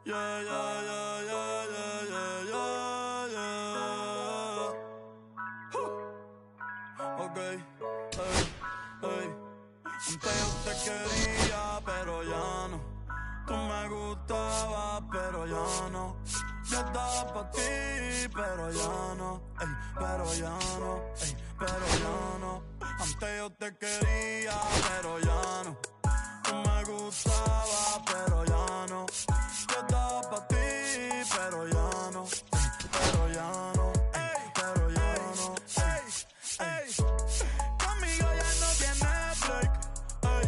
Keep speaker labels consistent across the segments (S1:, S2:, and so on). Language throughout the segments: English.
S1: Yeah, yeah, yeah, yeah, yeah, yeah, yeah, yeah. Ok, hey, hey. Antes yo te quería, pero ya no. Tú me gustabas, pero ya no. Yo estaba pa' ti, pero ya no. Ey, pero ya no, ey, pero ya no. Antes yo te quería, pero ya no. Tú me gustabas, pero ya no. Yo estaba pa' ti, pero ya no. Ey, pero ya no, ey, pero ya no. Ey, ey. Conmigo ya no tienes break. Ey,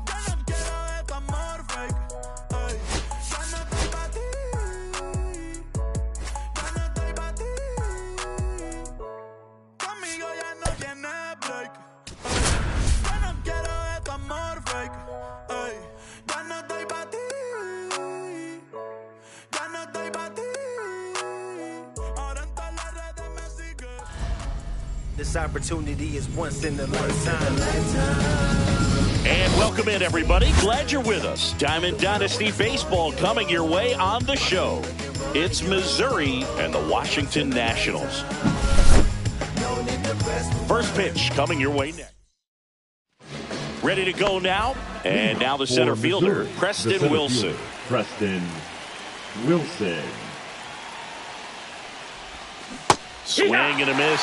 S1: ya no quiero de tu amor fake. Ey, ya no estoy pa' ti. Ya no estoy pa' ti. Conmigo ya no tienes break. Ey, ya no quiero de tu amor fake. Ey, ya no estoy pa' ti. Ya no estoy pa' ti. Ahora en todas las redes me sigue.
S2: This opportunity is once in a lifetime.
S3: And welcome in, everybody. Glad you're with us. Diamond Dynasty Baseball coming your way on the show. It's Missouri and the Washington Nationals. First pitch coming your way next. Ready to go now. And now the center fielder, Preston Wilson.
S4: Preston Wilson.
S3: Swing and a miss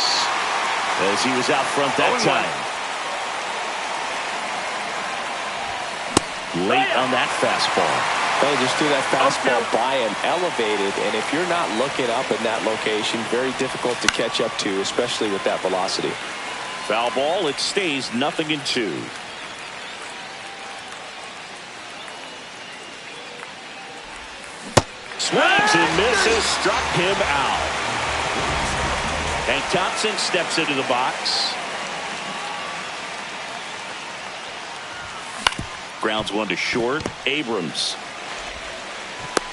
S3: as he was out front that time. Late on that fastball.
S5: They just threw that fastball by him, elevated, and if you're not looking up in that location, very difficult to catch up to, especially with that velocity.
S3: Foul ball, it stays 0-2. Swings and misses, struck him out. Hank Thompson steps into the box. Grounds one to short. Abrams.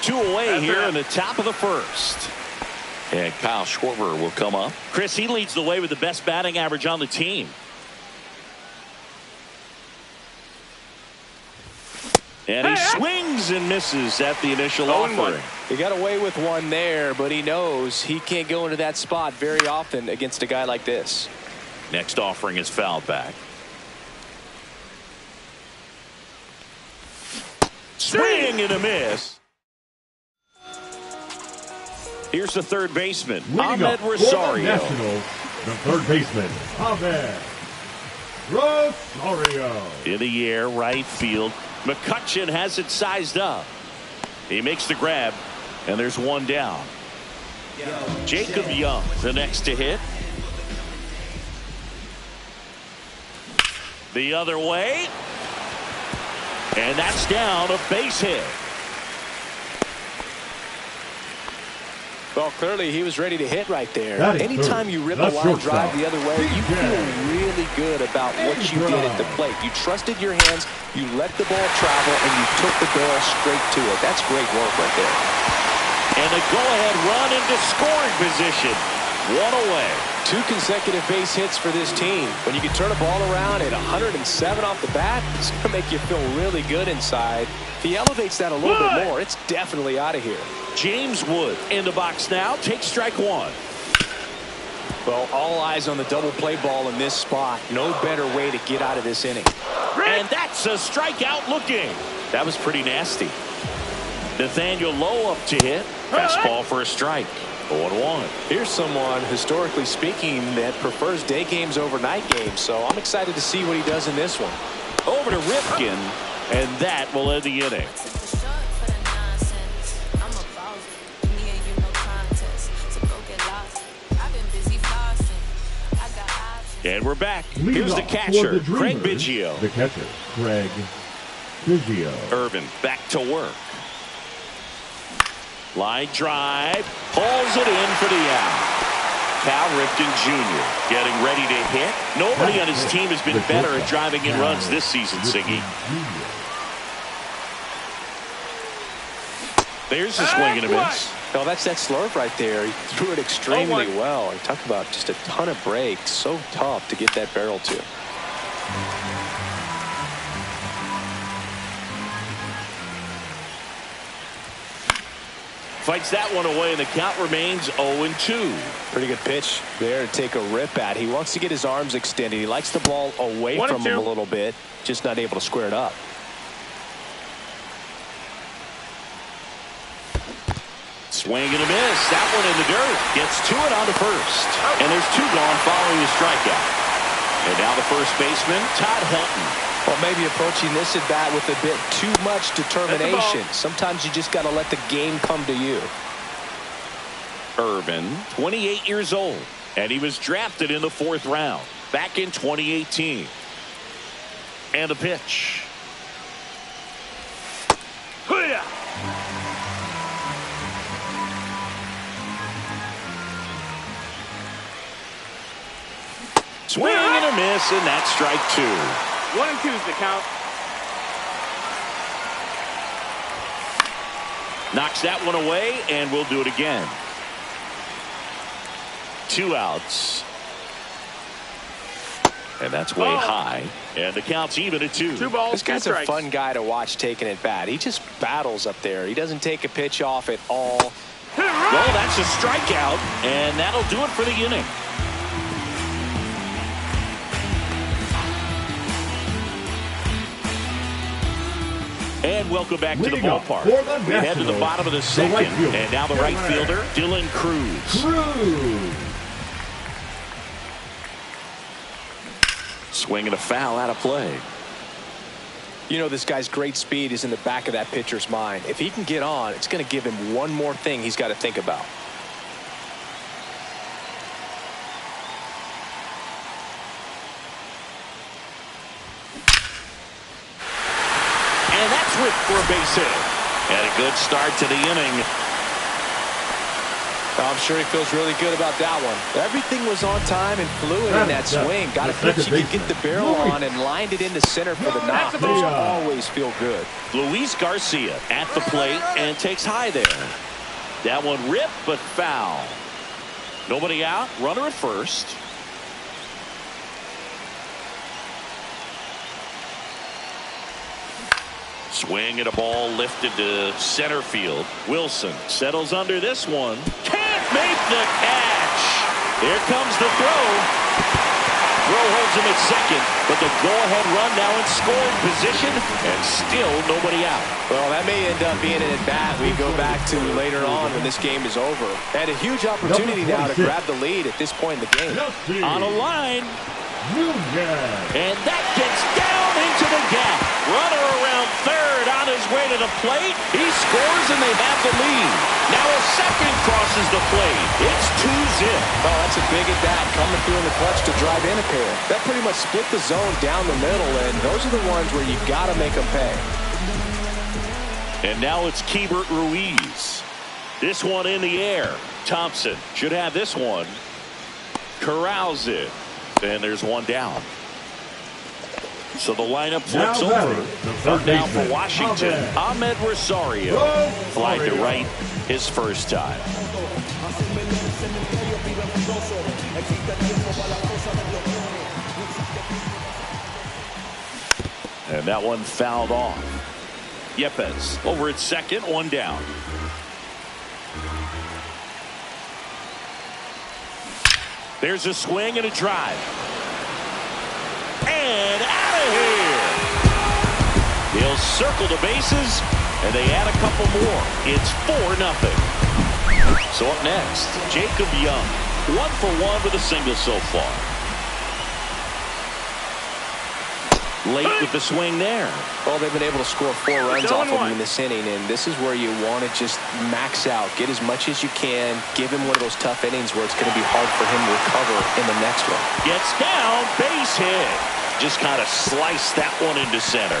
S3: 2 away here in the top of the first. And Kyle Schwarber will come up. Chris, he leads the way with the best batting average on the team. And he swings and misses at the initial offering.
S5: He got away with one there, but he knows he can't go into that spot very often against a guy like this.
S3: Next offering is fouled back. Swing and a miss. Here's the third baseman, Ahmed Rosario.
S4: Nationals, the third baseman, Ahmed Rosario.
S3: In the air, right field. McCutchen has it sized up. He makes the grab, and there's one down. Jacob Young, the next to hit. The other way. And that's down, a base hit.
S5: Well, clearly he was ready to hit right there. Anytime you rip a line drive the other way, you feel really good about what you did at the plate. You trusted your hands, you let the ball travel, and you took the barrel straight to it. That's great work right there.
S3: And a go-ahead run into scoring position. One away.
S5: 2 consecutive base hits for this team. When you can turn a ball around at 107 off the bat, it's going to make you feel really good inside. If he elevates that a little bit more, it's definitely out of here.
S3: James Wood in the box now. Takes strike one.
S5: Well, all eyes on the double play ball in this spot. No better way to get out of this inning.
S3: And that's a strikeout looking. That was pretty nasty. Nathaniel Lowe up to hit. Fastball for a strike. 0-1.
S5: Here's someone, historically speaking, that prefers day games over night games, so I'm excited to see what he does in this one.
S3: Over to Ripken, and that will end the inning. And we're back. Here's the catcher, Craig Biggio.
S4: The catcher, Craig Biggio.
S3: Irvin back to work. Line drive, pulls it in for the out. Cal Ripken Jr. getting ready to hit. Nobody on his team has been better at driving in runs this season, Siggy. There's a swing and a miss.
S5: No, that's that slurve right there. He threw it extremely well. And talk about just a ton of breaks. So tough to get that barrel to.
S3: Fights that one away, and the count remains 0-2.
S5: Pretty good pitch there to take a rip at. He wants to get his arms extended. He likes the ball away from him a little bit, just not able to square it up.
S3: Swing and a miss. That one in the dirt. Gets to it on to first. And there's two gone following the strikeout. And now the first baseman, Todd Helton.
S5: Well, maybe approaching this at bat with a bit too much determination. Sometimes you just got to let the game come to you.
S3: Irvin, 28 years old, and he was drafted in the 4th round back in 2018. And the pitch. Hoo-yah! Swing and a miss, and that's strike 2.
S6: 1-2 is the count.
S3: Knocks that one away, and we'll do it again. 2 outs. And that's way high. And the count's even at 2.
S6: 2 balls,
S5: this guy's a fun guy to watch taking at bat. He just battles up there. He doesn't take a pitch off at all.
S3: Well, that's a strikeout, and that'll do it for the inning. And welcome back to the ballpark. We head to the bottom of the second. And now the right fielder, Dylan Cruz. Swinging a foul out of play.
S5: You know, this guy's great speed is in the back of that pitcher's mind. If he can get on, it's going to give him one more thing he's got to think about.
S3: For a base hit. And a good start to the inning.
S5: I'm sure he feels really good about that one. Everything was on time and fluid in that swing. Got a pitch he could get the barrel on and lined it into center for the knock. Those always feel good.
S3: Luis Garcia at the plate and takes high there. That one ripped but foul. Nobody out. Runner at first. Swing and a ball lifted to center field. Wilson settles under this one. Can't make the catch. Here comes the throw. Throw holds him at second, but the go-ahead run now in scoring position, and still nobody out.
S5: Well, that may end up being an at-bat we go back to later on when this game is over. And a huge opportunity now to grab the lead at this point in the game.
S3: On a line. And that gets down into the gap. Runner around third on his way to the plate. He scores and they have the lead. Now a second crosses the plate. It's 2-0.
S5: Oh, that's a big at-bat coming through in the clutch to drive in a pair. That pretty much split the zone down the middle, and those are the ones where you got to make them pay.
S3: And now it's Keibert Ruiz. This one in the air. Thompson should have this one. Corrals it. And there's one down. So the lineup flips over. Third down for Washington. Ahmed Rosario flied to right his first time. And that one fouled off. Yepes over at second, one down. There's a swing and a drive. And out of here. He'll circle the bases, and they add a couple more. It's 4-0. So up next, Jacob Young. 1 for 1 with a single so far. Late with the swing there.
S5: Well, they've been able to score 4 runs off of him in this inning, and this is where you want to just max out, get as much as you can, give him one of those tough innings where it's going to be hard for him to recover in the next one.
S3: Gets down, base hit. Just kind of sliced that one into center.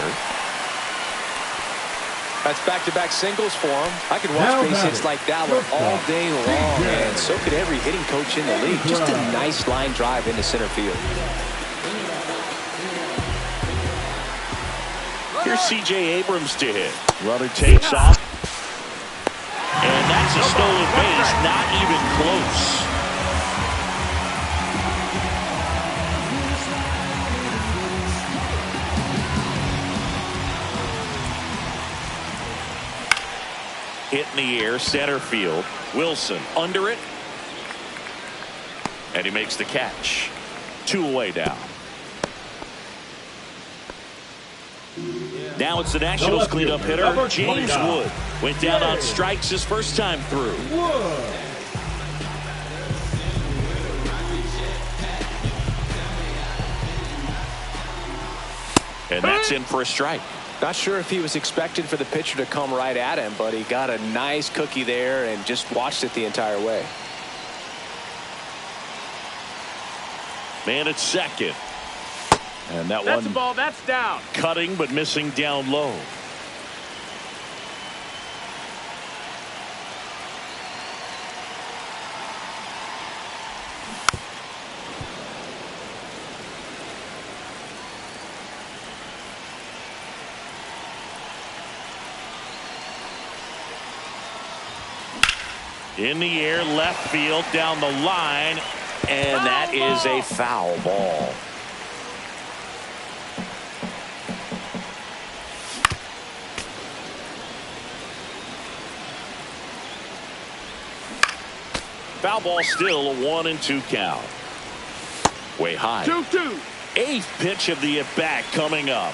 S5: That's back-to-back singles for him. I could watch base hits like that one all day long, and so could every hitting coach in the league. Just a nice line drive into center field.
S3: Here's C.J. Abrams to hit. Runner takes off. And that's a stolen base, not even close. hit in the air, center field. Wilson under it. And he makes the catch. 2 away now. Now it's the Nationals cleanup hitter, James Wood. Went down on strikes his first time through. And that's in for a strike.
S5: Not sure if he was expecting for the pitcher to come right at him, but he got a nice cookie there and just watched it the entire way.
S3: Man at second. And that's
S6: a ball. That's down.
S3: Cutting but missing down low. In the air, left field, down the line, and that is a foul ball. Foul ball, still a 1-2 count. Way high.
S6: 2-2.
S3: 8th pitch of the at-bat coming up.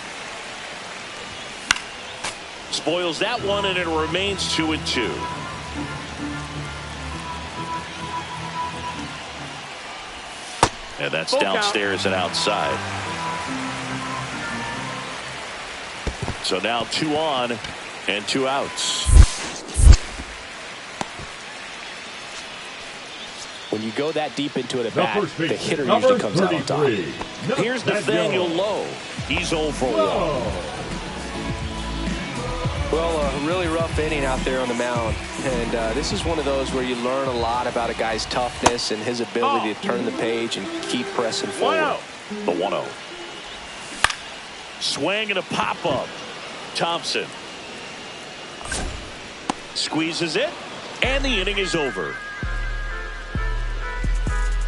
S3: Spoils that one, and it remains 2-2. And that's
S6: Full
S3: downstairs
S6: count.
S3: and outside. So now 2 on and 2 outs.
S5: When you go that deep into it at bat, the hitter usually comes out on top.
S3: Here's Nathaniel Lowe. He's 0 for 1.
S5: Well, a really rough inning out there on the mound. And this is one of those where you learn a lot about a guy's toughness and his ability to turn the page and keep pressing forward.
S3: The 1-0. Swing and a pop-up. Thompson squeezes it, and the inning is over.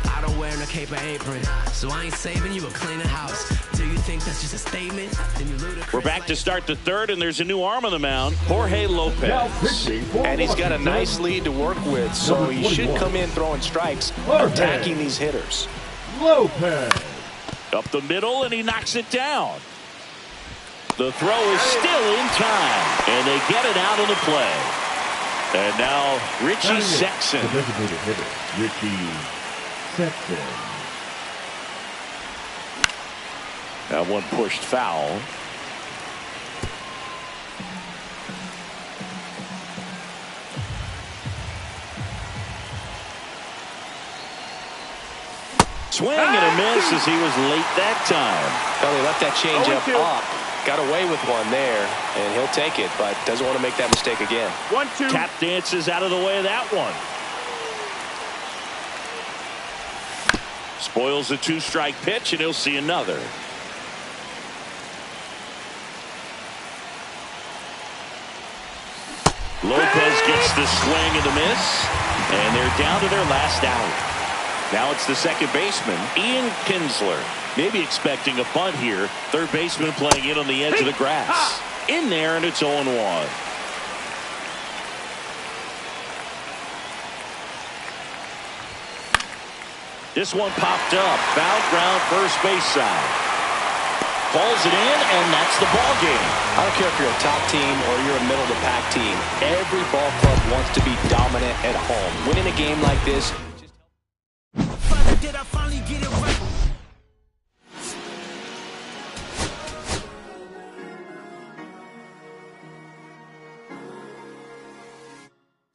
S7: I don't wear no cape or apron, so I ain't saving you a cleaner house. Do you think that's just a statement? Then you ludicrous.
S3: We're back to start the 3rd, and there's a new arm on the mound, Jorge Lopez.
S5: And he's got a nice lead to work with, so he should come in throwing strikes, attacking these hitters.
S4: Lopez.
S3: Up the middle, and he knocks it down. The throw is still in time, and they get it out of the play. And now Richie Sexson.
S4: The designated hitter, Richie Sexson.
S3: That one pushed foul. Swing and a miss as he was late that time.
S5: Well, he left that changeup up. Got away with one there, and he'll take it, but doesn't want to make that mistake again.
S6: 1-2.
S3: Tap dances out of the way of that one. Spoils a 2-strike pitch, and he'll see another. Lopez gets the swing and the miss, and they're down to their last out. Now it's the second baseman, Ian Kinsler. Maybe expecting a bunt here. Third baseman playing in on the edge of the grass. In there, and it's 0-1. This one popped up. Foul ground, first base side. Falls it in, and that's the ball game.
S5: I don't care if you're a top team or you're a middle-of-the-pack team. Every ball club wants to be dominant at home. Winning a game like this.
S7: Did I finally get it right?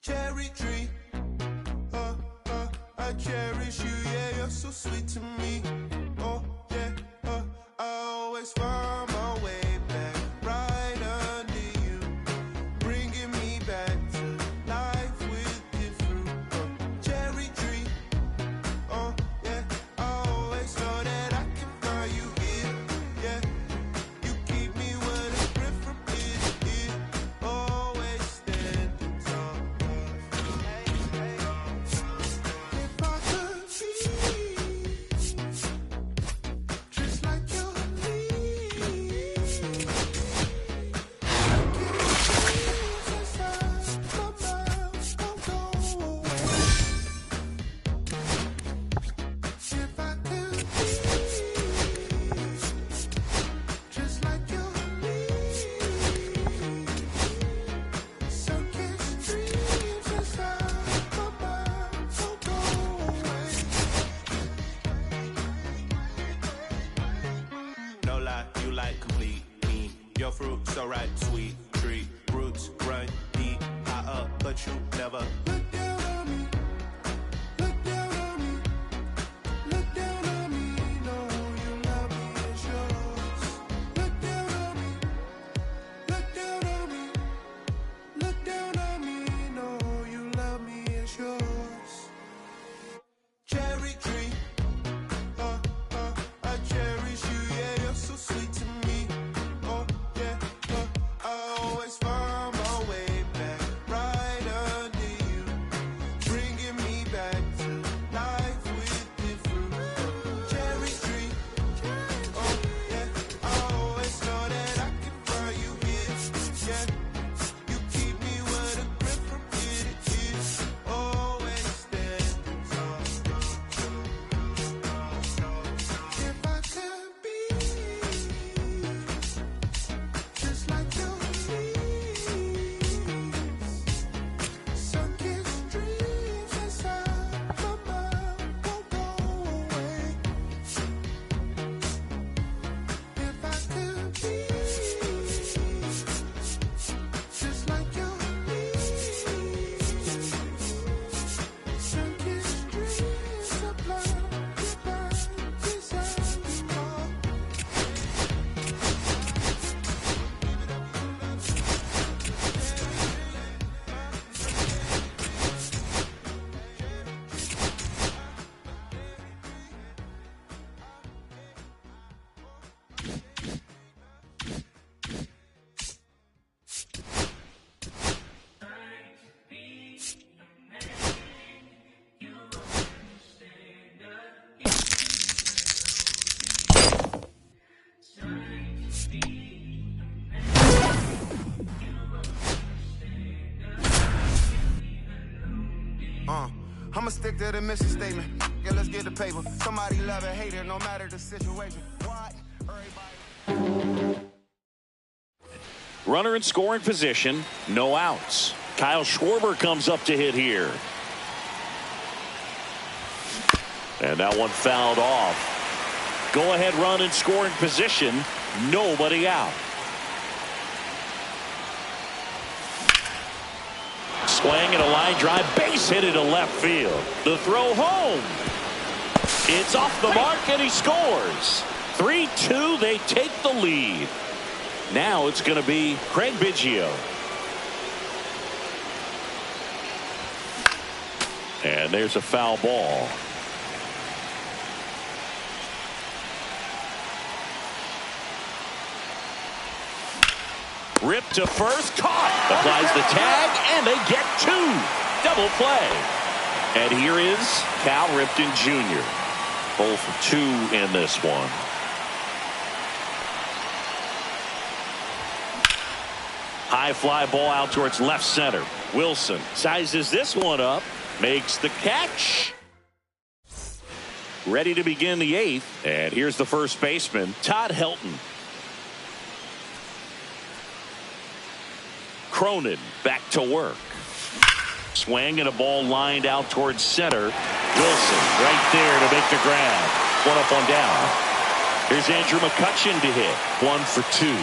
S8: Cherry tree, I cherish you, yeah, you're so sweet to me. Oh, yeah, I always find my way back right under you, bringing me back to life with your fruit. Cherry tree, oh, yeah, I always know that I can find you here, yeah. You keep me where the river is, always standing tall. If I could be It's alright, sweet tree roots run deep, high up, but you never look down on me. Look down on me. Look down on me. No, you love me, it's yours. Look down on me. Look down on me. Look down on me. No, you love me, it's yours. Cherry tree. I cherish you, yeah, you're so sweet to me. Oh, yeah, I always find my way back right under you, bringing me back to life with the fruit. Cherry tree, oh, yeah, I always know that I can find you here, yeah. You keep me with a grip from here to here, always standing tall. If I could be just like your leaves, sun-kissed dreams inside my mind won't go away. If I could be just like your leaves, sun-kissed dreams sublime, divine, desire more. I'ma stick to the mission statement. Yeah, let's get the paper. Somebody love it, hate it, no matter the situation. What? Everybody.
S3: Runner in scoring position, no outs. Kyle Schwarber comes up to hit here. And that one fouled off. Go ahead run in scoring position, nobody out. Swing and a line drive, base hit into left field. The throw home. It's off the mark and he scores. 3-2, they take the lead. Now it's going to be Craig Biggio. And there's a foul ball. Rip to first, caught, applies the tag, and they get two. Double play. And here is Cal Ripken Jr. 0 for 2 in this one. High fly ball out towards left center. Wilson sizes this one up, makes the catch. Ready to begin the 8th, and here's the first baseman, Todd Helton. Cronin back to work. Swing and a ball lined out towards center. Wilson right there to make the grab. One up, one down. Here's Andrew McCutchen to hit. 1 for 2.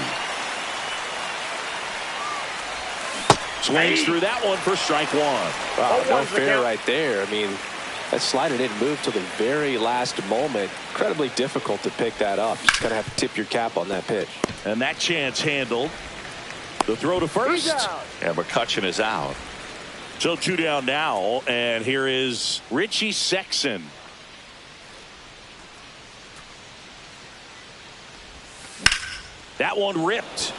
S3: Swings through that one for strike one.
S5: Wow, no fair right there. I mean, that slider didn't move till the very last moment. Incredibly difficult to pick that up. Just kind of have to tip your cap on that pitch.
S3: And that chance handled. The throw to first, and McCutchen is out. So 2 down now, and here is Richie Sexson. That one ripped.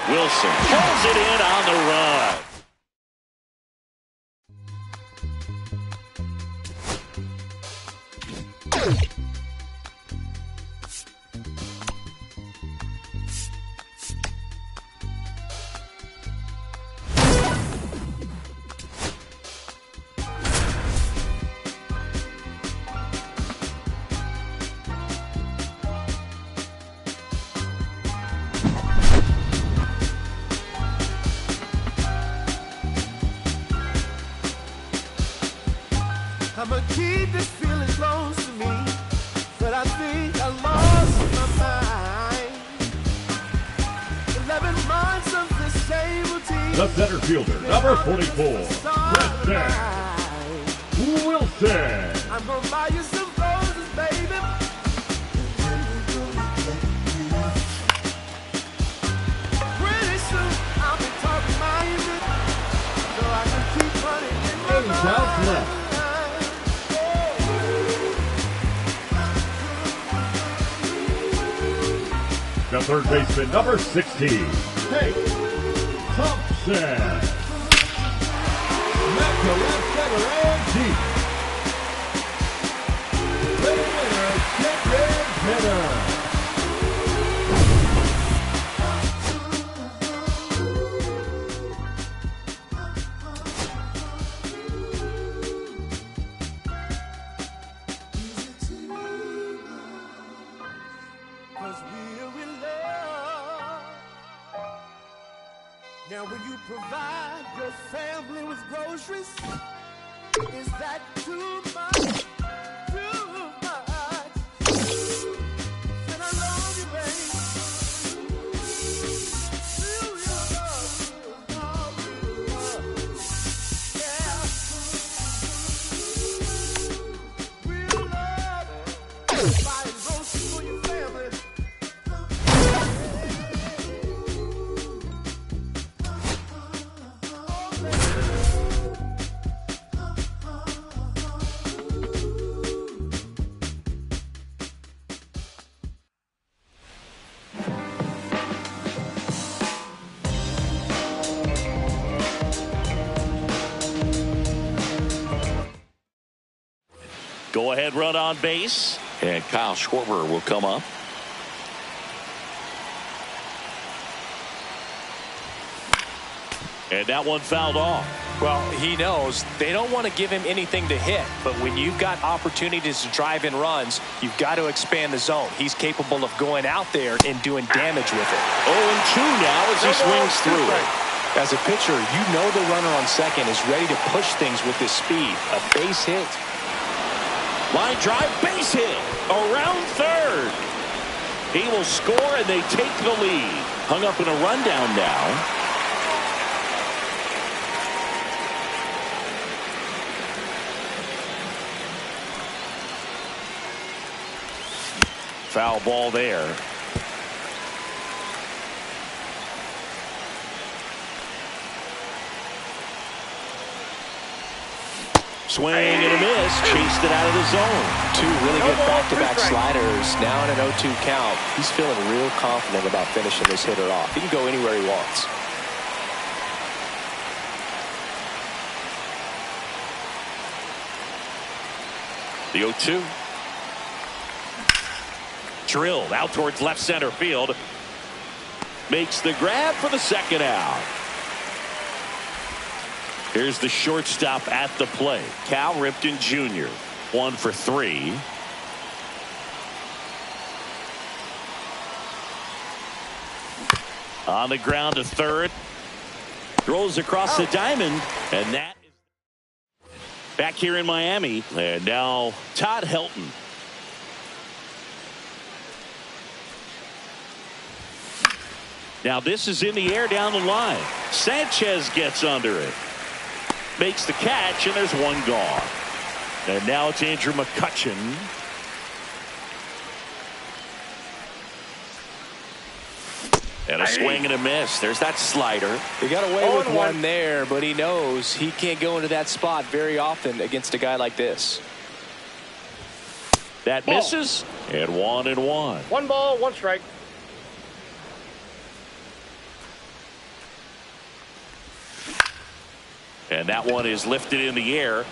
S3: Wilson pulls it in on the run.
S8: I'ma keep this feeling close to me, but I think I lost my mind.
S4: the center fielder, number 44, Preston Wilson.
S8: I'm gonna buy you some roses, baby. Pretty soon I'll be talking my music, so I can keep running in my mind.
S4: Left. The third baseman, number 16, Tate Thompson. Back to left center and deep. The winner, second hitter.
S8: Now will you provide your family with groceries? Is that too much? Too much? And I love you, baby. Real love. Yeah. Real love. Buying groceries for your family.
S3: Go ahead run on base, and Kyle Schwarber will come up. And that one fouled off.
S5: Well, he knows they don't want to give him anything to hit, but when you've got opportunities to drive in runs, you've got to expand the zone. He's capable of going out there and doing damage with it.
S3: 0-2 now as he swings through it.
S5: As a pitcher, you know the runner on second is ready to push things with his speed. A base hit.
S3: Line drive, base hit, around third. He will score, and they take the lead. Hung up in a rundown now. Foul ball there. Swing and a miss. Chased it out of the zone.
S5: Two really good back-to-back sliders. Now in an 0-2 count. He's feeling real confident about finishing this hitter off. He can go anywhere he wants.
S3: The 0-2. Drilled out towards left center field. Makes the grab for the second out. Here's the shortstop at the plate, Cal Ripken Jr. 1 for 3. On the ground to third. Throws across the diamond, and that is back here in Miami. And now Todd Helton. Now this is in the air down the line. Sanchez gets under it. Makes the catch, and there's one gone. And now it's Andrew McCutchen. And a swing and a miss. There's that slider.
S5: He got away with one there, but he knows he can't go into that spot very often against a guy like this.
S3: That misses, and 1-1.
S6: 1 ball, 1 strike.
S3: And that one is lifted in the air,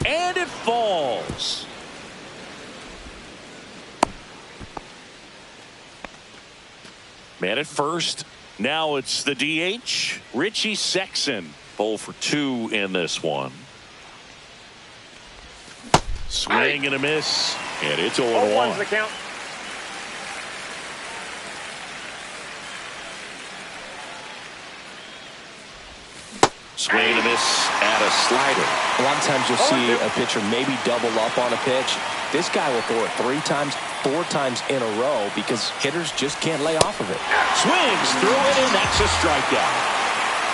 S3: and it falls. Man at first. Now it's the DH, Richie Sexson. 0 for 2 in this one. Swing and a miss, and it's 0-1.
S6: The count.
S3: Swing and a miss at a slider.
S5: A lot of times you'll see a pitcher maybe double up on a pitch. This guy will throw it 3 times, 4 times in a row because hitters just can't lay off of it.
S3: Swings through it, and that's a strikeout.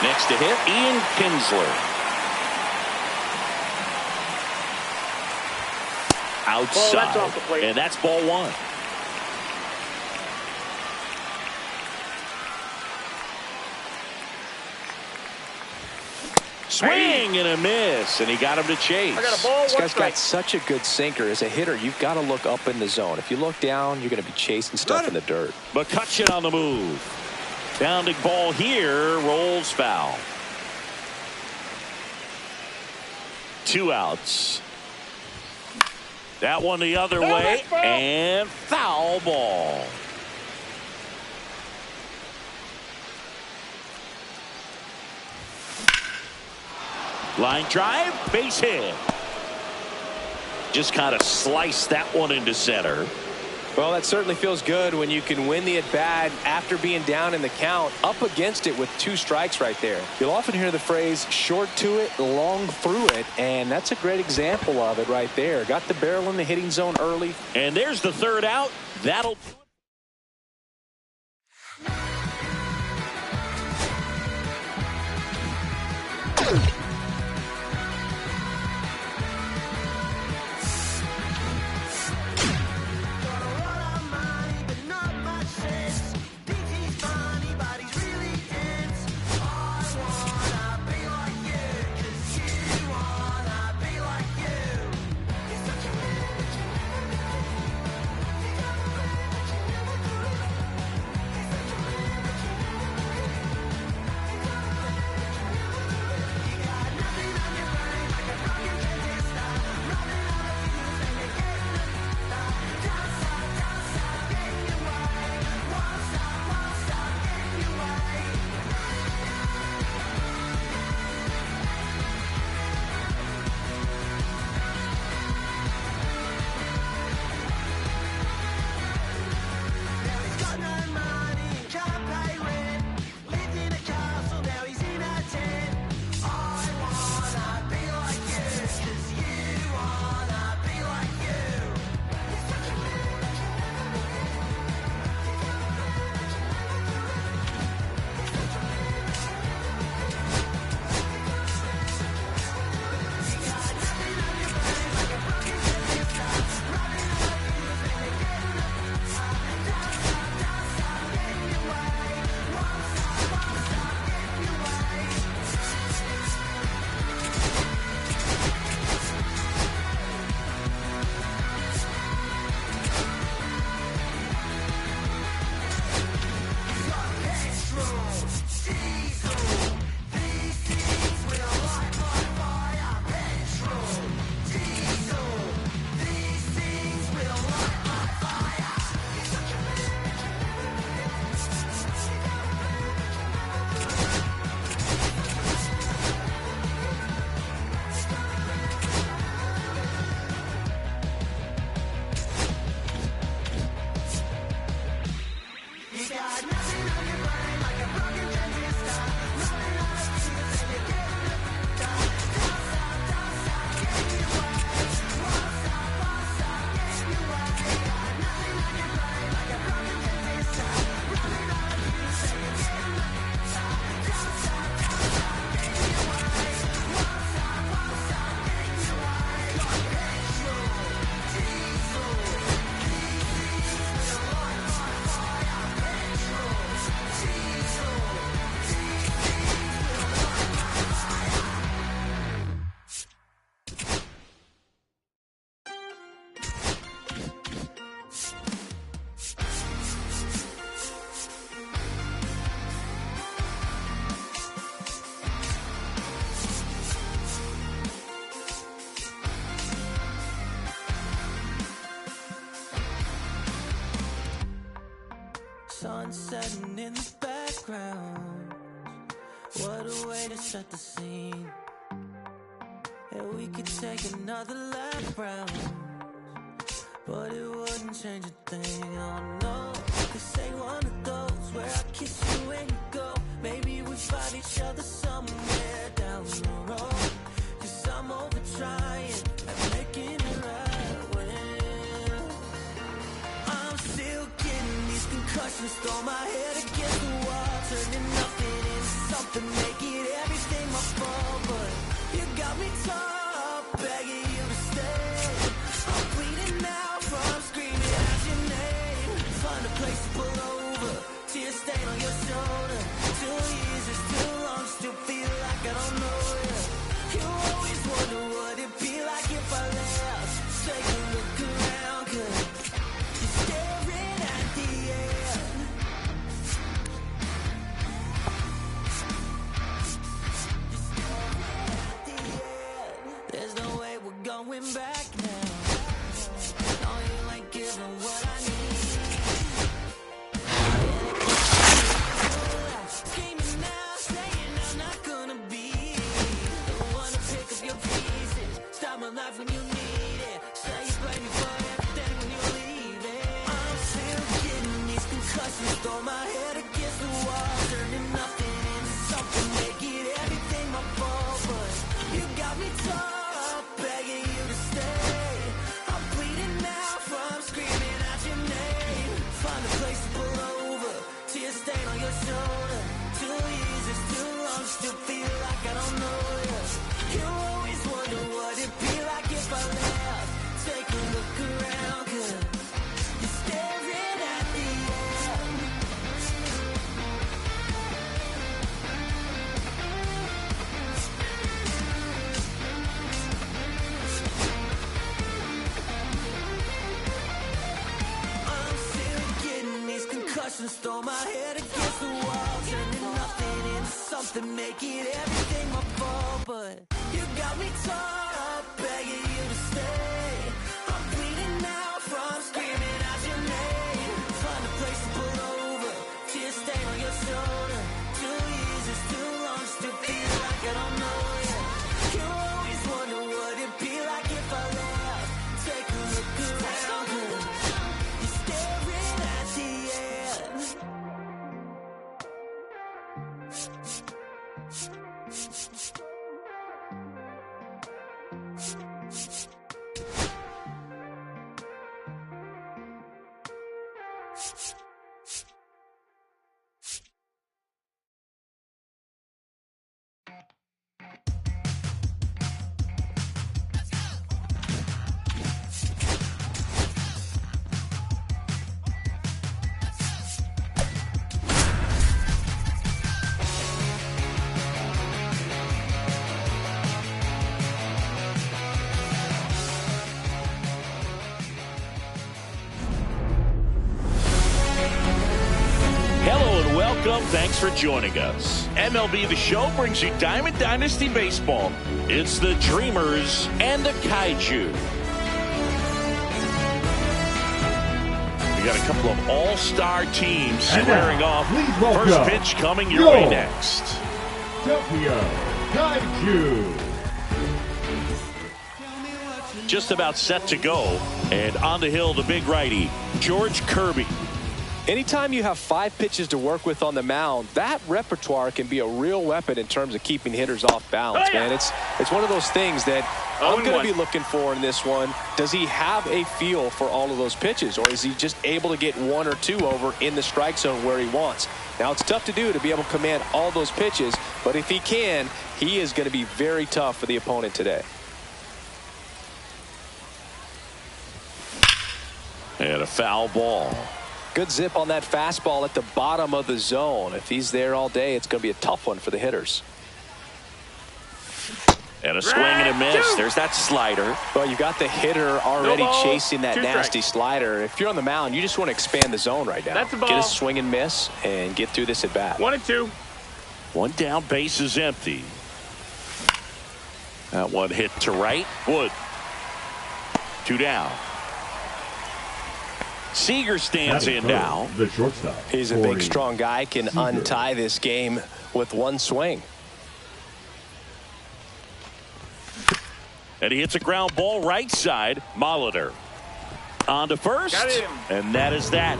S3: Next to hit, Ian Kinsler. Outside.
S6: That's off the plate.
S3: And that's ball one. Swing and a miss, and he got him to chase.
S6: I got a ball.
S5: This guy's got such a good sinker. As a hitter, you've got to look up in the zone. If you look down, you're going to be chasing stuff in the dirt.
S3: McCutchen on the move. Bounding ball here, rolls foul. 2 outs. That one the other way, and foul ball. Line drive, base hit. Just kind of sliced that one into center.
S5: Well, that certainly feels good when you can win the at-bat after being down in the count, up against it with 2 strikes right there. You'll often hear the phrase, short to it, long through it, and that's a great example of it right there. Got the barrel in the hitting zone early.
S3: And there's the 3rd out. That'll...
S1: Sun setting in the background. What a way to set the scene. And we could take another lap round, but it wouldn't change a thing. Oh no, this ain't one of those where I kiss you when you go. Maybe we find each other somewhere down the road. Cause I'm over trying and making it right when I'm still getting these concussions. Throw my head against the wall, turning nothing into something, make it
S7: life when you need it. Say you blame me for everything when you're leaving. I'm still getting these concussions, throw my head against the wall, turning nothing into something, make it everything my fault. But you got me tore up, begging you to stay. I'm bleeding now from screaming out your name. Find a place to pull over, tear stain on your shoulder. 2 years is too long, still feel like I don't know you. You always wonder what it'd be like if I left. Take a look around, 'cause you're staring at the end. I'm still getting these concussions, throw my head against the wall, turning nothing into something, make it everything my fault. But you got me tore up, begging you to stay. I'm bleeding now from screaming out your name. Find a place to pull over, tear stain on your shoulder. 2 years is too long, still feel like I don't know you. You always wonder what it'd be like if I left. Take a look around, 'cause you're staring at the end.
S3: Thanks for joining us. MLB The Show brings you Diamond Dynasty Baseball. It's the Dreamers and the Kaiju. We got a couple of all-star teams squaring off. First pitch coming your way next.
S4: Tokyo Kaiju.
S3: Just about set to go. And on the hill, the big righty, George Kirby.
S5: Anytime you have 5 pitches to work with on the mound, that repertoire can be a real weapon in terms of keeping hitters off balance, man. It's one of those things that I'm going to be looking for in this one. Does he have a feel for all of those pitches, or is he just able to get 1 or 2 over in the strike zone where he wants? Now, it's tough to do to be able to command all those pitches, but if he can, he is going to be very tough for the opponent today.
S3: And a foul ball.
S5: Good zip on that fastball at the bottom of the zone. If he's there all day, it's going to be a tough one for the hitters.
S3: And a swing and a miss. There's that slider.
S5: Well, you got the hitter already chasing that nasty slider. If you're on the mound, you just want to expand the zone right now.
S6: That's the ball.
S5: Get a swing and miss and get through this at bat.
S6: 1-2.
S3: 1 down, base is empty. That one hit to right. Wood. 2 down. Seager stands in now.
S4: The shortstop.
S5: He's a big, strong guy. Can untie this game with 1 swing.
S3: And he hits a ground ball right side. Molitor on to first.
S6: Got him.
S3: And that is that.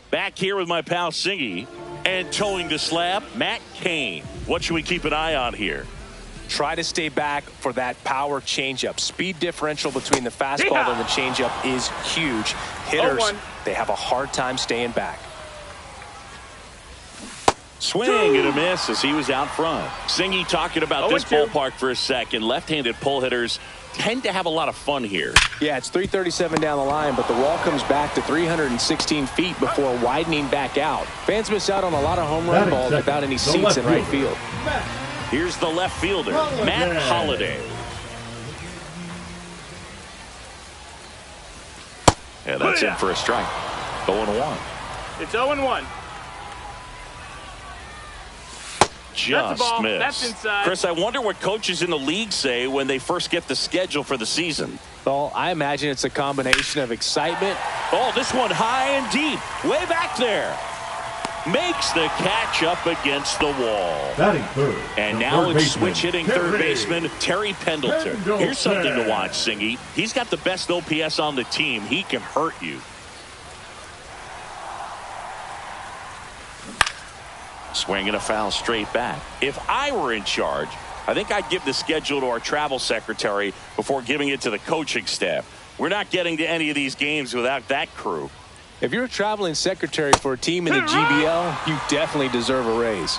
S3: Back here with my pal Singy. And towing the slab, Matt Cain. What should we keep an eye on here?
S5: Try to stay back for that power changeup. Speed differential between the fastball and the changeup is huge. Hitters, they have a hard time staying back.
S3: Swing and a miss as he was out front. Singy talking about this ballpark for a second. Left-handed pull hitters tend to have a lot of fun here.
S5: Yeah, it's 337 down the line, but the wall comes back to 316 feet before widening back out. Fans miss out on a lot of home run balls without any seats in right field.
S3: Here's the left fielder, Matt Holliday. And that's in for a strike. 0-1.
S6: It's 0-1.
S3: just
S6: ball.
S3: missed.
S6: That's inside.
S3: Chris, I wonder what coaches in the league say when they first get the schedule for the season.
S5: Well, I imagine it's a combination of excitement.
S3: Oh, this one high and deep. Way back there. Makes the catch up against the wall.
S4: Batting third.
S3: And
S4: the
S3: now
S4: third
S3: it's
S4: baseman,
S3: switch hitting
S4: Terry
S3: third baseman Terry Pendleton. Here's something to watch, Singy. He's got the best OPS on the team. He can hurt you. Swinging a foul straight back. If I were in charge, I think I'd give the schedule to our travel secretary before giving it to the coaching staff. We're not getting to any of these games without that crew.
S5: If you're a traveling secretary for a team in the GBL, you definitely deserve a raise.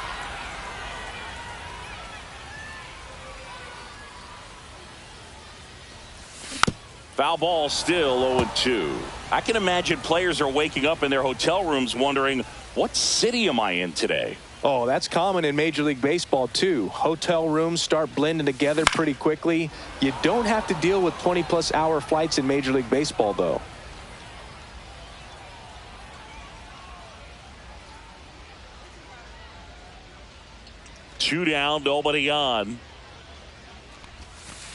S3: Foul ball still 0-2. I can imagine players are waking up in their hotel rooms wondering, what city am I in today?
S5: Oh, that's common in Major League Baseball, too. Hotel rooms start blending together pretty quickly. You don't have to deal with 20-plus hour flights in Major League Baseball, though.
S3: Two down, nobody on.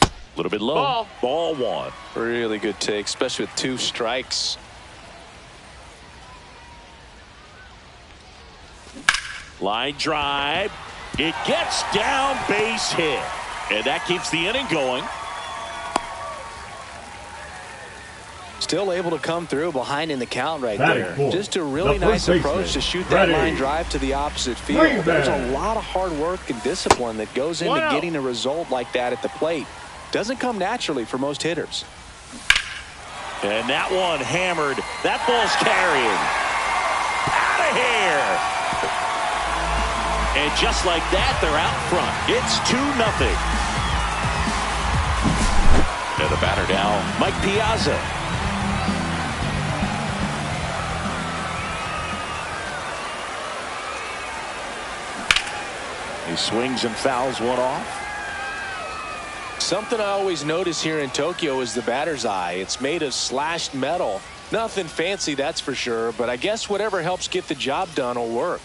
S3: A little bit low. Ball one.
S5: Really good take, especially with 2 strikes.
S3: Line drive. It gets down, base hit. And that keeps the inning going.
S5: Still able to come through behind in the count right
S4: Batting
S5: there.
S4: fourth,
S5: Just a really
S4: the
S5: nice
S4: first
S5: approach
S4: baseman,
S5: to shoot that
S4: Ready.
S5: line drive to the opposite field.
S4: Green
S5: There's a
S4: man.
S5: lot of hard work and discipline that goes into
S6: 1-0.
S5: getting a result like that at the plate. Doesn't come naturally for most hitters.
S3: And that one hammered. That ball's carrying. Out of here. And just like that, they're out front. It's 2-0. And the batter now, Mike Piazza. He swings and fouls one off.
S5: Something I always notice here in Tokyo is the batter's eye. It's made of slashed metal. Nothing fancy, that's for sure, but I guess whatever helps get the job done will work.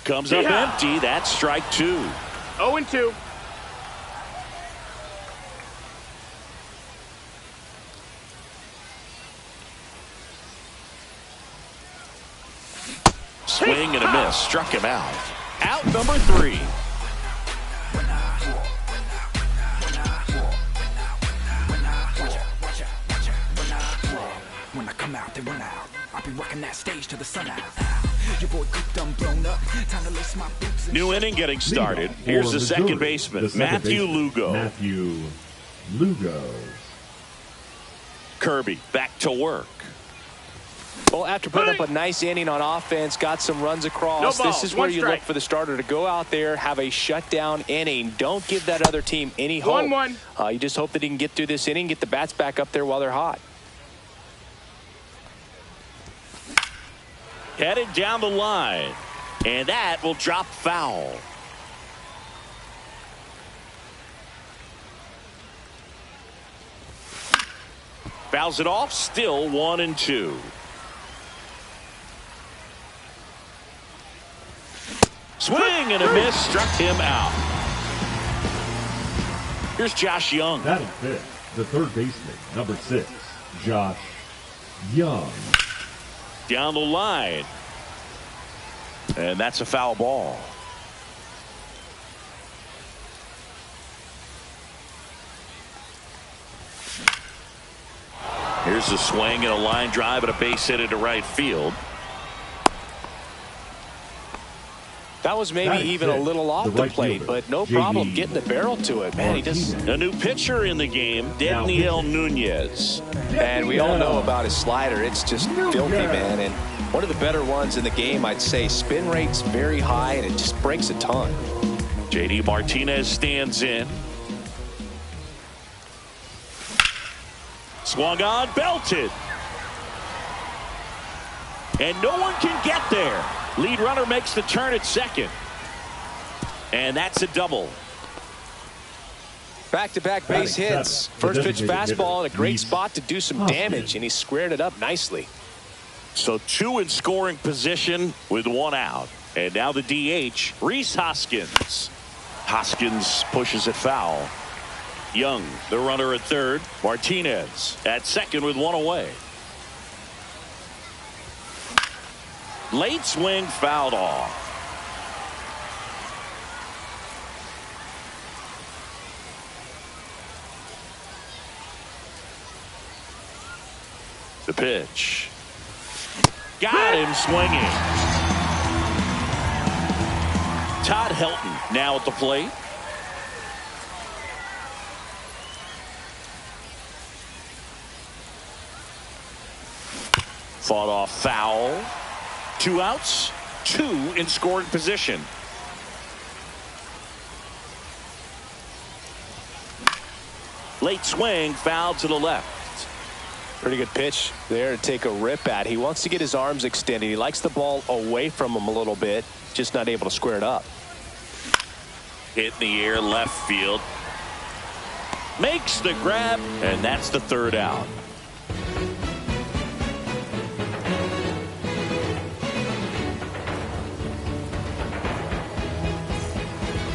S3: Comes up empty. That's strike 2.
S6: 0-2.
S3: Swing and a miss. Struck him out. Out number 3.
S9: When I come out, they run out. I'll be rocking that stage to the sun out. Your boy cooked, I'm blown up. Time to lace my boots.
S3: New inning getting started. Here's the second baseman, Matthew Lugo.
S4: Matthew Lugo.
S3: Kirby back to work.
S5: Well, after putting up a nice inning on offense, got some runs across,
S6: No ball,
S5: this is where you
S6: strike.
S5: look for the starter to go out there, have a shutdown inning. Don't give that other team any hope.
S6: 1-1.
S5: You just hope that he can get through this inning, get the bats back up there while they're hot.
S3: Headed down the line. And that will drop foul. Fouls it off. Still 1-2. Swing and a miss. Struck him out. Here's Josh Young.
S4: Batting fifth, the third baseman, number 6, Josh Young.
S3: Down the line. And that's a foul ball. Here's a swing and a line drive and a base hit into right field.
S5: That was maybe even a little off the plate, but no problem getting the barrel to it. Man, he just...
S3: A new pitcher in the game, Daniel Nunez.
S5: And we all know about his slider. It's just filthy, man. And one of the better ones in the game, I'd say. Spin rate's very high, and it just breaks a ton.
S3: JD Martinez stands in. Swung on, belted. And no one can get there. Lead runner makes the turn at second. And that's a double.
S5: Back-to-back base hits. First pitch fastball in a great spot to do some damage, and he squared it up nicely.
S3: So 2 in scoring position with 1 out. And now the DH, Rhys Hoskins. Hoskins pushes it foul. Young, the runner at third. Martinez at second with one away. Late swing fouled off. The pitch. Got him swinging. Todd Helton now at the plate. Fought off foul. 2 outs, 2 in scoring position. Late swing, foul to the left.
S5: Pretty good pitch there to take a rip at. He wants to get his arms extended. He likes the ball away from him a little bit, just not able to square it up.
S3: Hit in the air, left field. Makes the grab, and that's the 3rd out.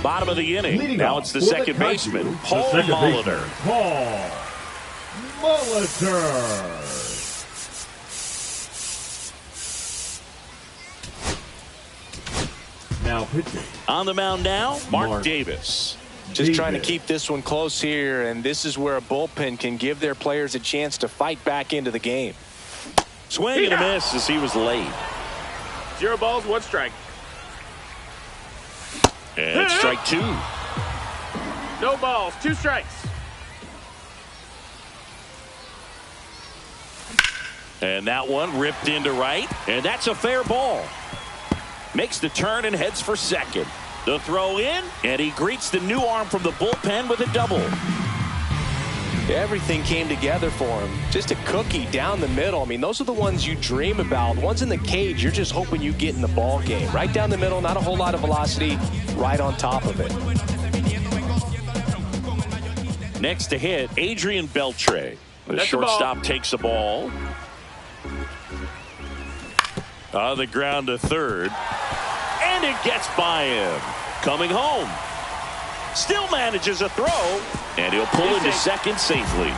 S3: Bottom of the inning.
S4: Leading
S3: now it's the second baseman, Paul Molitor.
S4: Paul Molitor. Now pitching.
S3: On the mound now, Mark Davis.
S5: Just trying to keep this one close here, and this is where a bullpen can give their players a chance to fight back into the game.
S3: Swing and a miss as he was late.
S6: 0 balls, 1 strike.
S3: And strike 2.
S6: No balls, 2 strikes.
S3: And that one ripped into right, and that's a fair ball. Makes the turn and heads for second. The throw in, and he greets the new arm from the bullpen with a double.
S5: Everything came together for him. Just a cookie down the middle. I mean, those are the ones you dream about. The ones in the cage, you're just hoping you get in the ball game. Right down the middle, not a whole lot of velocity, right on top of it.
S3: Next to hit, Adrian Beltre. The shortstop takes the ball. On the ground to third. And it gets by him. Coming home. Still manages a throw. And he'll pull into second safely.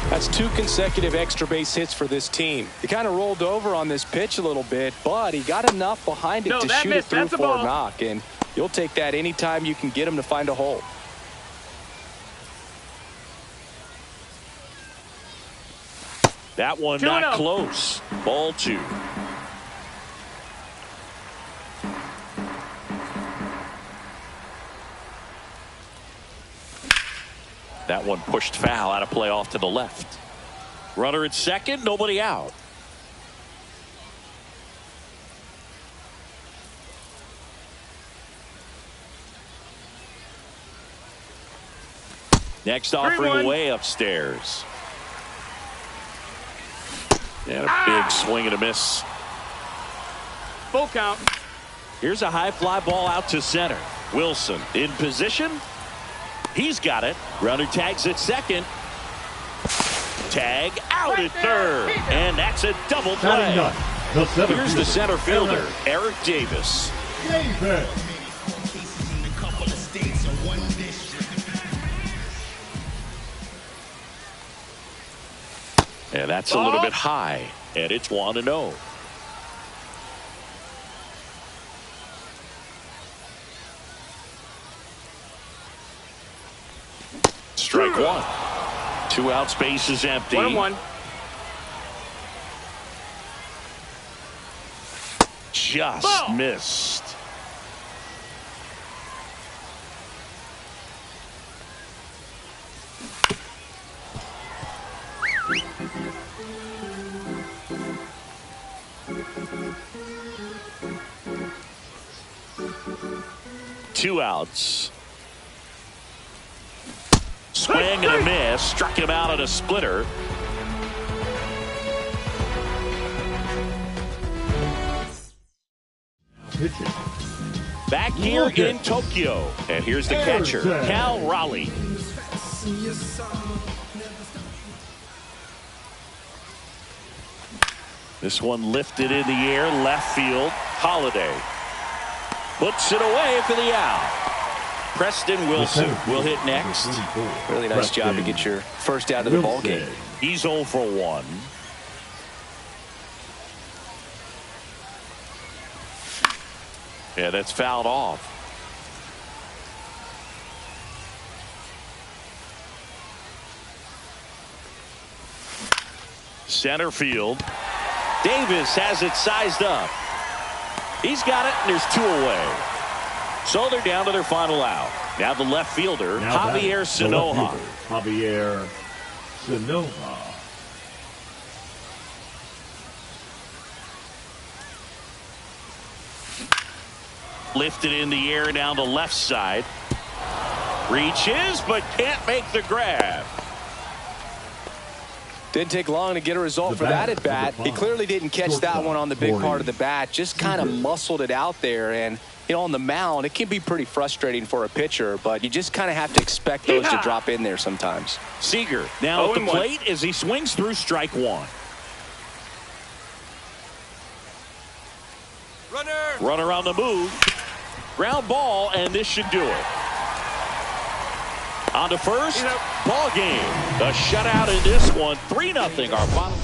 S5: That's 2 consecutive extra base hits for this team. He kind of rolled over on this pitch a little bit, but he got enough behind it to shoot it through for a knock. And you'll take that anytime you can get him to find a hole.
S3: That one not close. Ball 2. That one pushed foul out of play off to the left. Runner at second, nobody out. Next offering way upstairs. And a big swing and a miss.
S6: Full count.
S3: Here's a high fly ball out to center. Wilson in position. He's got it. Runner tags at second. Tag out at third. And that's a double play. Here's the center fielder, Eric Davis. And that's a little bit high. And it's 1-0. Strike 1. 2 out, space is empty.
S6: 1-1.
S3: Just missed. Two outs. Swing and a miss. Struck him out at a splitter. Back here in Tokyo. And here's the catcher, Cal Raleigh. This one lifted in the air, left field. Holiday puts it away for the out. Preston Wilson will hit next.
S5: Really nice job to get your first out of the ball game.
S3: He's 0 for 1. Yeah, that's fouled off. Center field. Davis has it sized up. He's got it, and there's 2 away. So they're down to their final out. Now the left fielder, Javier Sinoja.
S4: Javier Sinoja.
S3: Lifted in the air down the left side. Reaches, but can't make the grab.
S5: Didn't take long to get a result for that at bat. He clearly didn't catch that one on the big part of the bat. Just kind of muscled it out there. And, you know, on the mound, it can be pretty frustrating for a pitcher, but you just kind of have to expect those to drop in there sometimes.
S3: Seager now at the plate as he swings through strike 1. Runner on the move. Ground ball, and this should do it. On to first, ball game. The shutout in this one, 3-0 our final.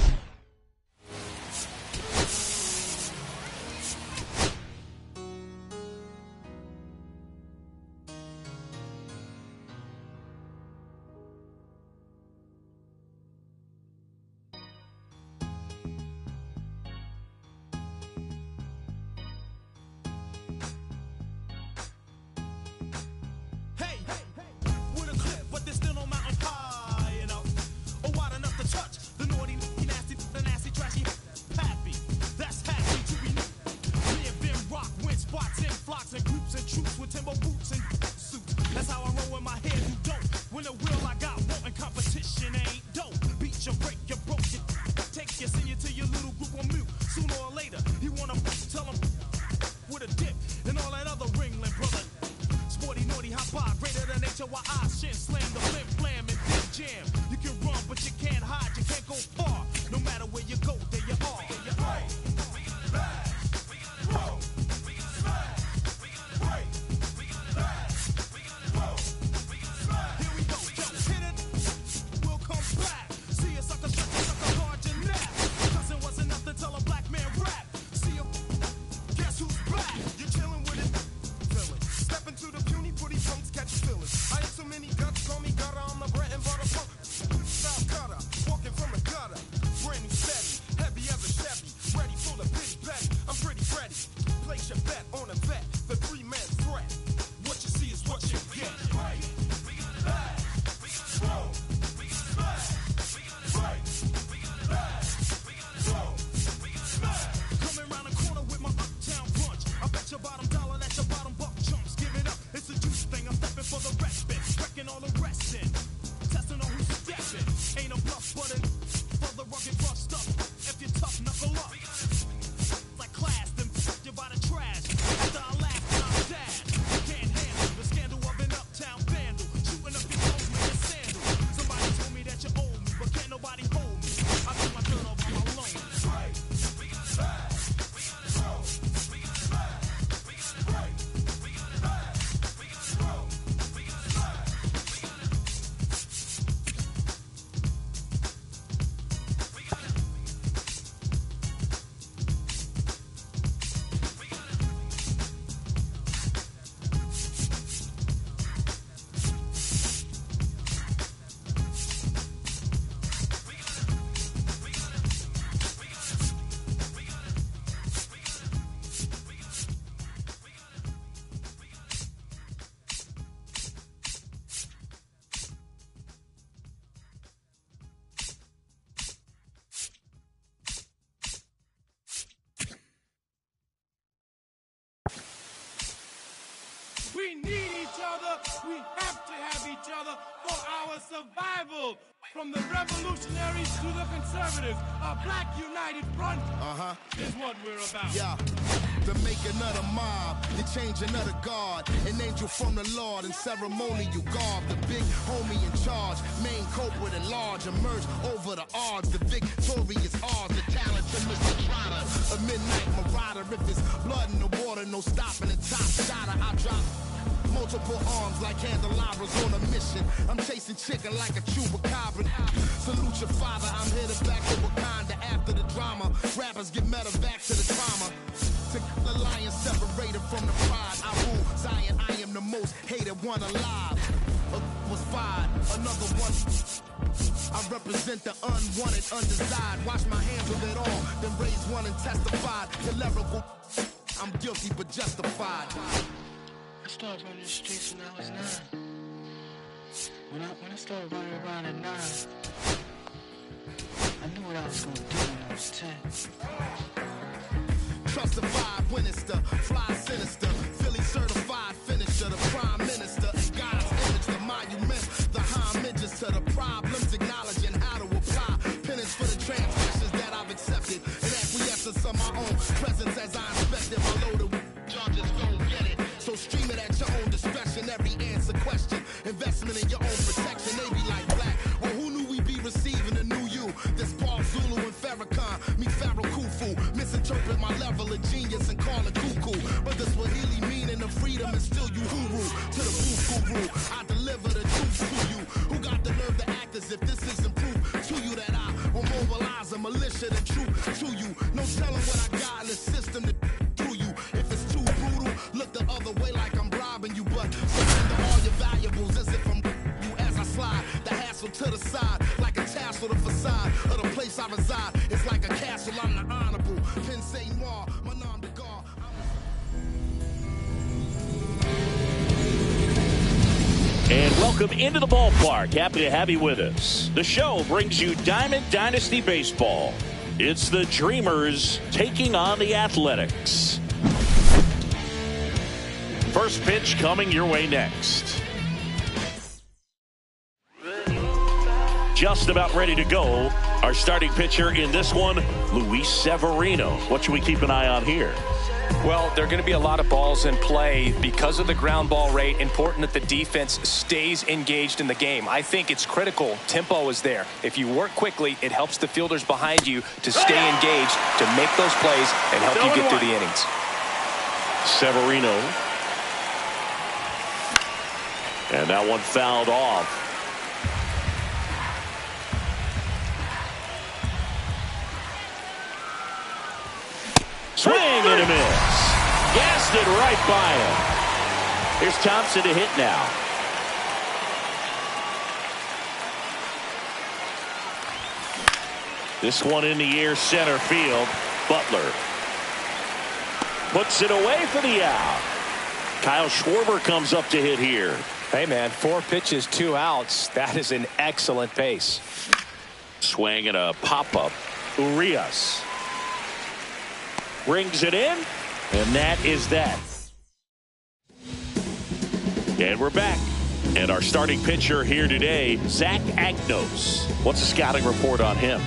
S10: We need each other. We have to have each other for our survival. From the revolutionaries to the conservatives, a black united front is what we're about.
S11: Yeah, to make another mob, to change another guard, an angel from the Lord in ceremonial garb, the big homie in charge, main culprit at large emerged over the odds. The victory is ours. The talent to Mr. Trotter, a midnight marauder. If it's blood in the water, no stopping the top shotter. I drop multiple arms like candelabras on a mission. I'm chasing chicken like a chupacabra. Salute your father, I'm headed back to Wakanda after the drama. Rappers get medevac to the trauma. To the lion separated from the pride. I rule Zion, I am the most hated one alive. Was fired, another one. I represent the unwanted, undesired. Wash my hands of it all, then raise one and testified. The lyrical, I'm guilty but justified.
S12: I started running the streets when I was 9. When I started running around at 9, I knew what I was gonna do when I was 10.
S11: Justified, Winchester, fly sinister, Philly certified finisher, the prime minister, and God's image, the monument, the homages to the problems, acknowledging how to apply penance for the transgressions that I've accepted, and acquiescence of my own presence as I inspected my loaded y'all just don't get it. So stream it at your own discretion, every answer question, investment in your own protection. They be like black, well who knew we'd be receiving a new you? This Paul Zulu and Farrakhan, me Pharaoh Khufu, misinterpret my level of genius and call it cuckoo. But the Swahili meaning of freedom is still you huru. To the booth guru, I deliver the truth to you. Who got the nerve to act as if this isn't proof to you that I will mobilize a militia the truth to you. No telling what I got in the system to do you. If it's too brutal, look the other way like I'm robbing you. But surrender all your valuables as if I'm you as I slide. The hassle to the side like a tassel, the facade of the place I reside. It's like a castle, I'm the honorable. Penn St. Noir, my nom de guerre.
S3: And welcome into the ballpark. Happy to have you with us. The show brings you Diamond Dynasty Baseball. It's the Dreamers taking on the Athletics. First pitch coming your way next. Just about ready to go. Our starting pitcher in this one, Luis Severino. What should we keep an eye on here?
S5: Well, there are going to be a lot of balls in play because of the ground ball rate. Important that the defense stays engaged in the game. I think it's critical. Tempo is there. If you work quickly, it helps the fielders behind you to stay engaged, to make those plays, and help you get through the innings.
S3: Severino. And that one fouled off. Swing and a miss. Gassed it right by him. Here's Thompson to hit now. This one in the air, center field. Butler puts it away for the out. Kyle Schwarber comes up to hit here.
S5: Hey, man, 4 pitches, 2 outs. That is an excellent pace.
S3: Swing and a pop-up. Urias brings it in, and that is that. And we're back. And our starting pitcher here today, Zach Agnos. What's the scouting report on him?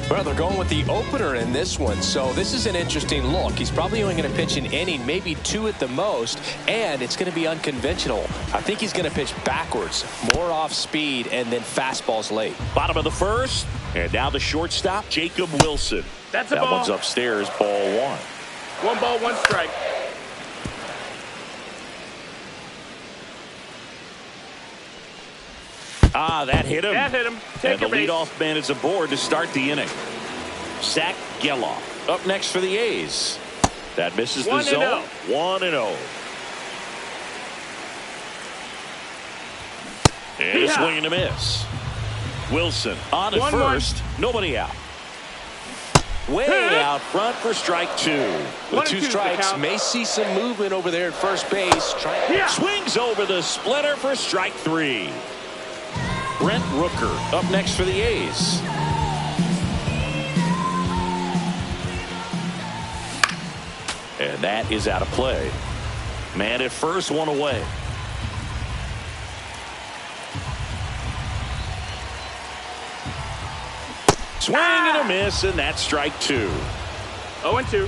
S5: Well, they're going with the opener in this one, so this is an interesting look. He's probably only going to pitch an inning, maybe 2 at the most, and it's going to be unconventional. I think he's going to pitch backwards, more off speed, and then fastballs late.
S3: Bottom of the first, and now the shortstop, Jacob Wilson.
S6: That's a ball.
S3: That one's upstairs, ball 1.
S6: 1 ball, 1 strike.
S3: Ah, that hit him.
S6: That hit him. Take
S3: and the leadoff man is aboard to start the inning. Zach Geloff up next for the A's. That misses the zone. 1-0. And a swing and a miss. Wilson on at first. Nobody out. Way out front for strike 2.
S5: With 2 strikes, may see some movement over there at first base.
S3: Swings over the splitter for strike 3. Brent Rooker up next for the A's. And that is out of play. Man at first, 1 away. Swing and a miss, and that's strike 2.
S6: 0-2.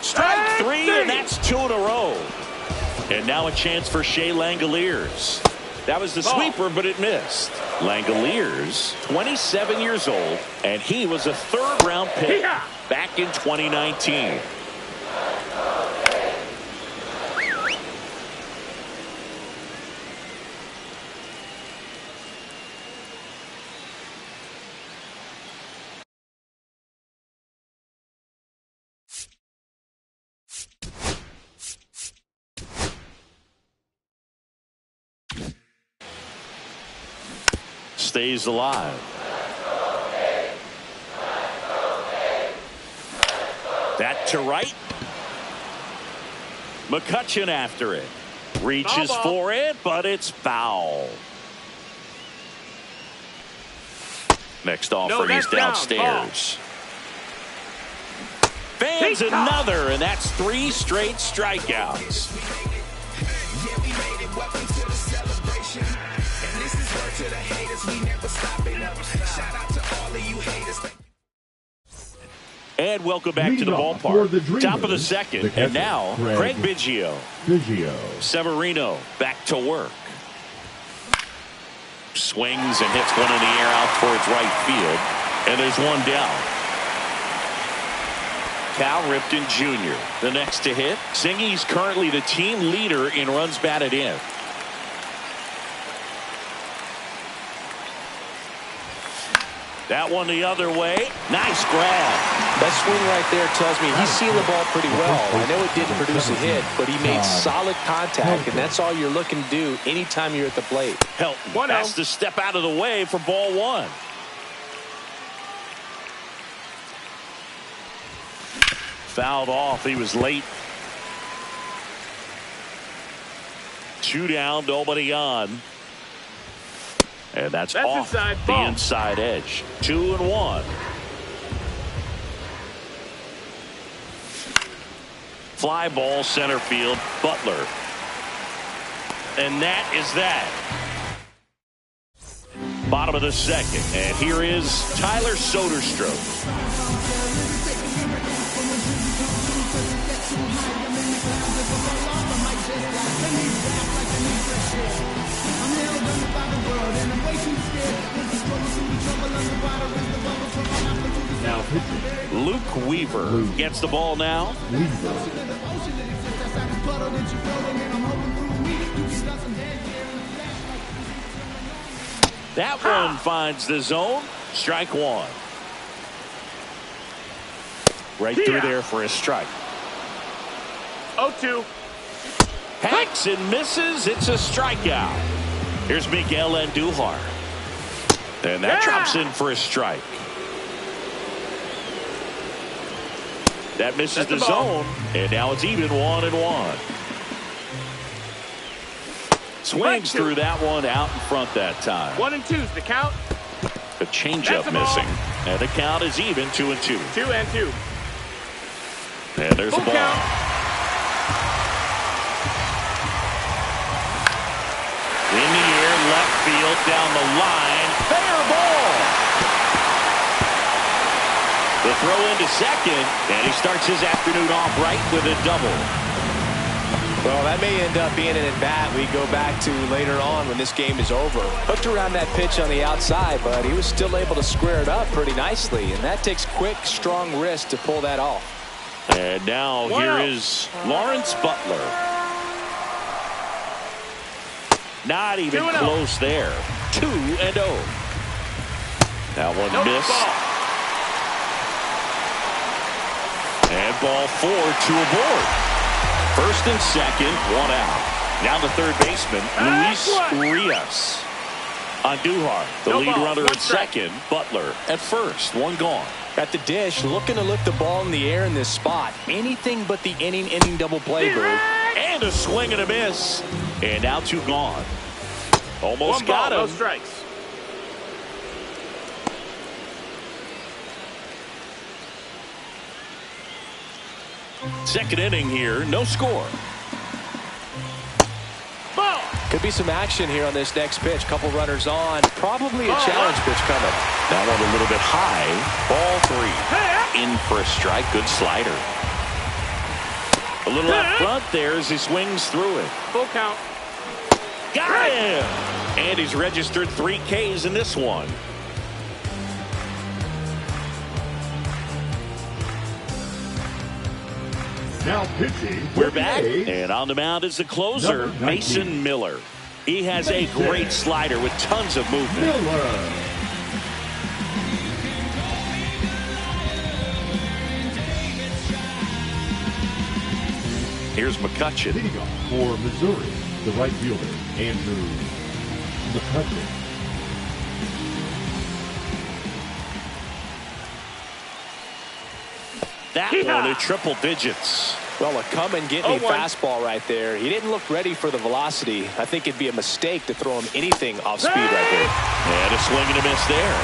S3: Strike 3, and that's 2 in a row. And now a chance for Shea Langoliers. That was the sweeper, but it missed. Langoliers, 27 years old, and he was a third-round pick back in 2019. Stays alive. That to right. McCutchen after it. Reaches for it, but it's foul. Next offering is downstairs. Fans another, and that's 3 straight strikeouts. And welcome back to the ballpark. Top of the second, and now Craig Biggio. Severino back to work. Swings and hits one in the air out towards right field, and there's one down. Cal Ripken Jr. the next to hit. Singy's currently the team leader in runs batted in. That one the other way. Nice grab.
S5: That swing right there tells me he's seeing the ball pretty well. I know it didn't produce a hit, but he made solid contact, and that's all you're looking to do anytime you're at the plate.
S3: Helton has to step out of the way for ball 1. Fouled off. He was late. 2 down, nobody on. And that's off the inside edge. 2-1. Fly ball center field. Butler. And that is that. Bottom of the second. And here is Tyler Soderstrom. Luke Weaver gets the ball now. That one finds the zone. Strike 1. Right through there for a strike.
S6: 0-2.
S3: Hacks and misses. It's a strikeout. Here's Miguel Andujar. And that drops in for a strike. That misses the zone, and now it's even 1-1. Swings through that one out in front that time.
S6: 1-2's the count.
S3: The changeup missing, and the count is even 2-2.
S6: 2-2.
S3: And there's the ball.
S6: Count.
S3: In the air, left field, down the line, fair ball. The throw into second, and he starts his afternoon off right with a double.
S5: Well, that may end up being an at-bat we go back to later on when this game is over. Hooked around that pitch on the outside, but he was still able to square it up pretty nicely, and that takes quick, strong wrist to pull that off.
S3: And now here is Lawrence Butler. Not even close there. 2-0. That one missed. And ball 4, 2 aboard. First and second, 1 out. Now the third baseman, Luis Urias. Andujar, the lead runner at second. Butler at first, 1 gone.
S5: At the dish, looking to lift the ball in the air in this spot. Anything but the inning double play, Bird.
S3: And a swing and a miss. And now 2 gone. Almost got him.
S6: No strikes.
S3: Second inning here, no score.
S6: Ball.
S5: Could be some action here on this next pitch. Couple runners on. Probably a challenge pitch coming.
S3: That one a little bit high. Ball 3. In for a strike. Good slider. A little up front there as he swings through it.
S6: Full count.
S3: Got him! And he's registered 3 Ks in this one.
S4: Now pitching.
S3: We're back, and on the mound is the closer, Mason Miller. He has a great slider with tons of movement.
S4: Miller.
S3: Here's McCutchen.
S4: Leading off for Missouri, the right fielder, Andrew McCutchen.
S3: That one at triple digits.
S5: Well, a come-and-get-me fastball right there. He didn't look ready for the velocity. I think it'd be a mistake to throw him anything off speed right there.
S3: And a swing and a miss there.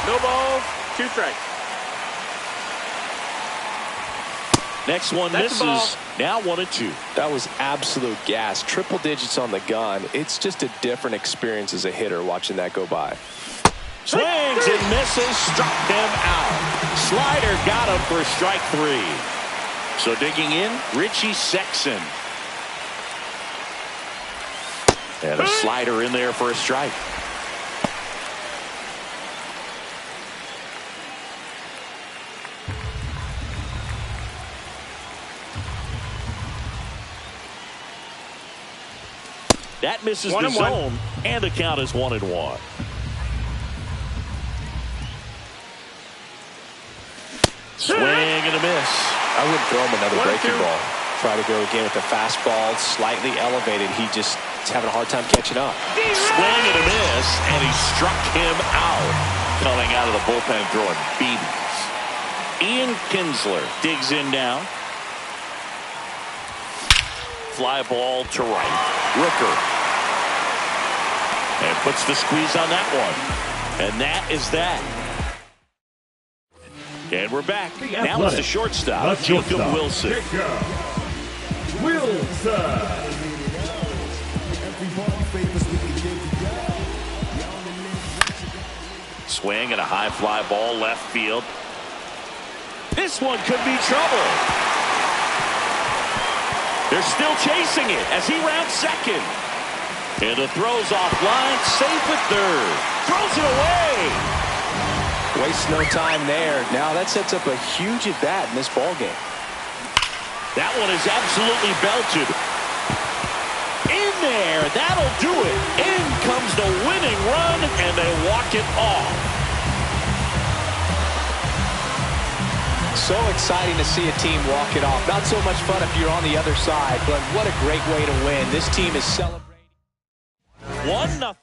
S6: No balls, 2 strikes.
S3: Next one misses. Now 1-2.
S5: That was absolute gas. Triple digits on the gun. It's just a different experience as a hitter watching that go by.
S3: Swings and misses, struck him out. Slider got him for strike 3. So digging in, Richie Sexson. And a slider in there for a strike. That misses the zone, and the count is 1-1. Swing and a miss.
S5: I wouldn't throw him another breaking ball. Try to go again with the fastball, slightly elevated. He just is having a hard time catching up.
S3: Swing and a miss, and he struck him out. Coming out of the bullpen throwing BBs. Ian Kinsler digs in now. Fly ball to right. Rooker. And puts the squeeze on that one. And that is that. And we're back. Now it's the shortstop, Jacob Wilson. Swing and a high fly ball left field. This one could be trouble. They're still chasing it as he rounds second. And the throw's offline, safe at third. Throws it away.
S5: Waste no time there. Now that sets up a huge at-bat in this ballgame.
S3: That one is absolutely belted. In there, that'll do it. In comes the winning run, and they walk it off.
S5: So exciting to see a team walk it off. Not so much fun if you're on the other side, but what a great way to win. This team is celebrating.
S3: 1-0.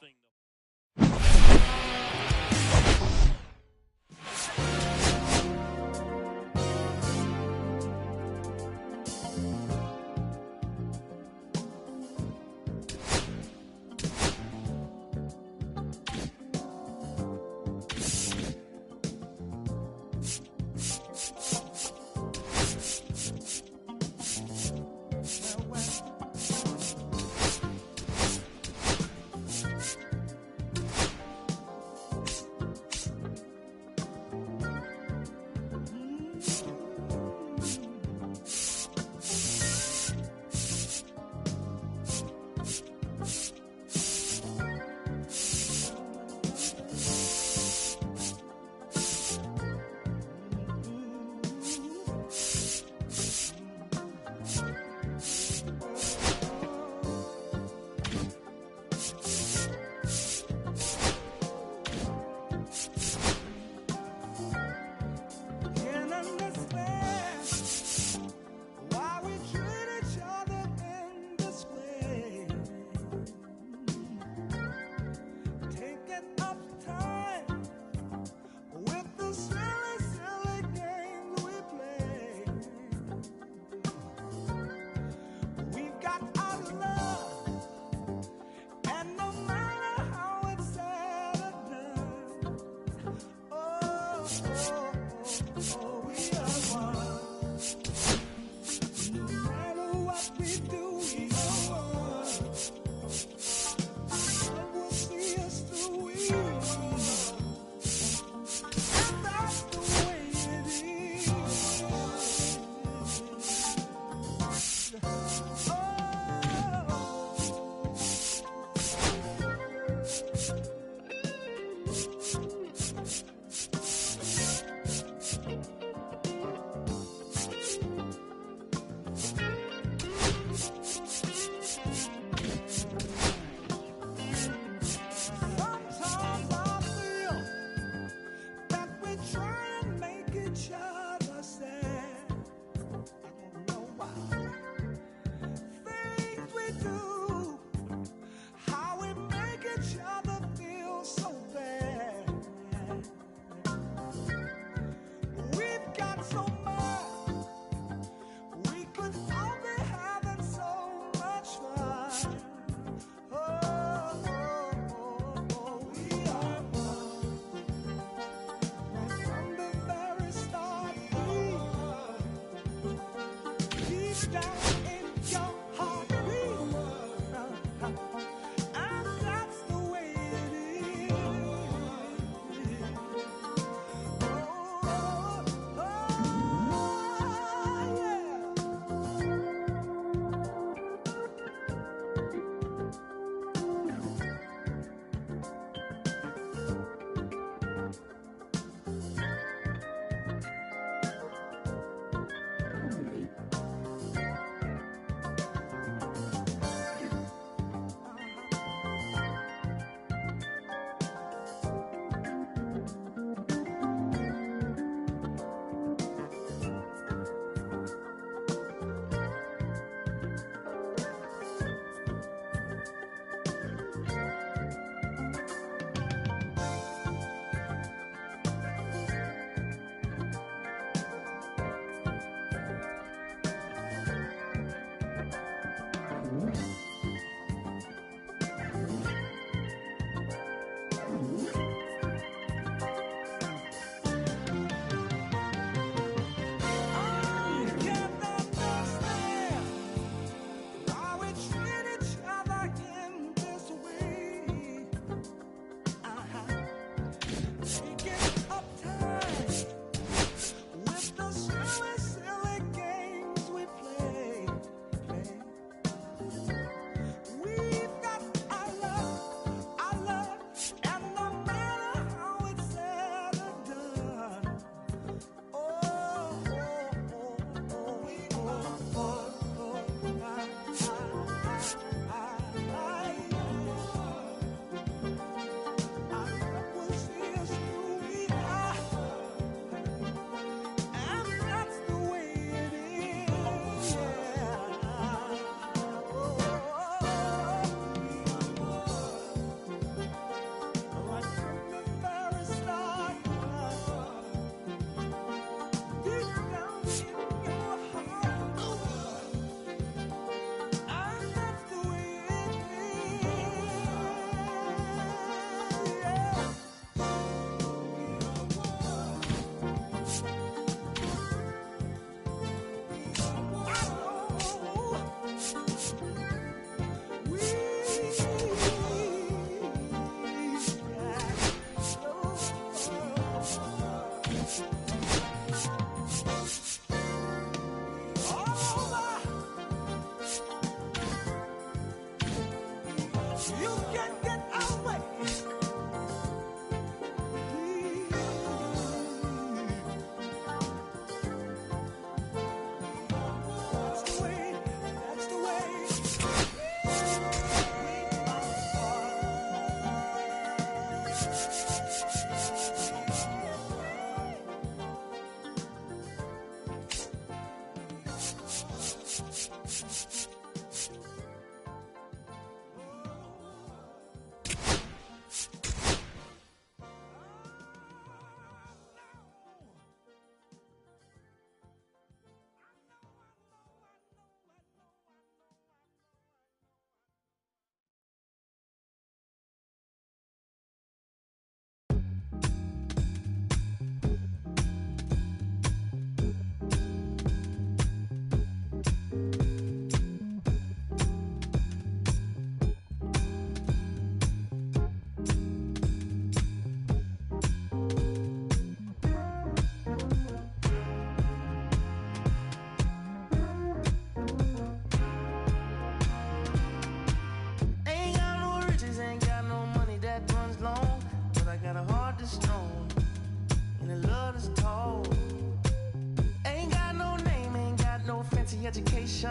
S7: education,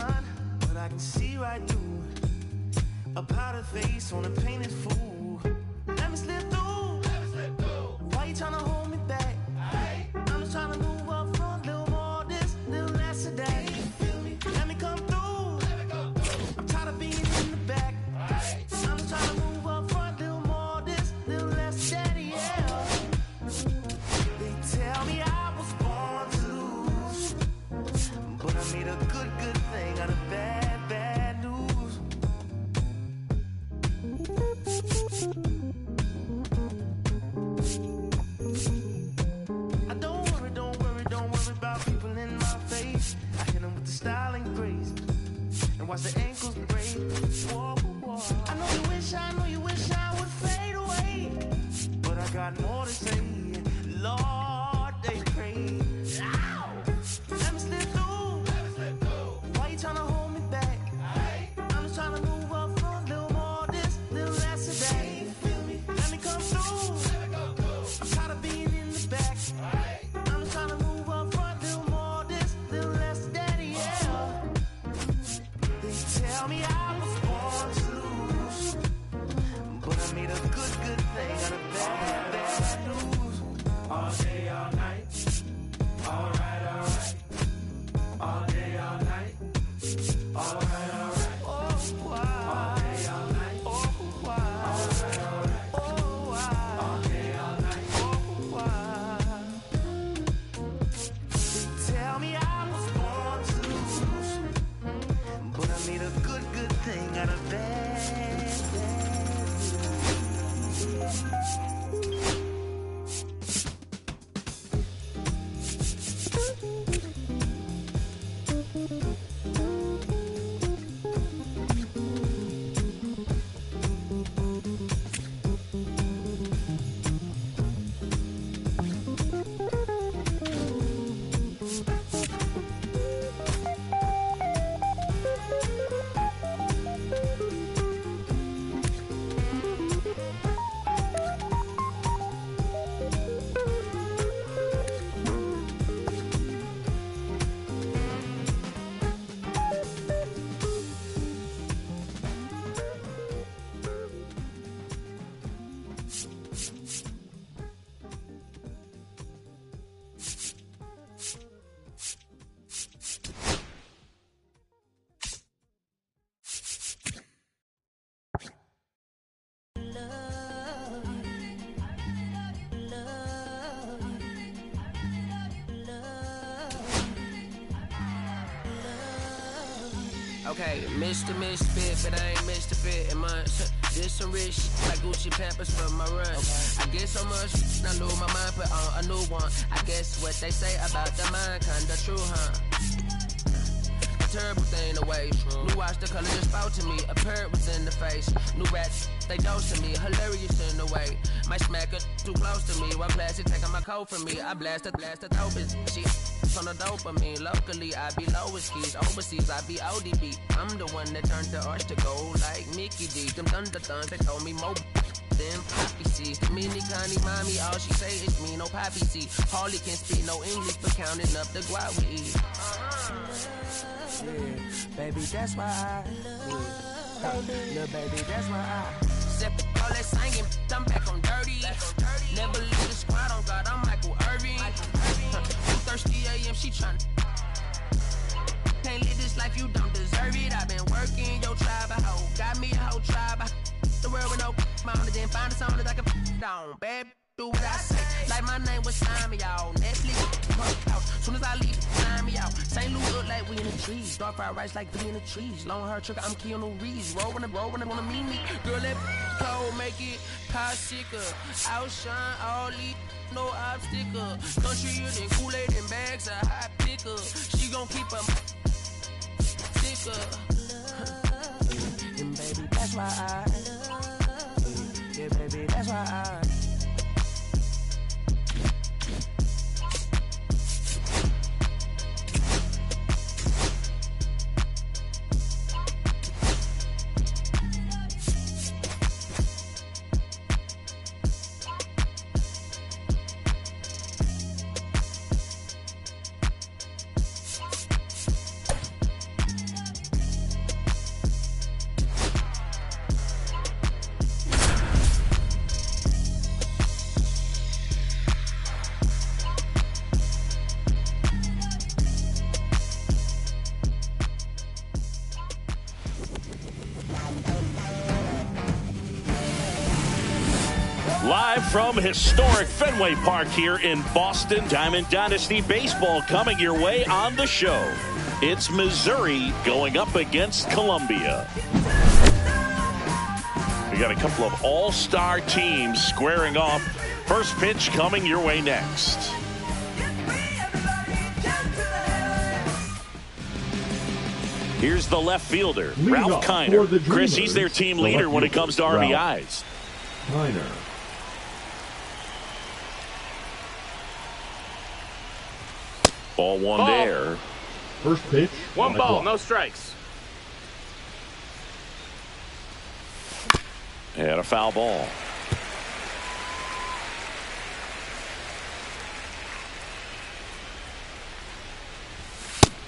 S7: but I can see right through a powdered face on a painted fool. Let me slip through. Why you tryna hold me back? I'm just tryna move up front, little more this, little less of that. Let me come through. I'm tired of being in the back. I'm just tryna move up front, little more this, little less of that, yeah. They tell me I was born to lose, but I made a good thing out of bad news. got more to say. Lord, they pray. Let me slip through. Why you tryna hold me back? I'm just tryna move up front, little more this, little less of that. Let me come through. I'm tired of being in the back. I'm just tryna move up front, little more this, little less of that, yeah. They tell me I was born to lose, but I made a good thing out of bad news. All day, all night. All right. All day, all night. All right. Oh, why? All day, all night. Oh, why? All right. Oh, why? All day, all night. Oh, why? They tell me I was born to lose, but I made a good thing out of bad news.
S13: Okay, Mr. Misfit, but I ain't Mr. Fit in months. Did some rich shit like Gucci Pampers for my run. I get so much, I lose my mind, put on a new one. I guess what they say about the mind, kinda true, huh? A terrible thing to waste. New watch, the color just spoke to me. A parrot was in the face. New rats, they dose to me. Hilarious in the way. My smacker too close to me. One plastic taking my coat from me. I blast dope is she on the dopamine. Locally, I be lowest keys. Overseas, I be ODB. I'm the one that turned the arch to gold like Mickey D. Them thunder thuns, they told me more than poppy seeds. The mini Connie mommy, all she say is me, no poppy seed. Harley can speak no English, but counting up the guap we eat. Yeah, baby, that's why I little baby, that's why I step all that singing, I'm back on dirty. Never leave the squad on God, I'm Michael Irving. I'm thirsty AM, she tryna. Can't live this life, you don't deserve it. I've been working, your tribe a hoe. Got me a whole tribe. The world with no mount, then find a song that I can down. Bad, do what I say. Like my name was sign me out. Netflix, out. Soon as I leave, sign me out. St. Louis look like we in the trees. Dark fried rice like we in the trees. Long hair trick, I'm Keanu Reeves. Roll when they wanna meet me. Girl, that cold, make it car sicker. Outshine all these, no obstacle. Country and Kool-Aid and bags, a hot picker. She gon' keep a sticker. And baby, that's why I. Yeah, baby, that's why I.
S3: Live from historic Fenway Park here in Boston, Diamond Dynasty Baseball coming your way on the show. It's Missouri going up against Columbia. We got a couple of all-star teams squaring off. First pitch coming your way next. Here's the left fielder, Ralph Kiner. Chris, he's their team leader when it comes to RBIs.
S4: Kiner.
S3: Ball one there.
S4: First pitch.
S6: One ball, no strikes.
S3: And a foul ball.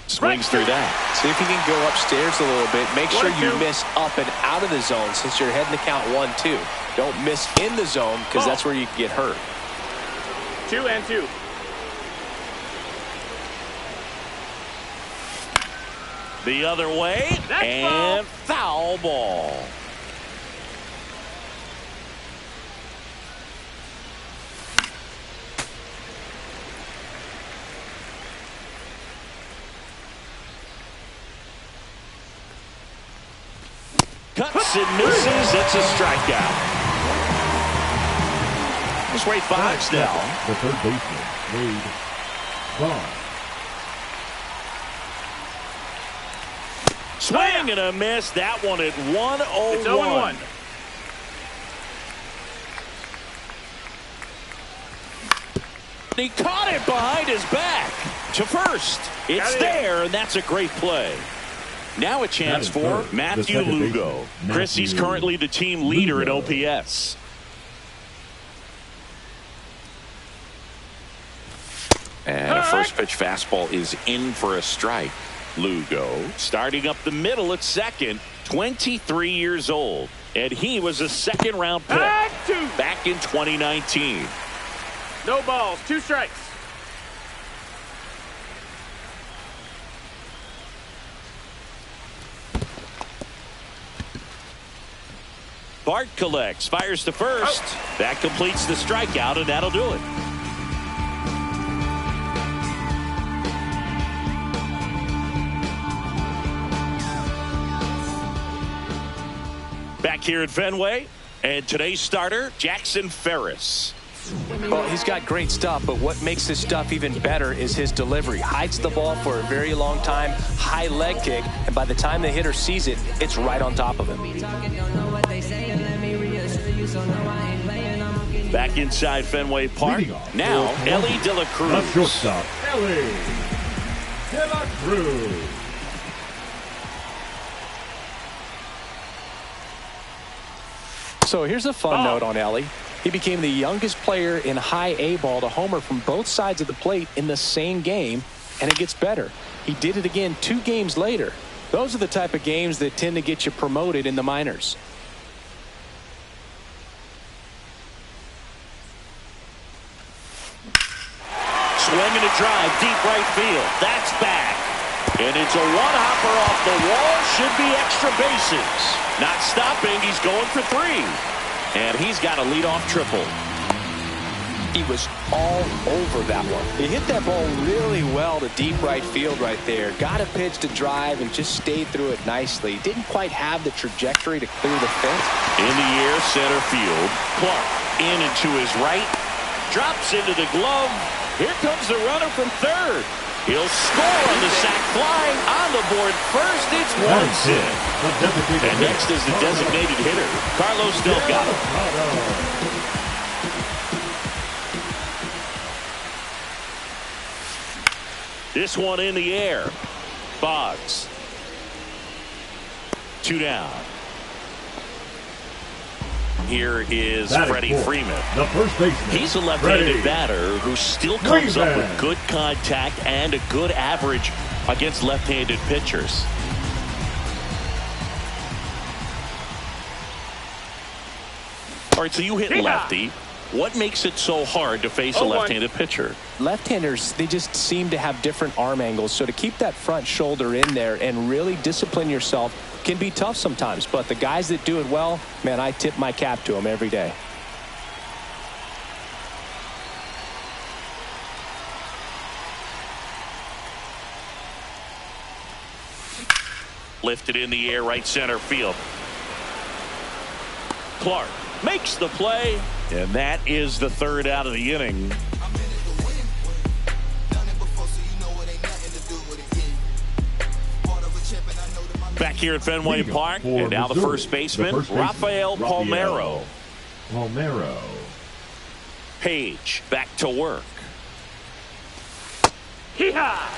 S3: Swings through that.
S5: See if you can go upstairs a little bit. Make sure you miss up and out of the zone since you're heading to count 1-2. Don't miss in the zone because that's where you can get hurt.
S6: 2-2.
S3: The other way. And foul ball. Cuts and misses. It's a strikeout. It's Wade Boggs now.
S4: The third baseman, Wade Boggs.
S3: Swing and a miss. That one at 1-0-1.
S6: It's 0-1.
S3: He caught it behind his back to first. It's there, and that's a great play. Now a chance for Matthew Lugo. Chris, he's currently the team leader in OPS. And a first pitch fastball is in for a strike. Lugo starting up the middle at second, 23 years old. And he was a second-round pick back in 2019.
S6: No balls, 2 strikes.
S3: Bart collects, fires to first. That completes the strikeout, and that'll do it. Back here at Fenway, and today's starter, Jackson Ferris.
S5: Well, he's got great stuff, but what makes his stuff even better is his delivery. Hides the ball for a very long time, high leg kick, and by the time the hitter sees it, it's right on top of him.
S3: Back inside Fenway Park. Now, Elly De La Cruz.
S4: Shortstop, Elly De La Cruz.
S5: So here's a fun note on Elly. He became the youngest player in high A ball to homer from both sides of the plate in the same game, and it gets better. He did it again 2 games later. Those are the type of games that tend to get you promoted in the minors.
S3: Swinging a drive, deep right field. That's back. And it's a one-hopper off the wall. Should be extra bases. Not stopping. He's going for 3. And he's got a leadoff triple.
S5: He was all over that one. He hit that ball really well to deep right field right there. Got a pitch to drive and just stayed through it nicely. Didn't quite have the trajectory to clear the fence.
S3: In the air, center field. Clark in and to his right. Drops into the glove. Here comes the runner from third. He'll score on the sac fly. On the board first, it's 1-0. And next is the designated hitter, Carlos Delgado. This one in the air. Boggs. 2 down. Here is Freddie Freeman.
S4: The first baseman.
S3: He's a left-handed batter who still comes up with good contact and a good average against left-handed pitchers. All right, so you hit lefty. What makes it so hard to face a left-handed pitcher?
S5: Left-handers, they just seem to have different arm angles. So to keep that front shoulder in there and really discipline yourself can be tough sometimes. But the guys that do it well, man, I tip my cap to them every day.
S3: Lifted in the air, right center field. Clark makes the play, and that is the 3rd out of the inning. Back here at Fenway Park, and now the first baseman, Rafael Palmeiro. Page back to work.
S6: Hee-haw!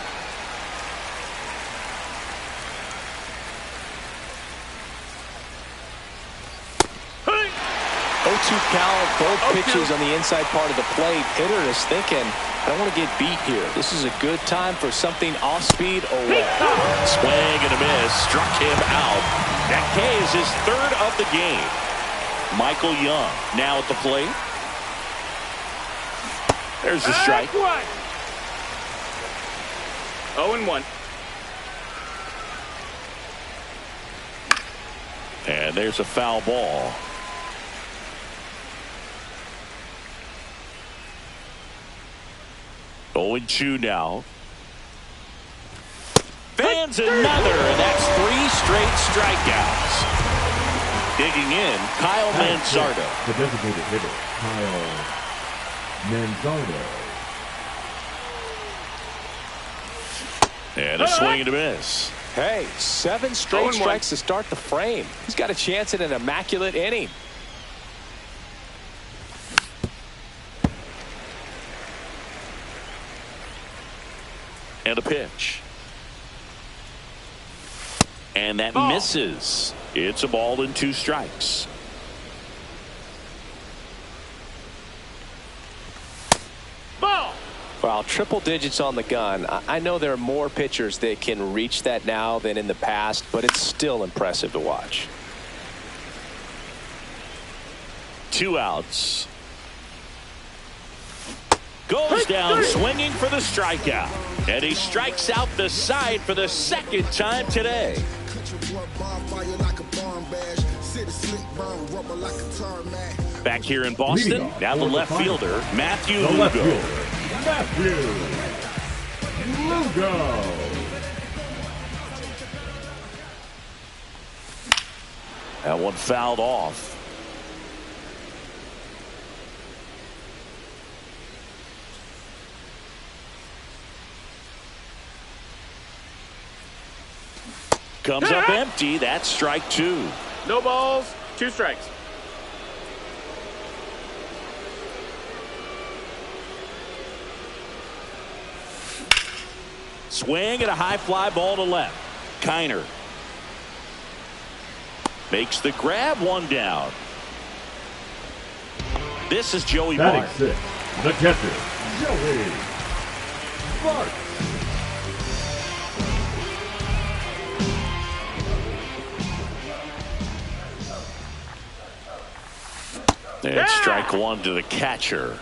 S5: 0-2 count, both pitches on the inside part of the plate. Hitter is thinking, I don't want to get beat here. This is a good time for something off speed away.
S3: Swing and a miss, struck him out. That K is his third of the game. Michael Young now at the plate. There's the strike.
S6: 0-1.
S3: And there's a foul ball. Going 2 now. Fans another, and that's 3 straight strikeouts. Digging in, Kyle Manzardo.
S4: The designated hitter, Kyle Manzardo.
S3: And a swing and a miss.
S5: Hey, 7 straight strikes to start the frame. He's got a chance at an immaculate inning.
S3: And a pitch. And that misses. It's a ball and 2 strikes.
S6: Ball.
S5: Well, triple digits on the gun. I know there are more pitchers that can reach that now than in the past, but it's still impressive to watch.
S3: 2 outs. Goes down swinging for the strikeout. And he strikes out the side for the 2nd time today. Back here in Boston, now the left fielder, Matthew Lugo.
S4: Matthew Lugo.
S3: That one fouled off. Comes up empty. That's strike 2.
S6: No balls, 2 strikes.
S3: Swing and a high fly ball to left. Kiner makes the grab, 1 down. This is Joey Bart.
S4: Batting 6, the catcher, Joey Bart.
S3: And strike 1 to the catcher.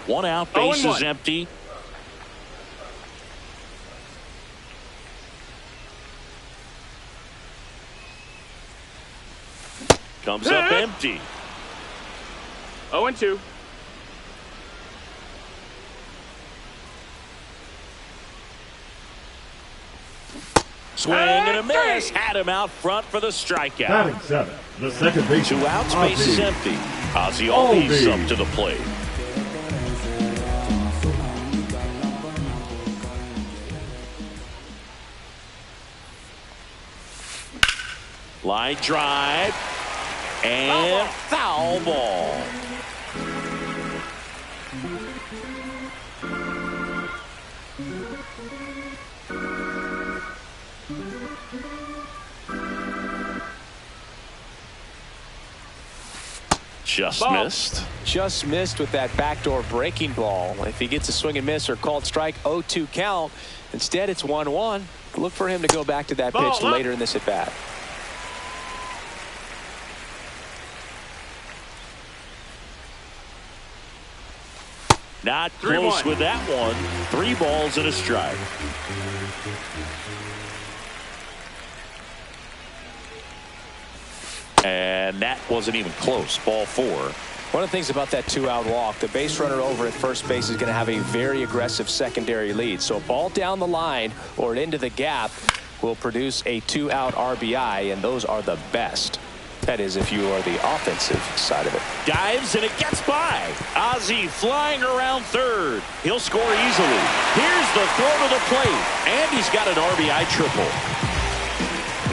S3: 1 out, base is empty. Comes up empty.
S6: 0-2.
S3: Swing and a miss. Had him out front for the strikeout.
S4: Batting 7, the second baseman.
S3: 2 outs, base is empty. Ozzie Albies up to the plate. Line drive and foul ball. Just missed.
S5: Just missed with that backdoor breaking ball. If he gets a swing and miss or called strike, 0-2 count. Instead, it's 1-1. Look for him to go back to that pitch later in this at bat.
S3: Not close with that one. 3 balls and a strike. And that wasn't even close. Ball 4.
S5: One of the things about that 2-out walk, the base runner over at first base is going to have a very aggressive secondary lead. So a ball down the line or into the gap will produce a 2-out RBI, and those are the best. That is, if you are the offensive side of it.
S3: Dives and it gets by. Ozzie flying around third. He'll score easily. Here's the throw to the plate, and he's got an RBI triple.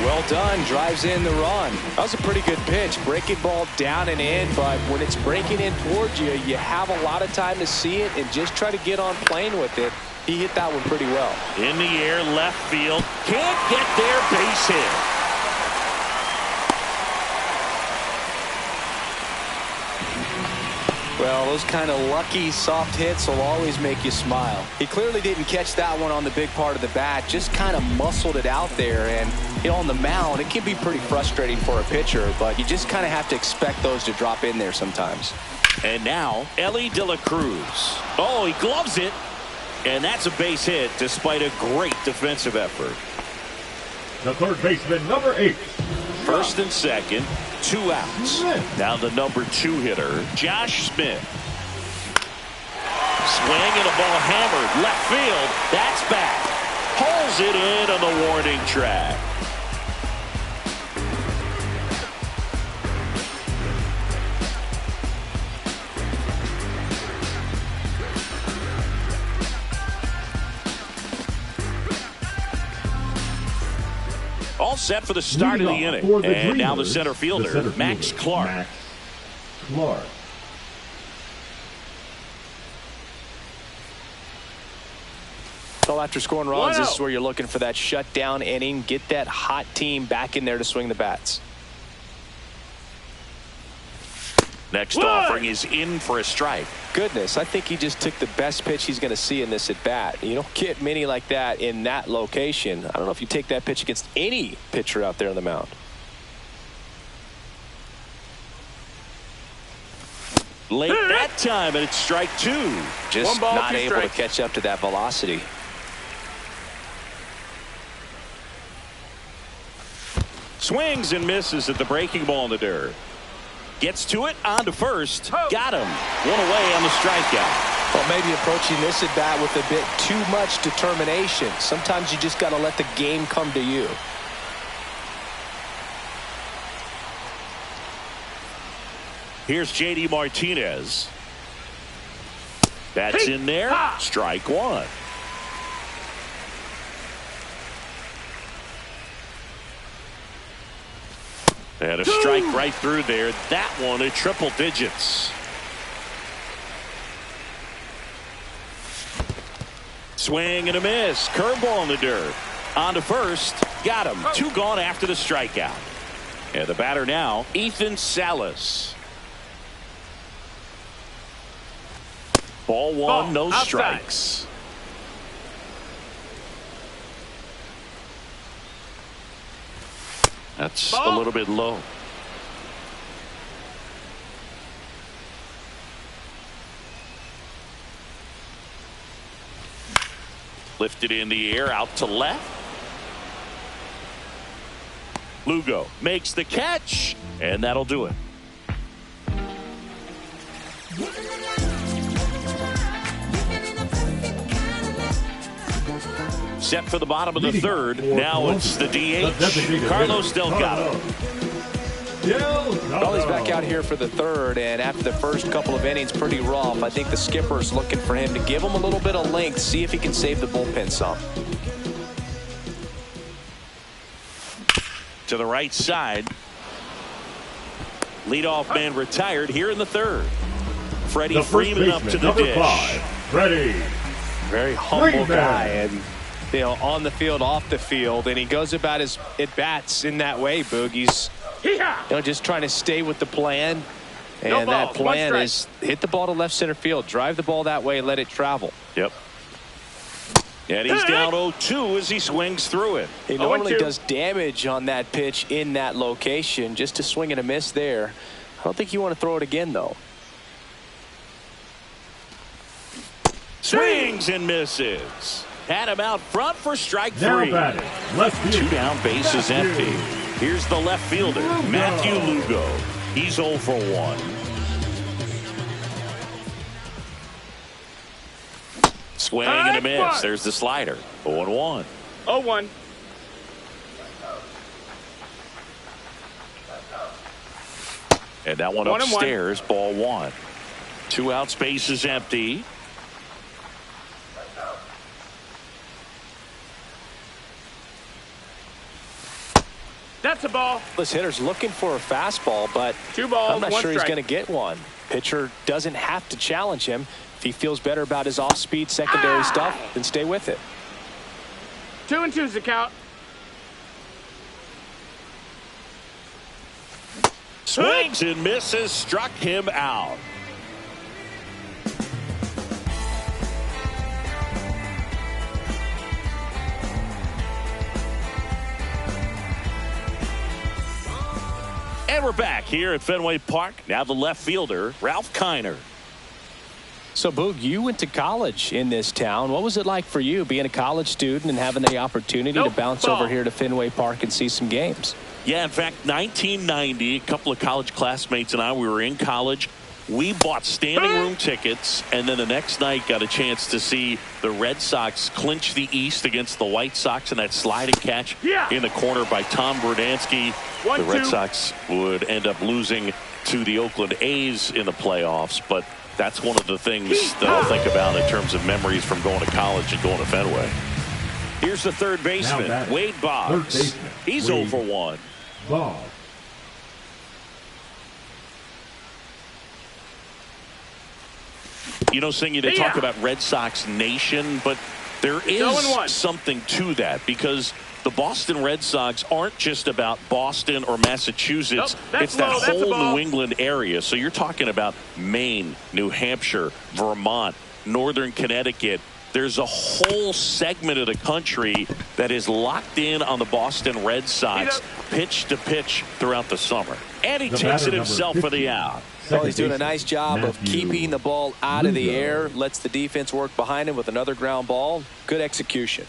S5: Well done. Drives in the run. That was a pretty good pitch. Breaking ball down and in, but when it's breaking in towards you, you have a lot of time to see it and just try to get on plane with it. He hit that one pretty well.
S3: In the air, left field. Can't get there, base hit.
S5: Well, those kind of lucky soft hits will always make you smile. He clearly didn't catch that one on the big part of the bat, just kind of muscled it out there. And you know, on the mound, it can be pretty frustrating for a pitcher, but you just kind of have to expect those to drop in there sometimes.
S3: And now, Elly De La Cruz. Oh, he gloves it. And that's a base hit despite a great defensive effort.
S4: The third baseman, number 8.
S3: First and second, 2 outs. Now the number 2 hitter, Josh Smith. Swing and a ball hammered left field. That's back. Pulls it in on the warning track. All set for the start of the inning. And now the center fielder, Max Clark.
S5: So after scoring runs, this is where you're looking for that shutdown inning. Get that hot team back in there to swing the bats.
S3: Next offering is in for a strike.
S5: Goodness, I think he just took the best pitch he's going to see in this at bat. You don't get many like that in that location. I don't know if you take that pitch against any pitcher out there on the mound.
S3: Late that time, and it's strike 2.
S5: Just not able to catch up to that velocity.
S3: Swings and misses at the breaking ball in the dirt. Gets to it, on to first. Got him. 1 away on the strikeout.
S5: Well, maybe approaching this at bat with a bit too much determination. Sometimes you just got to let the game come to you.
S3: Here's J.D. Martinez. That's in there. Strike 1. And a strike right through there. That one at triple digits. Swing and a miss. Curveball in the dirt. On to first. Got him. 2 gone after the strikeout. And the batter now, Ethan Salas. Ball 1, no strikes. That's a little bit low. Lifted in the air out to left. Lugo makes the catch, and that'll do it. Set for the bottom of the third. Now it's the DH, Carlos Delgado.
S5: Well, he's back out here for the third, and after the first couple of innings, pretty rough. I think the skipper's looking for him to give him a little bit of length, see if he can save the bullpen some.
S3: To the right side. Leadoff man retired here in the third. Freddie Freeman up to the dish.
S4: 5, Freddie.
S5: Very humble guy, and you know, on the field, off the field, and he goes about his at-bats in that way, Boogie's. You know, just trying to stay with the plan, and that plan is hit the ball to left center field, drive the ball that way, let it travel.
S3: Yep. And he's down 0-2 as he swings through it.
S5: He normally does damage on that pitch in that location. Just a swing and a miss there. I don't think you want to throw it again, though.
S3: Swings and misses. Had him out front for strike 3. 2 down, base is empty. Here's the left fielder, Matthew Lugo. He's 0 for 1. Swing and a miss. There's the slider. 0-1.
S6: 0-1.
S3: And that one upstairs, ball 1. 2 outs, base is empty.
S6: That's a ball.
S5: This hitter's looking for a fastball, but
S6: 2 balls,
S5: I'm not
S6: 1
S5: sure
S6: strike.
S5: he's going to get one. Pitcher doesn't have to challenge him. If he feels better about his off-speed secondary stuff, then stay with it.
S6: 2-2's the count.
S3: Swings and misses, struck him out. And we're back here at Fenway Park. Now the left fielder, Ralph Kiner.
S5: So, Boog, you went to college in this town. What was it like for you being a college student and having the opportunity to bounce over here to Fenway Park and see some games?
S3: Yeah, in fact, 1990, a couple of college classmates and I, we were in college. We bought standing room tickets, and then the next night got a chance to see the Red Sox clinch the East against the White Sox in that sliding catch in the corner by Tom Verdansky. The Red Sox would end up losing to the Oakland A's in the playoffs, but that's one of the things that I'll think about in terms of memories from going to college and going to Fenway. Here's the third baseman, Wade Boggs. He's 0 for 1.
S4: Boggs.
S3: You know, Singy, they talk about Red Sox Nation, but there is something to that because the Boston Red Sox aren't just about Boston or Massachusetts. It's that whole New England area. So you're talking about Maine, New Hampshire, Vermont, Northern Connecticut. There's a whole segment of the country that is locked in on the Boston Red Sox pitch to pitch throughout the summer. And he takes it himself for the out.
S5: Well, he's doing a nice job of keeping the ball out of the air, lets the defense work behind him with another ground ball. Good execution.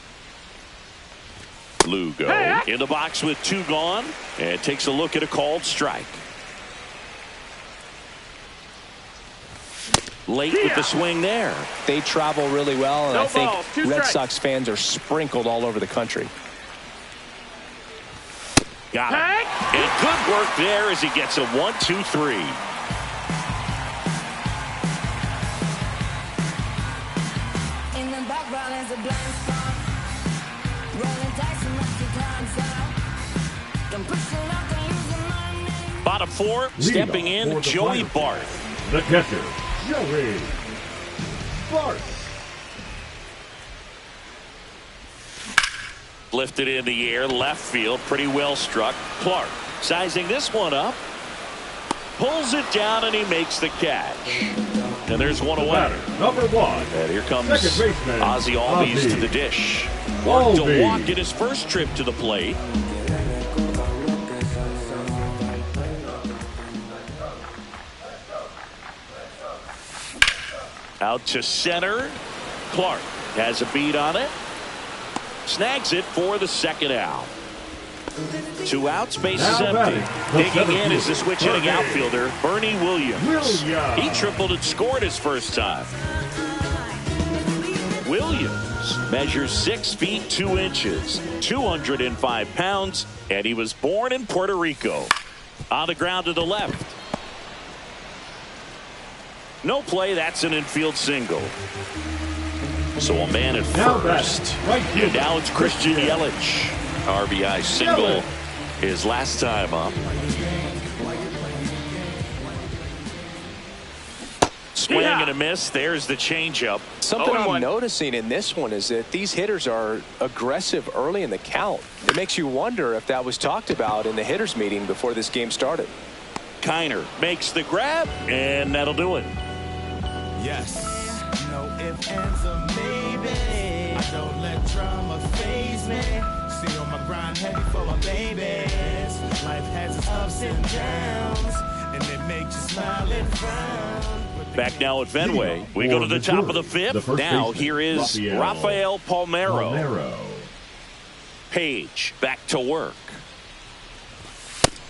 S3: Lugo in the box with 2 gone and takes a look at a called strike. Late with the swing there.
S5: They travel really well, and I think Red Sox fans are sprinkled all over the country.
S3: Got it. And good work there as he gets a 1-2-3. Bottom 4, stepping in, Joey Bart.
S4: The catcher, Joey Bart.
S3: Lifted in the air, left field, pretty well struck. Clark sizing this one up. Pulls it down and he makes the catch. And there's one away.
S4: Number 1.
S3: And here comes Ozzie Albies to the dish. Worked a walk in his first trip to the plate. Out to center. Clark has a beat on it. Snags it for the second out. 2 outs, base is empty. Digging in is the switch-hitting outfielder, Bernie Williams. He tripled and scored his first time. Williams measures 6 feet 2 inches, 205 pounds, and he was born in Puerto Rico. On the ground to the left. No play, that's an infield single. So a man at first. And now it's Christian Yelich. RBI single his last time up. Swing and a miss. There's the changeup.
S5: Something I'm noticing in this one is that these hitters are aggressive early in the count. It makes you wonder if that was talked about in the hitters meeting before this game started.
S3: Kiner makes the grab, and that'll do it.
S11: Yes. No ifs, ands, or maybe. I don't let drama faze me. See on my grind heavy for my babies. Life has its ups and downs, and it makes you smile and frown.
S3: Back now at Fenway. We go to the top of the 5th. Now here is Rafael Palmeiro. Page back to work.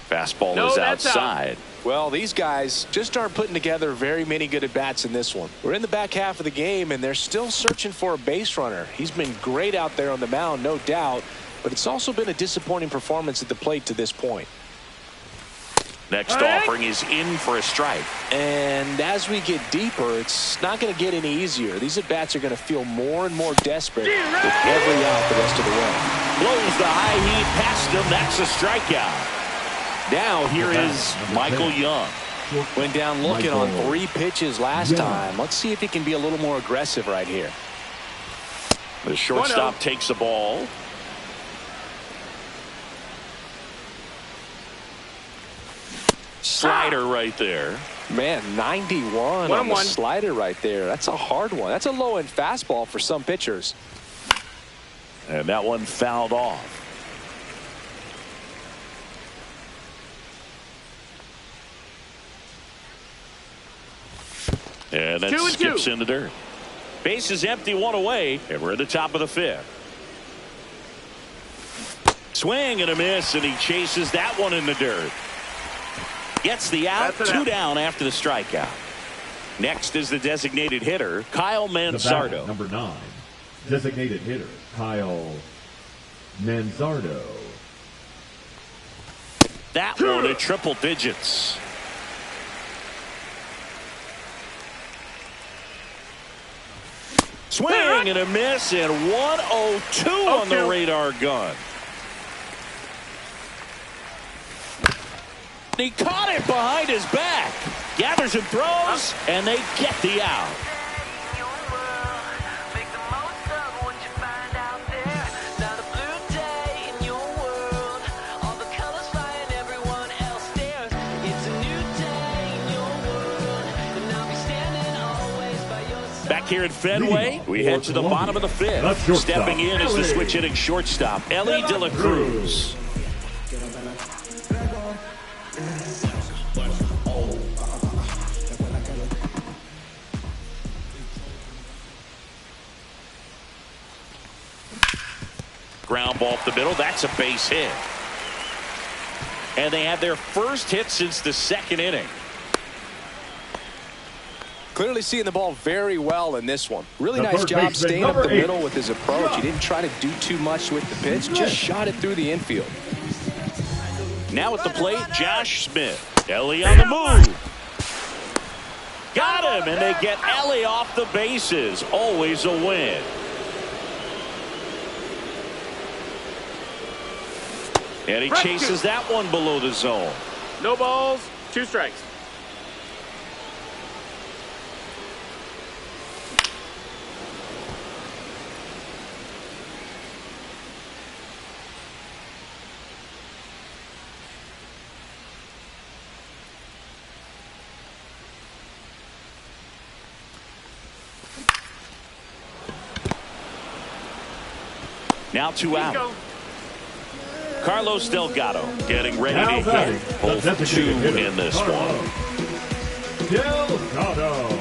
S3: Fastball is outside.
S5: Well, these guys just aren't putting together very many good at-bats in this one. We're in the back half of the game, and they're still searching for a base runner. He's been great out there on the mound, no doubt, but it's also been a disappointing performance at the plate to this point.
S3: Next offering is in for a strike.
S5: And as we get deeper, it's not going to get any easier. These at-bats are going to feel more and more desperate with every out the rest of the way.
S3: Blows the high heat past him. That's a strikeout. Now here is Michael Young.
S5: Went down looking on 3 pitches last time. Let's see if he can be a little more aggressive right here.
S3: The shortstop takes the ball. Slider right there.
S5: Man, 91 on the slider right there. That's a hard one. That's a low-end fastball for some pitchers.
S3: And that one fouled off. And that skips in the dirt. Base is empty, 1 away, and we're at the top of the 5th. Swing and a miss, and he chases that one in the dirt. Gets the out, 2 down after the strikeout. Next is the designated hitter, Kyle Manzardo.
S4: Number 9, designated hitter, Kyle Manzardo.
S3: That one at triple digits. Swing and a miss, and 102 on the radar gun. He caught it behind his back. Gathers and throws, and they get the out. Back here at Fenway, we head to the bottom of the 5th. Stepping in is the switch hitting shortstop, Elly De La Cruz. Ground ball up the middle. That's a base hit. And they had their first hit since the 2nd inning.
S5: Clearly seeing the ball very well in this one. Really nice job staying up the middle with his approach. He didn't try to do too much with the pitch. Just shot it through the infield.
S3: Now at the plate, Josh Smith. Elly on the move. Got him, and they get Elly off the bases. Always a win. And he chases that one below the zone.
S6: No balls, 2 strikes.
S3: Now 2 out. Carlos Delgado getting ready to hit. Both 2 in this one.
S4: Delgado.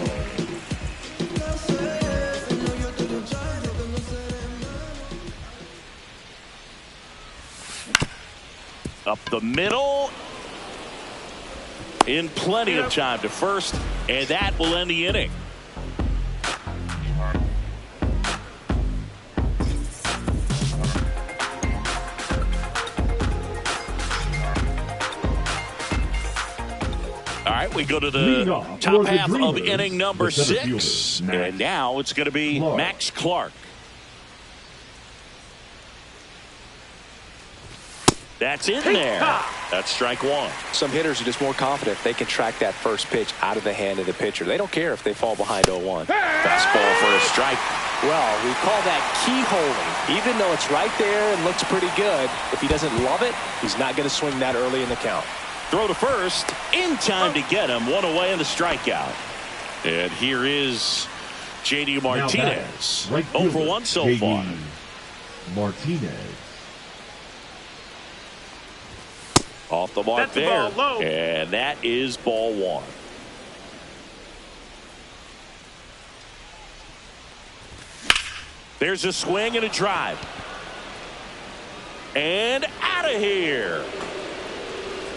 S3: Up the middle. In plenty of time to first, and that will end the inning. All right, we go to the top half of inning number 6, and now it's going to be Max Clark. That's in there. That's strike 1.
S5: Some hitters are just more confident if they can track that first pitch out of the hand of the pitcher. They don't care if they fall behind 0-1.
S3: Fastball for a strike.
S5: Well, we call that keyholing. Even though it's right there and looks pretty good, if he doesn't love it, he's not going to swing that early in the count.
S3: Throw to first, in time to get him. 1 away in the strikeout. And here is J.D. Martinez.
S4: Right
S3: 0 for 1 so far.
S4: Martinez.
S3: Off the mark there. And that is ball 1. There's a swing and a drive. And out of here.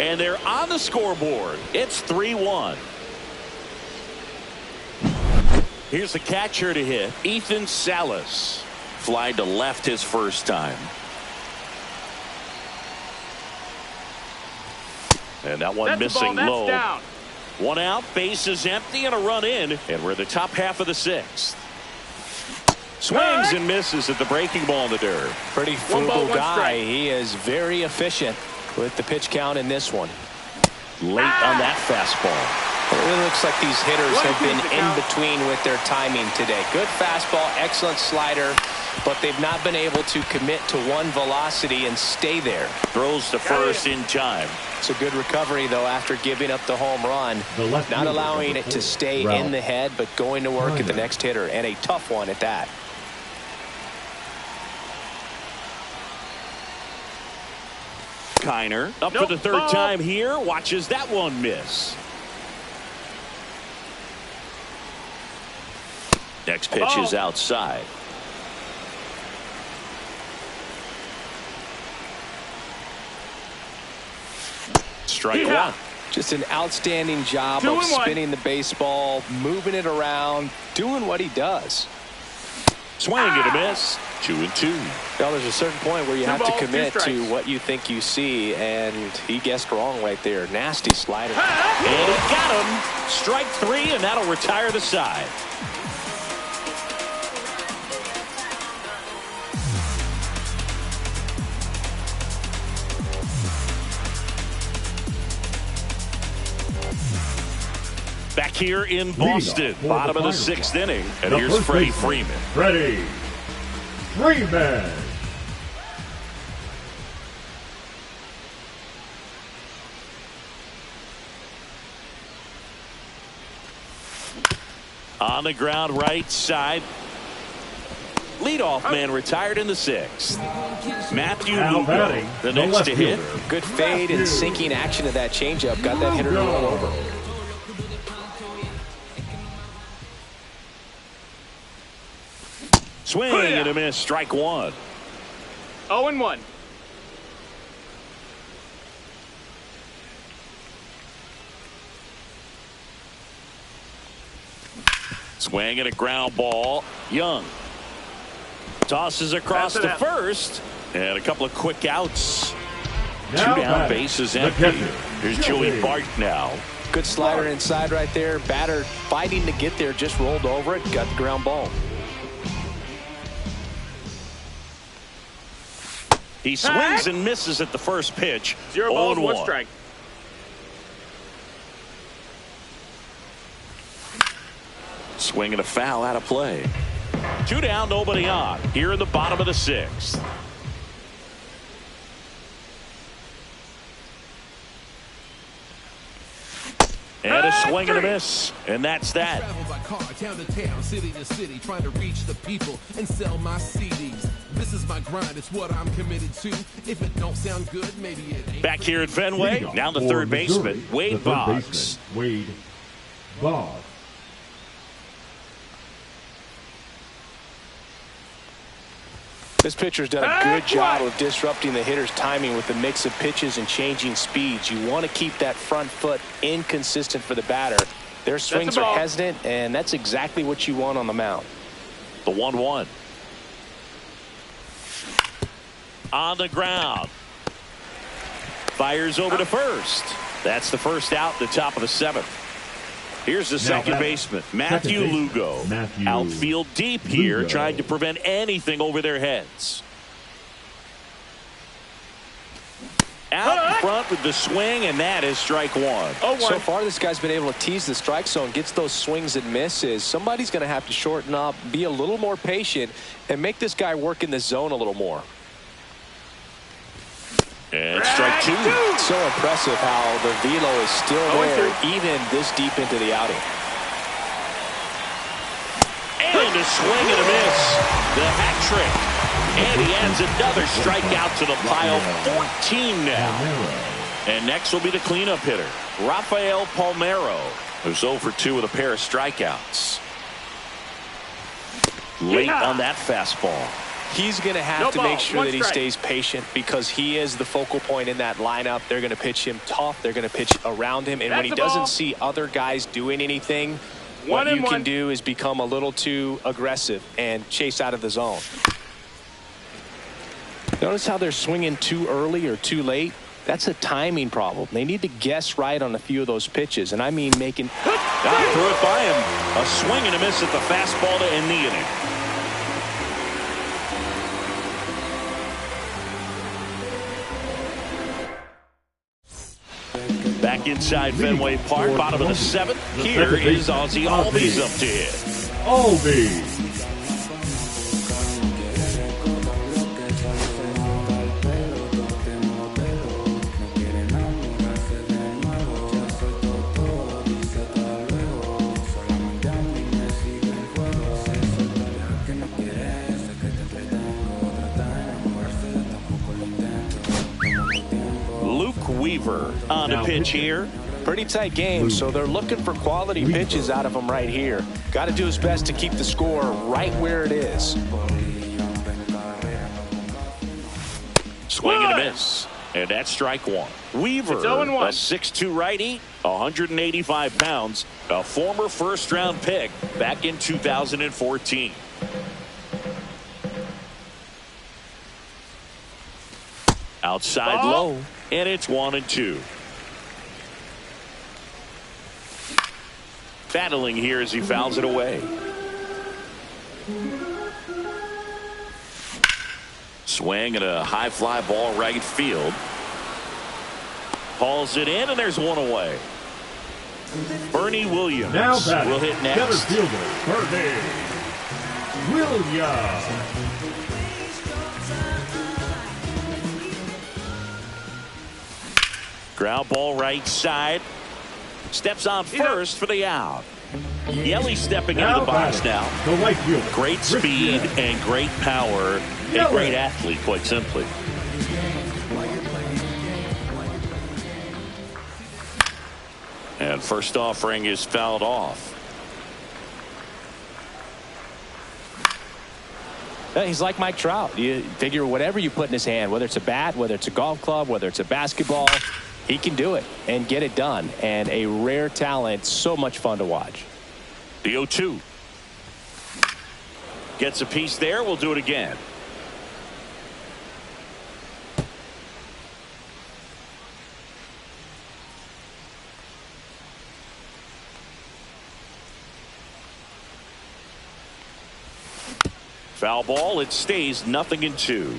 S3: And they're on the scoreboard. It's 3-1. Here's the catcher to hit, Ethan Salas. Fly to left his first time. And that one missing low.
S6: Down.
S3: 1 out, base is empty, and a run in. And we're at the top half of the 6th. Swings and misses at the breaking ball in the dirt.
S5: Pretty frugal guy. He is very efficient with the pitch count in this one.
S3: Late on that fastball.
S5: It really looks like these hitters have been in between with their timing today. Good fastball, excellent slider, but they've not been able to commit to one velocity and stay there.
S3: Throws to first in time.
S5: It's a good recovery, though, after giving up the home run. Not allowing it to stay in the head, but going to work at the next hitter, and a tough one at that.
S3: Kiner up for the third time here. Watches that one miss. Next pitch is outside. Strike one.
S5: Just an outstanding job of spinning the baseball, moving it around, doing what he does.
S3: Swing and a miss. 2-2.
S5: Well, there's a certain point where you have to commit to what you think you see, and he guessed wrong right there. Nasty slider.
S3: And he got him. Strike three, and that'll retire the side. Back here in Boston, bottom of the sixth inning. And here's Freddie Freeman.
S4: Freddie Freeman.
S3: On the ground right side. Leadoff man retired in the sixth. Matthew Lugo, the next to hit.
S5: Good fade and sinking action of that changeup. Got that hitter rolling over.
S3: Swing and a miss. Strike one.
S6: 0-1.
S3: Swing and a ground ball. Young tosses across to first, and a couple of quick outs.
S4: Now
S3: 2 down, bases empty. Here's Joey Bart now.
S5: Good slider inside right there. Batter fighting to get there, just rolled over it, got the ground ball.
S3: He swings and misses at the first pitch.
S6: 0 balls, 1 strike.
S3: Swing and a foul out of play. 2 down, nobody on. Here in the bottom of the sixth. And a swing and a miss. And that's that.
S14: Travel by car, town to town, city to city, trying to reach the people and sell my CDs. This is my grind, it's what I'm committed to. If it don't sound good, maybe it ain't.
S3: Back here at Fenway, now the third baseman, Wade Boggs.
S4: Wade Boggs.
S5: This pitcher's done a good job of disrupting the hitter's timing with the mix of pitches and changing speeds. You want to keep that front foot inconsistent for the batter. Their swings are hesitant, and that's exactly what you want on the mound.
S3: The 1-1. On the ground. Fires over to first. That's the first out, the top of the seventh. Here's the second baseman, Matthew Lugo. Outfield deep here, trying to prevent anything over their heads. Out in front with the swing, and that is strike one.
S5: So far, this guy's been able to tease the strike zone, gets those swings and misses. Somebody's going to have to shorten up, be a little more patient, and make this guy work in the zone a little more.
S3: And strike two.
S5: So impressive how the velo is still there, even this deep into the outing.
S3: And a swing and a miss. The hat trick. And he adds another strikeout to the pile. 14 now. And next will be the cleanup hitter, Rafael Palmeiro, who's 0 for 2 with a pair of strikeouts. Late on that fastball.
S5: He's going to have to make sure that he stays patient because he is the focal point in that lineup. They're going to pitch him tough. They're going to pitch around him. And when he doesn't see other guys doing anything, what you can do is become a little too aggressive and chase out of the zone. Notice how they're swinging too early or too late. That's a timing problem. They need to guess right on a few of those pitches. And I mean making...
S3: Threw it by him. A swing and a miss at the fastball to end the inning. Back back inside Fenway Park, bottom of the 7th. Here is Ozzie Albies up to hit.
S4: Albies.
S3: Weaver on the pitch here.
S5: Pretty tight game, so they're looking for quality pitches out of him right here. Got to do his best to keep the score right where it is.
S3: Swing and a miss. And that's strike one. Weaver, a 6'2 righty, 185 pounds, a former first-round pick back in 2014. Outside low, and it's 1-2. Battling here as he fouls it away. Swing and a high fly ball right field. Hauls it in, and there's one away. Bernie Williams will hit next.
S4: Center fielder, Bernie Williams.
S3: Ground ball right side. Steps on first for the out. Yelly stepping into the box now.
S4: The right fielder.
S3: Great speed and great power. A great athlete, quite simply. And first offering is fouled off.
S5: He's like Mike Trout. You figure whatever you put in his hand, whether it's a bat, whether it's a golf club, whether it's a basketball, he can do it and get it done. And a rare talent, so much fun to watch.
S3: The 0-2. Gets a piece there. We'll do it again. Foul ball. It stays 0-2.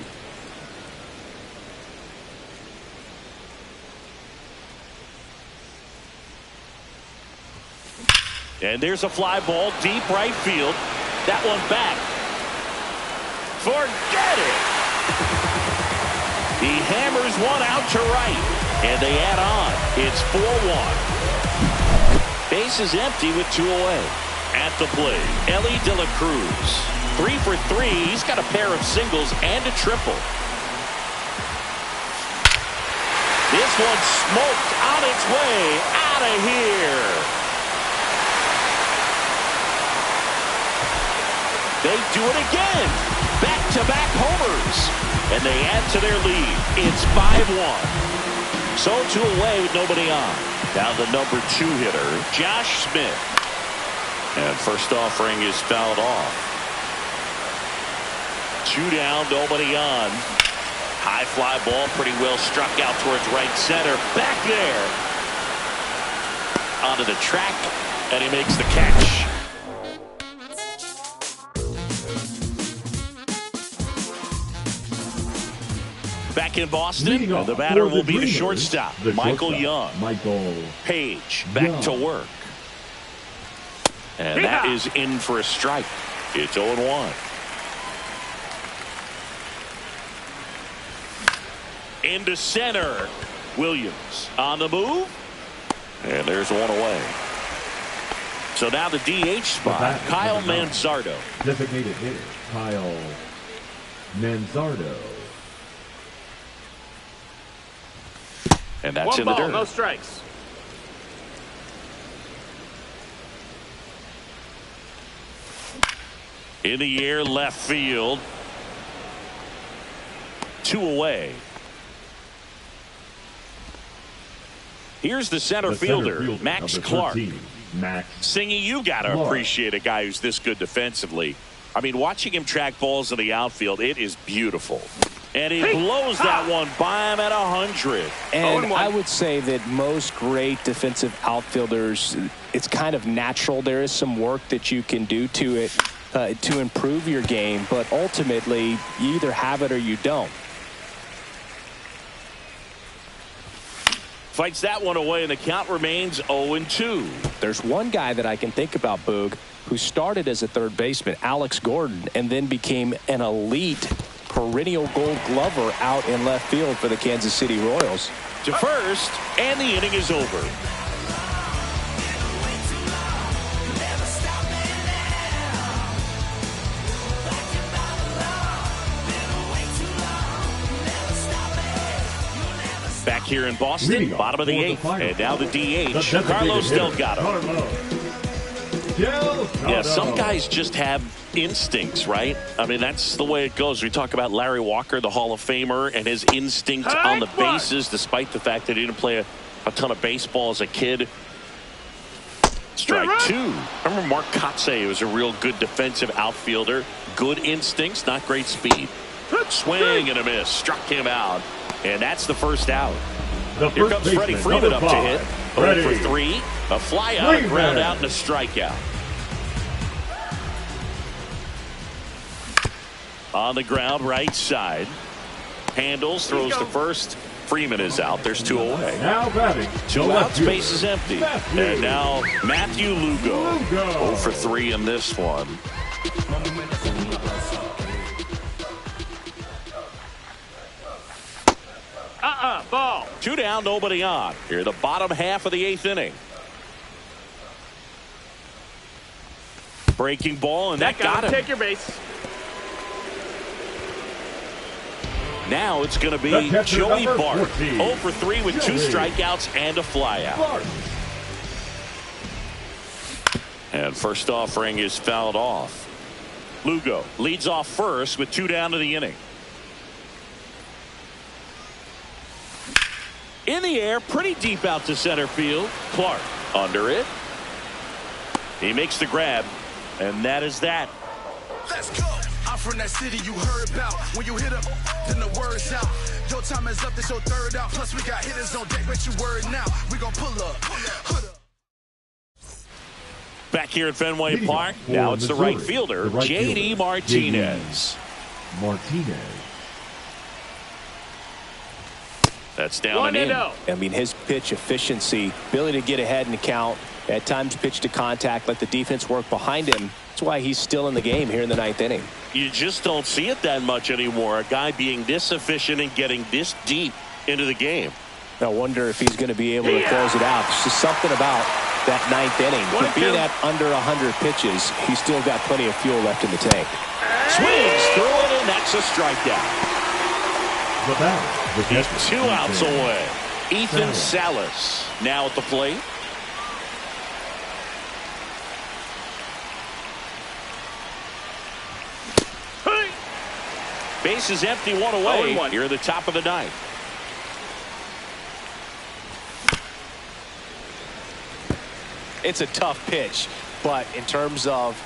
S3: And there's a fly ball deep right field. That one back. Forget it. He hammers one out to right. And they add on. It's 4-1. Base is empty with 2 away. At the plate, Elly De La Cruz. 3 for 3. He's got a pair of singles and a triple. This one smoked on its way out of here. They do it again. Back-to-back homers. And they add to their lead. It's 5-1. So 2 away with nobody on. Now the number 2 hitter, Josh Smith. And first offering is fouled off. 2 down, nobody on. High fly ball, pretty well struck out towards right center. Back there. Onto the track, and he makes the catch. Back in Boston, the batter will be the shortstop, Michael Young. Page back to work. And that is in for a strike. It's 0-1. Into center. Williams on the move. And there's one away. So now the DH spot, Kyle Manzardo.
S4: Designated hitter, Kyle Manzardo.
S3: And that's in the dirt.
S6: No strikes.
S3: In the air, left field. 2 away. Here's the center fielder, Max Clark. Singy, you got to appreciate a guy who's this good defensively. I mean, watching him track balls in the outfield, it is beautiful. And he blows that one by him at 100.
S5: And I would say that most great defensive outfielders, it's kind of natural. There is some work that you can do to it to improve your game, but ultimately you either have it or you don't.
S3: Fights that one away, and the count remains 0-2.
S5: There's one guy that I can think about, Boog, who started as a third baseman, Alex Gordon, and then became an elite perennial Gold Glover out in left field for the Kansas City Royals.
S3: To first, and the inning is over. Back here in Boston, bottom of the 8th, and now the DH, Carlos Delgado. Yeah, some guys just have instincts, right? I mean, that's the way it goes. We talk about Larry Walker, the Hall of Famer, and his instinct on the bases, despite the fact that he didn't play a ton of baseball as a kid. Strike 2. Remember Mark Kotsay was a real good defensive outfielder. Good instincts, not great speed. Swing and a miss. Struck him out. And that's the first out. Here comes Freddie Freeman up to hit. 0 for 3. A fly out, a ground out, and a strikeout. On the ground, right side. Handles, throws to first. Freeman is out. There's 2 away.
S4: Now batting.
S3: 2 outs, base is empty. And now Matthew Lugo. 0 for 3 in this one.
S6: Ball.
S3: 2 down, nobody on. Here, the bottom half of the 8th inning. Breaking ball, and that got him.
S6: Take your base.
S3: Now it's going to be Joey Bart. 0 for 3 with 2 strikeouts and a flyout. And first offering is fouled off. Lugo leads off first with 2 down to the inning. In the air, pretty deep out to center field. Clark under it. He makes the grab, and that is that.
S11: Let's go. I'm from that city you heard about. When you hit up, then the word's out. Your time is up, this your third out. Plus we got hitters on deck, but you word now. We gon' pull up.
S3: Back here at Fenway Park. Now it's the right fielder, J.D. Martinez. That's down and in.
S5: I mean, his pitch efficiency, ability to get ahead in the count, at times pitch to contact, let the defense work behind him. That's why he's still in the game here in the 9th inning.
S3: You just don't see it that much anymore. A guy being this efficient and getting this deep into the game.
S5: I wonder if he's going to be able to close it out. There's just something about that 9th inning. For being at under 100 pitches, he's still got plenty of fuel left in the tank.
S3: Swings through it, and that's a strikeout. He's 2 outs away. Ethan Salas now at the plate. Base is empty, 1 away. Here at the top of the 9th.
S5: It's a tough pitch, but in terms of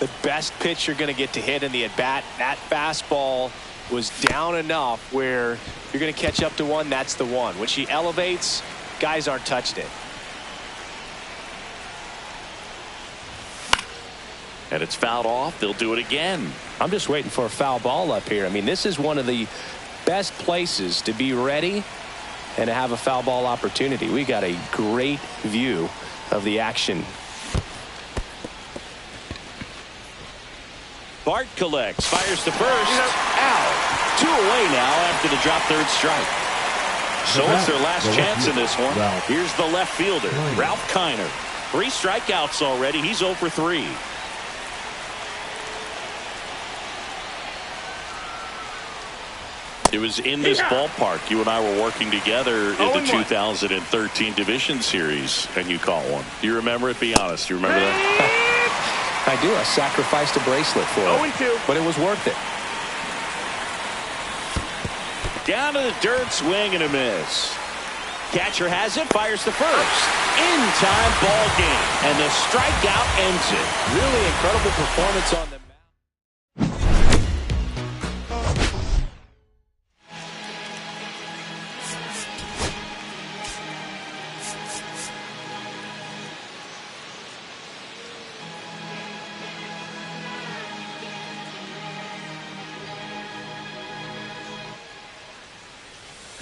S5: the best pitch you're going to get to hit in the at-bat, that fastball was down enough where you're going to catch up to one. That's the one. When she elevates, guys aren't touching it.
S3: And it's fouled off. They'll do it again.
S5: I'm just waiting for a foul ball up here. I mean, this is one of the best places to be ready and to have a foul ball opportunity. We got a great view of the action.
S3: Bart collects, fires to first. Out. 2 away now after the drop third strike. So it's their last chance in this one. Here's the left fielder, Ralph Kiner. 3 strikeouts already. He's 0 for 3. It was in this ballpark. You and I were working together in the 2013 Division Series, and you caught one. Do you remember it? Be honest. Do you remember that?
S5: I do. I sacrificed a bracelet for it, but it was worth it.
S3: Down to the dirt, swing and a miss. Catcher has it, fires to first. In time, ball game, and the strikeout ends it.
S5: Really incredible performance on the mound.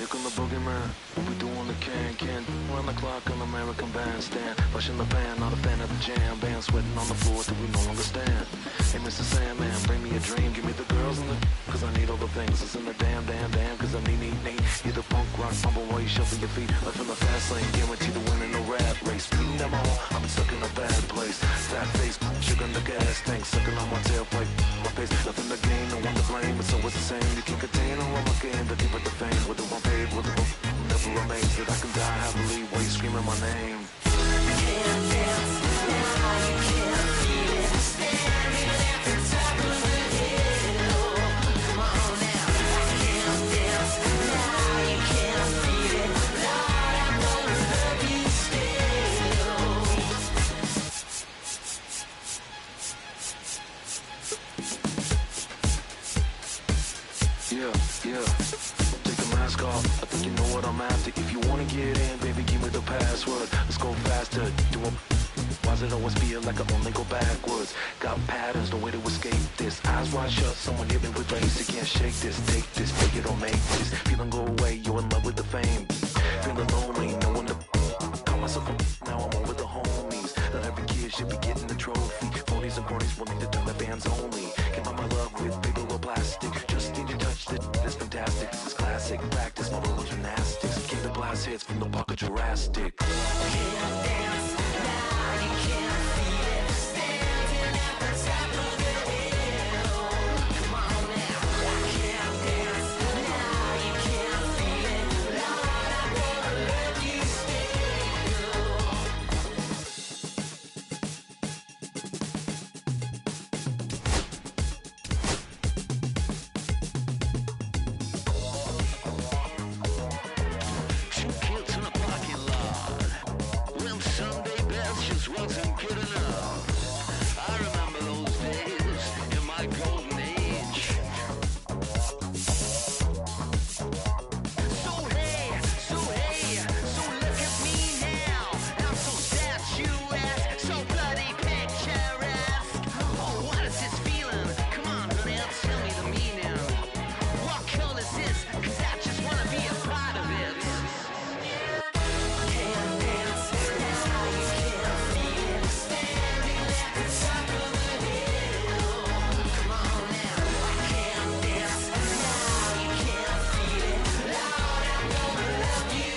S15: Here come the boogeyman. We doing the can run the clock on American Bandstand. Flushing the pan, not a fan of the jam. Band sweating on the floor till we no longer stand. Hey, Mr. Sandman, bring me a dream. Give me the girls and the cause I need all the things. It's in the damn, cause I need. Hear the punk rock fumble while you shuffle your feet. Life in the fast lane, guaranteed to win in the rap race. Beating them all, I'm stuck in a bad place. Fat face, sugar in the gas tank. Sucking on my tailpipe, my face. Nothing to gain, no one to blame. But so it's the same, you can't contain all of my game. The deeper the fame, with the one paid, with the one never amazed that I can die happily while you screaming my name. Can't dance now, you can't feel it. Standing at the top of the hill. Come on now. I can't dance now, you can't feel it. Lord, I'm gonna love you still. Yeah. Take the mask off. I think you know what I'm after. If you wanna get in, baby, give me the password. Let's go faster. Why does it always feel like I only go backwards? Got patterns, no way to escape this. Eyes wide shut, someone hit me with race. You can't shake this, take this, make it or make this. Feeling go away, you're in love with the fame. Feeling lonely, no one to call myself now I'm over the homies. Not every kid should be getting the trophy. Phonies and bronies willing to turn the bands only. Give my love with paper or plastic. Just need to touch it, it's fantastic. This is classic practice, my little gymnastics. Came to blast hits from the pocket Jurassic. Can't dance now, you can't feel it. Standing at the top of the hill. Come on now. I can't dance now, you can't feel it. Lord, I'm gonna love you still. Two kids in a parking lot. Well, Sunday best just wasn't good enough. I remember those days in my golden age. So look at me now. I'm so statuesque, so bloody picturesque. Oh, what is this feeling? Come on, honey, tell me the meaning. What color is this? 'Cause I just wanna be a part of it. Can't dance now, you can't feel it. Standing at the top of the hill. Come on now. I can't dance now, you can't feel it. Lord, I'm gonna love you.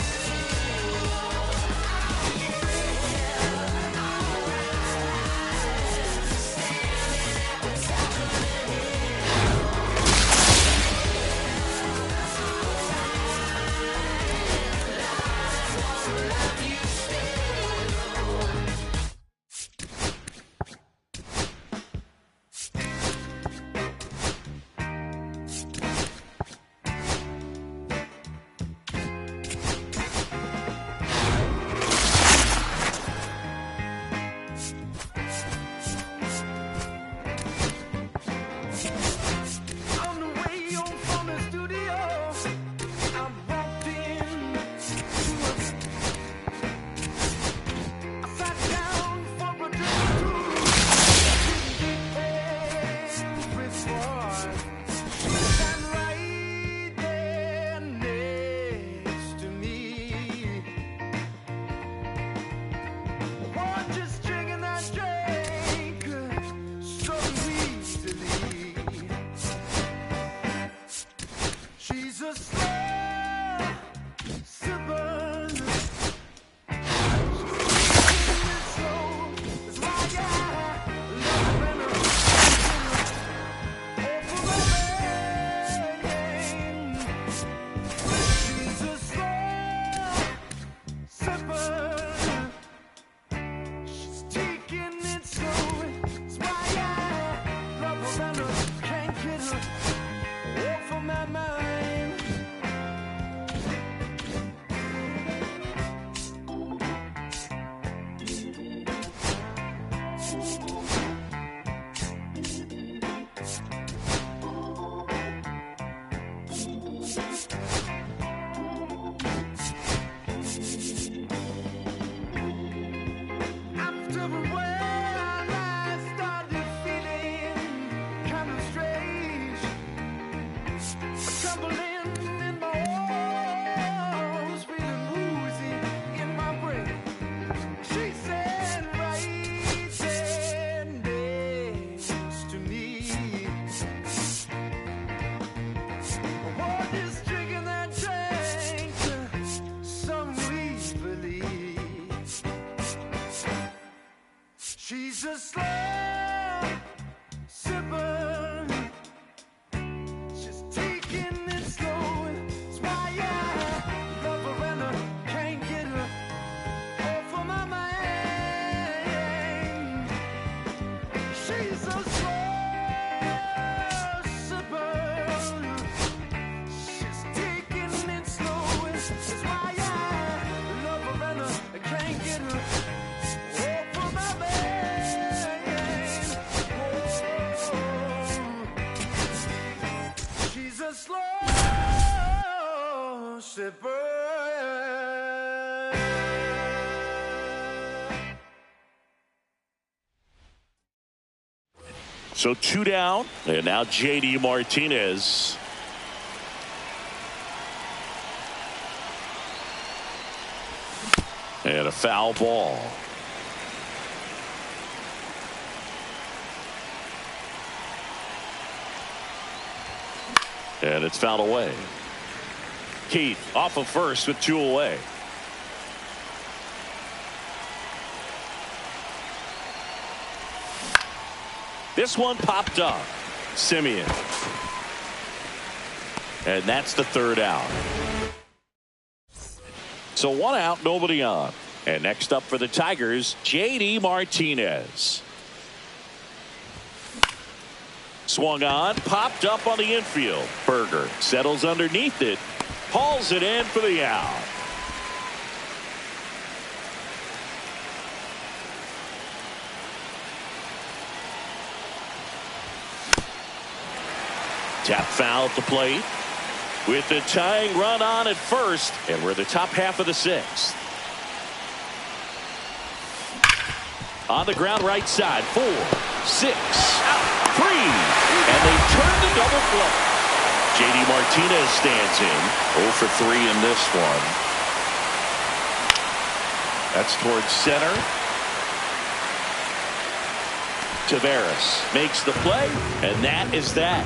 S15: On the way home from the studio, I walked in. I sat down for a drink too. She sat right there next to me. Oh, just drinking that drink so easily. She's a slow sipper. So it's why I love her. She's a slow sipper. She's taking it slow. It's why I love her and I can't get her off of my mind. After a while, I started feeling kind of strange. Tumbling in my own
S7: She's a slow sipper. She's taking it slow. That's why I love her and I can't get her off of my mind. She's a slow sipper. She's taking it slow. That's why I love her and I can't get her off of my mind. She's a slow sipper.
S3: So 2 down, and now J.D. Martinez. And a foul ball. And it's fouled away. Keith off of first with 2 away. This one popped up. Simeon. And that's the 3rd out. So 1 out, nobody on. And next up for the Tigers, J.D. Martinez. Swung on, popped up on the infield. Berger settles underneath it, hauls it in for the out. Tap foul at the plate. With the tying run on at first, and we're the top half of the 6th. On the ground right side, 4, 6, out, 3, and they turn the double play. J.D. Martinez stands in. 0 for 3 in this one. That's towards center. Taveras makes the play, and that is that.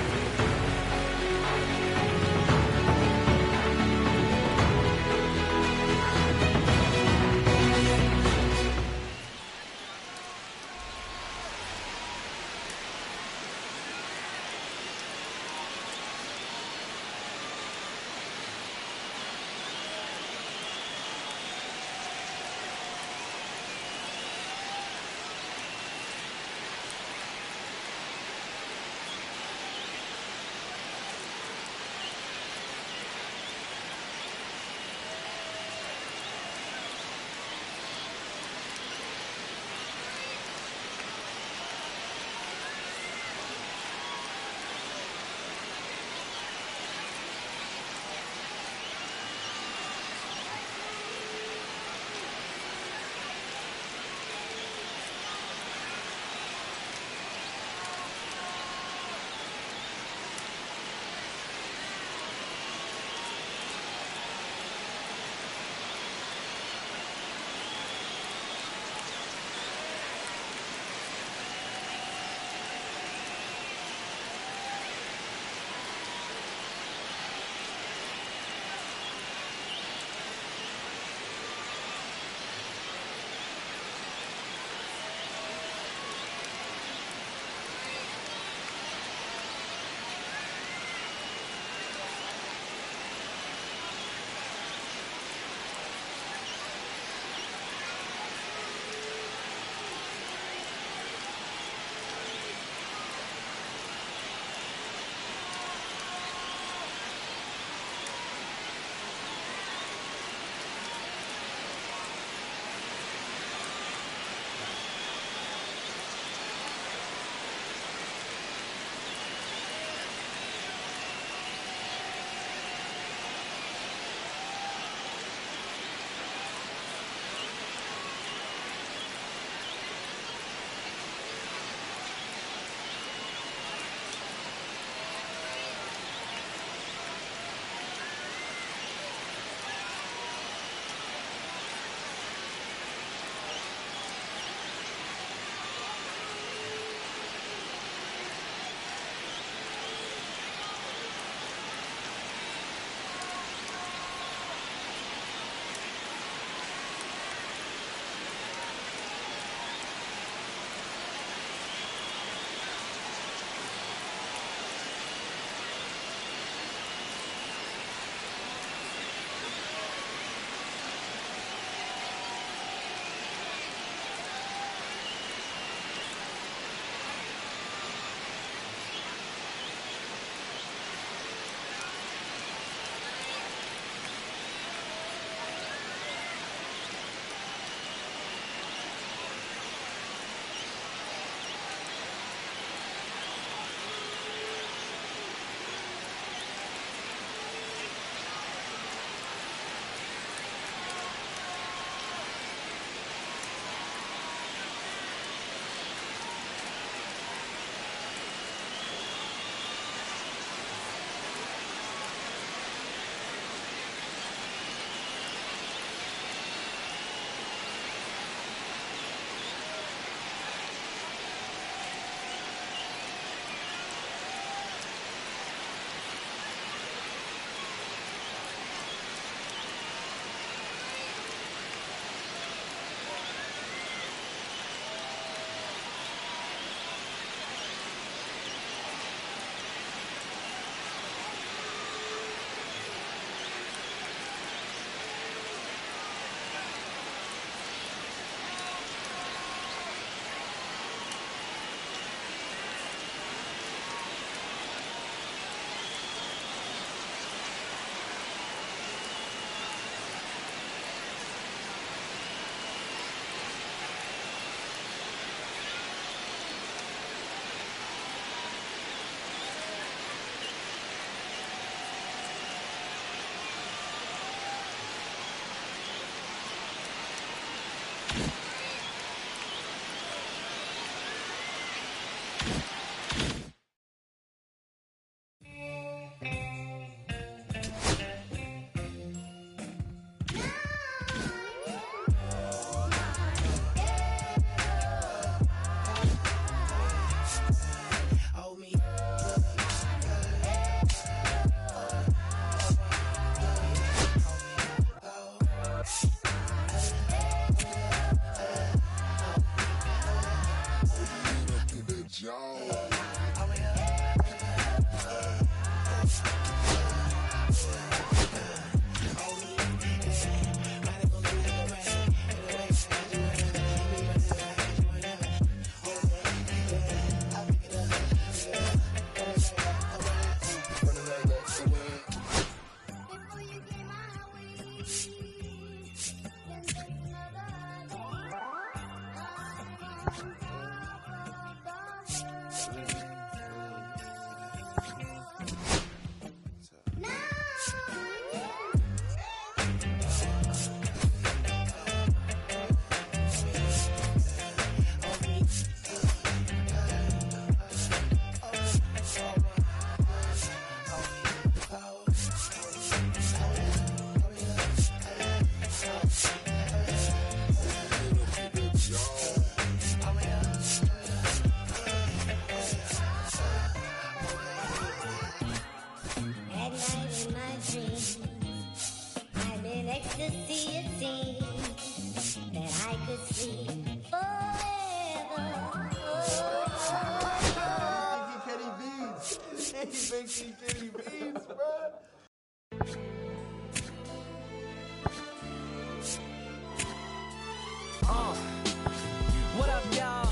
S16: What up, y'all?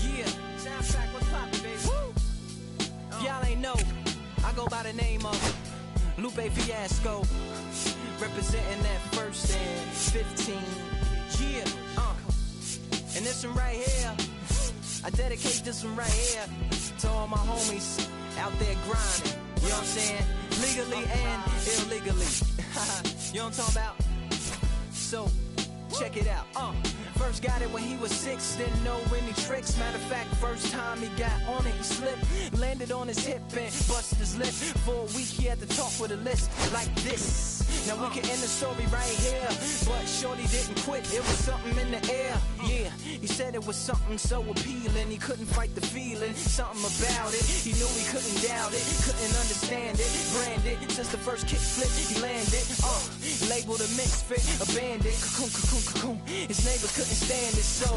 S16: Yeah, soundtrack, what's poppin', baby? Woo! Y'all ain't know, I go by the name of Lupe Fiasco, representing that first and 15. Yeah, and this one right here, I dedicate this one right here to all my homies out there grinding. You know what I'm saying? Legally and illegally. You know what I'm talking about? So, check it out. First got it when he was 6, didn't know any tricks. Matter of fact, first time he got on it, he slipped, landed on his hip and busted his lip. For a week he had to talk with a list like this. Now we can end the story right here, but shorty didn't quit, it was something in the air. Yeah, he said it was something so appealing, he couldn't fight the feeling, something about it. He knew he couldn't doubt it, couldn't understand it, branded since the first kick flip he landed. Labeled a misfit, a bandit, cocoon, cocoon, cocoon. His neighbors couldn't stand it, so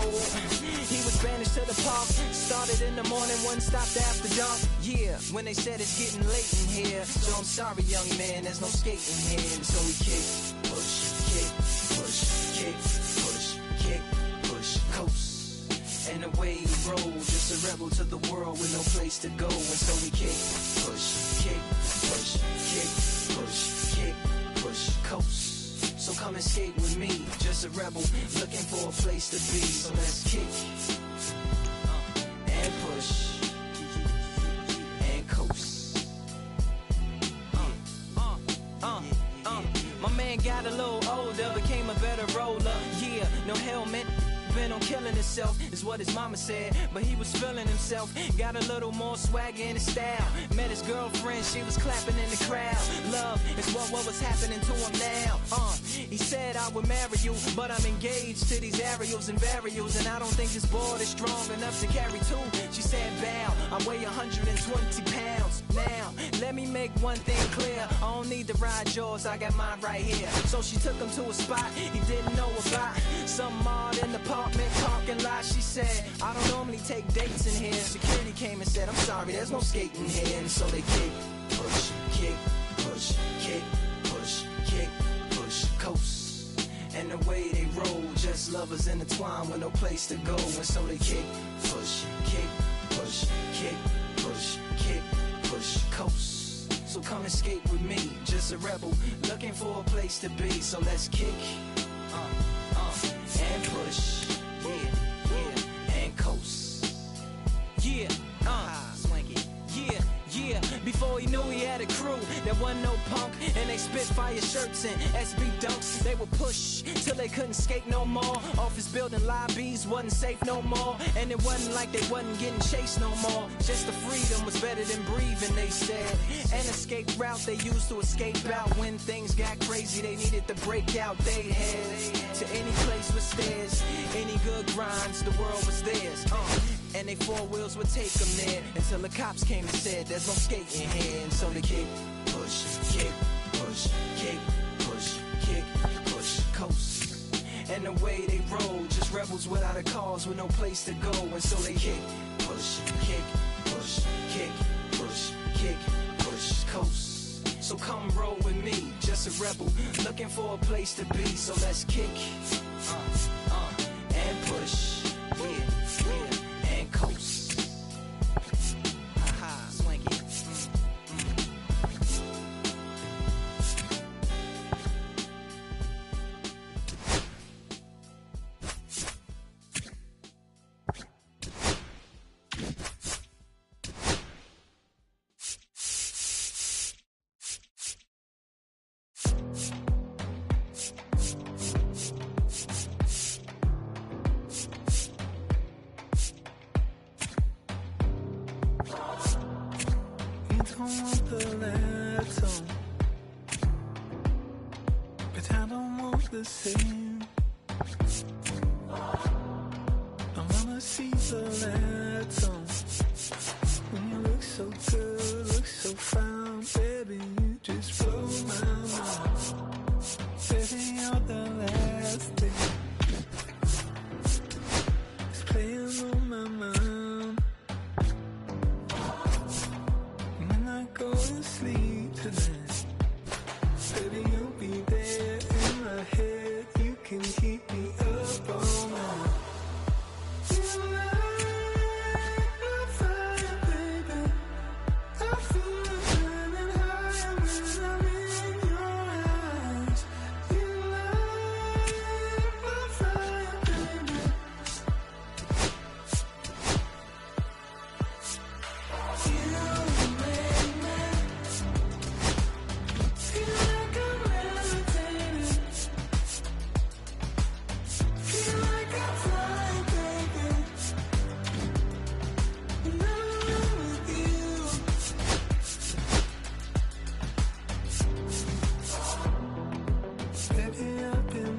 S16: he was banished to the park. Started in the morning, one stopped after dark. Yeah, when they said it's getting late in here, so I'm sorry, young man, there's no skating here. So we kick, push, kick, push, kick, push, kick, push, coast. And away he rolled, just a rebel to the world with no place to go. And so we kick, push, kick, push, kick, push, kick, push, coast. So come and skate with me, just a rebel looking for a place to be. So let's kick and push and coast. My man got a little older, became a better roller. Yeah, no helmet. Been on killing himself, is what his mama said. But he was feeling himself, got a little more swagger in his style. Met his girlfriend, she was clapping in the crowd. Love is what was happening to him now. He said I would marry you, but I'm engaged to these aerials and varials, and I don't think this board is strong enough to carry two. She said bow, I weigh 120 pounds. Now, let me make one thing clear, I don't need to ride yours, I got mine right here. So she took him to a spot he didn't know about, some odd in the apartment parking lot. She said, I don't normally take dates in here. Security came and said, I'm sorry, there's no skating here. And so they kick, push, kick, push, kick, push, kick, push, coast. And the way they roll, just lovers intertwined with no place to go. And so they kick, push, kick, push, kick, push, kick, push, coast. So come and skate with me, just a rebel looking for a place to be. So let's kick and push, yeah, and coast. Yeah, swanky. Yeah, before he knew he had a crew, there wasn't no punk, and they spit fire shirts and SB dunks. They would push till they couldn't skate no more. Office building lobbies wasn't safe no more, and it wasn't like they wasn't getting chased no more. Just the freedom was better than breathing, they said. An escape route they used to escape out when things got crazy. They needed to break out they head to any place with stairs, any good grinds, the world was theirs. And they four wheels would take them there until the cops came and said there's no skating here. And so they kick, push, kick, push, kick, push, kick, push, coast. And the way they roll, just rebels without a cause with no place to go. And so they kick, push, kick, push, kick, push, kick, push, coast. So come roll with me, just a rebel looking for a place to be. So let's kick and push, yeah, and coast. Haha, swanky.
S17: don't want the lights on, but I don't want the same. I wanna see the lights on. When you look so good, look so fine, baby, you just blow my mind. Baby, you're the last thing that's playing on my mind. When I go to sleep tonight, baby, you'll be there in my head. You can keep me up all night. You light my fire, baby. I feel it burning high when I'm in your eyes. You light my fire, baby. You make me feel like I'm levitating. Feel like I'm flying, baby. When I'm with you. Baby, I've been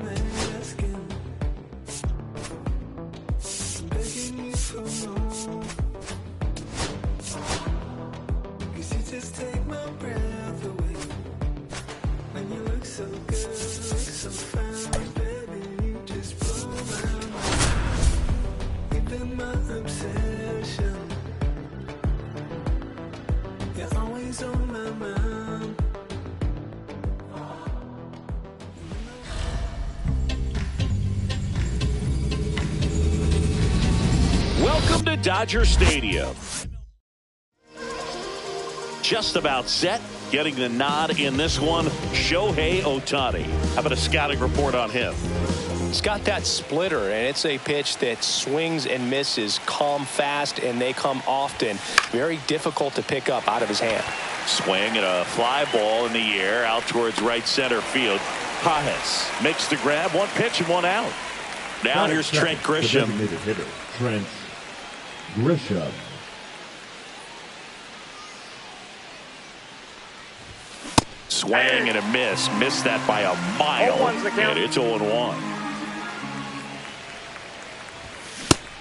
S17: asking, begging you for more. 'Cause you just take my breath away. When you look so good, look so fine, baby, you just blow my mind. You've been my obsession. You're always on my mind.
S3: Welcome to Dodger Stadium. Just about set, getting the nod in this one, Shohei Ohtani. How about a scouting report on him?
S5: He's got that splitter, and it's a pitch that swings and misses, come fast, and they come often. Very difficult to pick up out of his hand.
S3: Swing and a fly ball in the air out towards right center field. Pages makes the grab, one pitch and one out. Now here's Trent Grisham.
S4: The designated hitter, Trent Grisham.
S3: Swing and a miss. Missed that by a mile.
S6: 0-1's the count.
S3: And it's 0-1.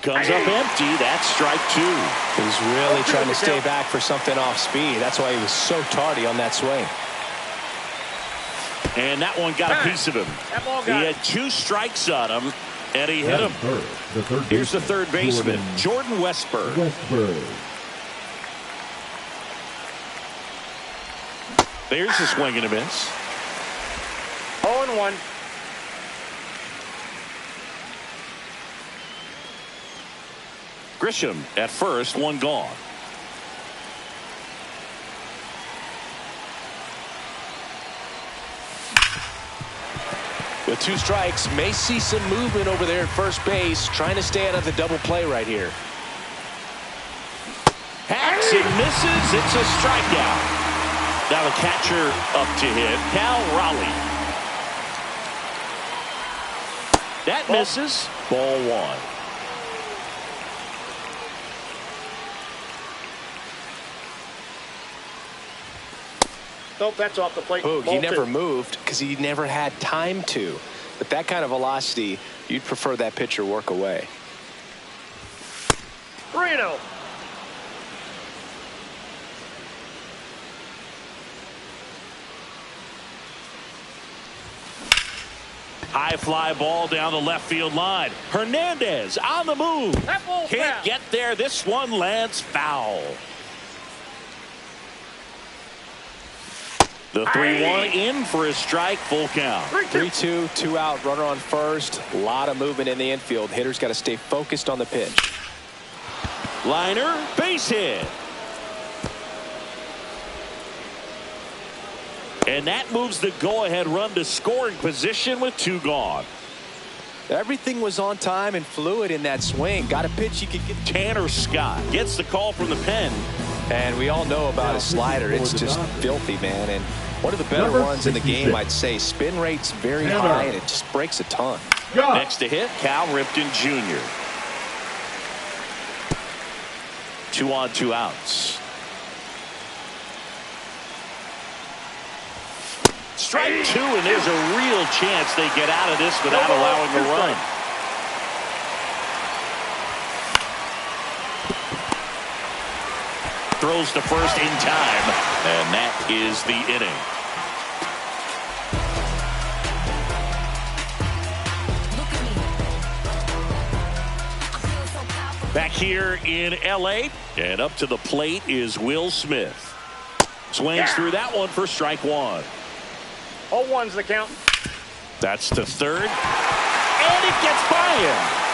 S3: Comes up empty. That's strike two.
S5: He's really trying to stay back for something off speed. That's why he was so tardy on that swing.
S3: And that one got a piece of him. He had two strikes on him, and he hit him. Here's the third baseman, Jordan Westburg. There's a swing and a miss.
S6: 0-1.
S3: Grisham at first, one gone.
S5: With two strikes, may see some movement over there at first base, trying to stay out of the double play right here.
S3: Hacks and misses. It's a strikeout. Now the catcher up to hit, Cal Raleigh. That misses. Ball one.
S6: Nope, that's off the plate.
S5: Boog, he never moved because he never had time to. With that kind of velocity, you'd prefer that pitcher work away.
S6: 3-0.
S3: High fly ball down the left field line. Hernandez on the move. Can't get there. This one lands foul. The 3-1 in for a strike, full count.
S5: 3-2, 2 out, runner on first. A lot of movement in the infield. Hitter's got to stay focused on the pitch.
S3: Liner, base hit. And that moves the go-ahead run to scoring position with two gone.
S5: Everything was on time and fluid in that swing. Got a pitch you could get.
S3: Tanner Scott gets the call from the pen.
S5: And we all know about his slider. It's just filthy, man. And one of the better runs in the game, I'd say. Spin rate's very high, and it just breaks a ton.
S3: Next to hit, Cal Ripken Jr. 2 on, 2 outs. Strike two, and there's a real chance they get out of this without allowing a run. Throws to first in time, and that is the inning. Back here in L.A., and up to the plate is Will Smith. Swings through that one for strike one.
S6: 0-1's the count.
S3: That's to third, and it gets by him.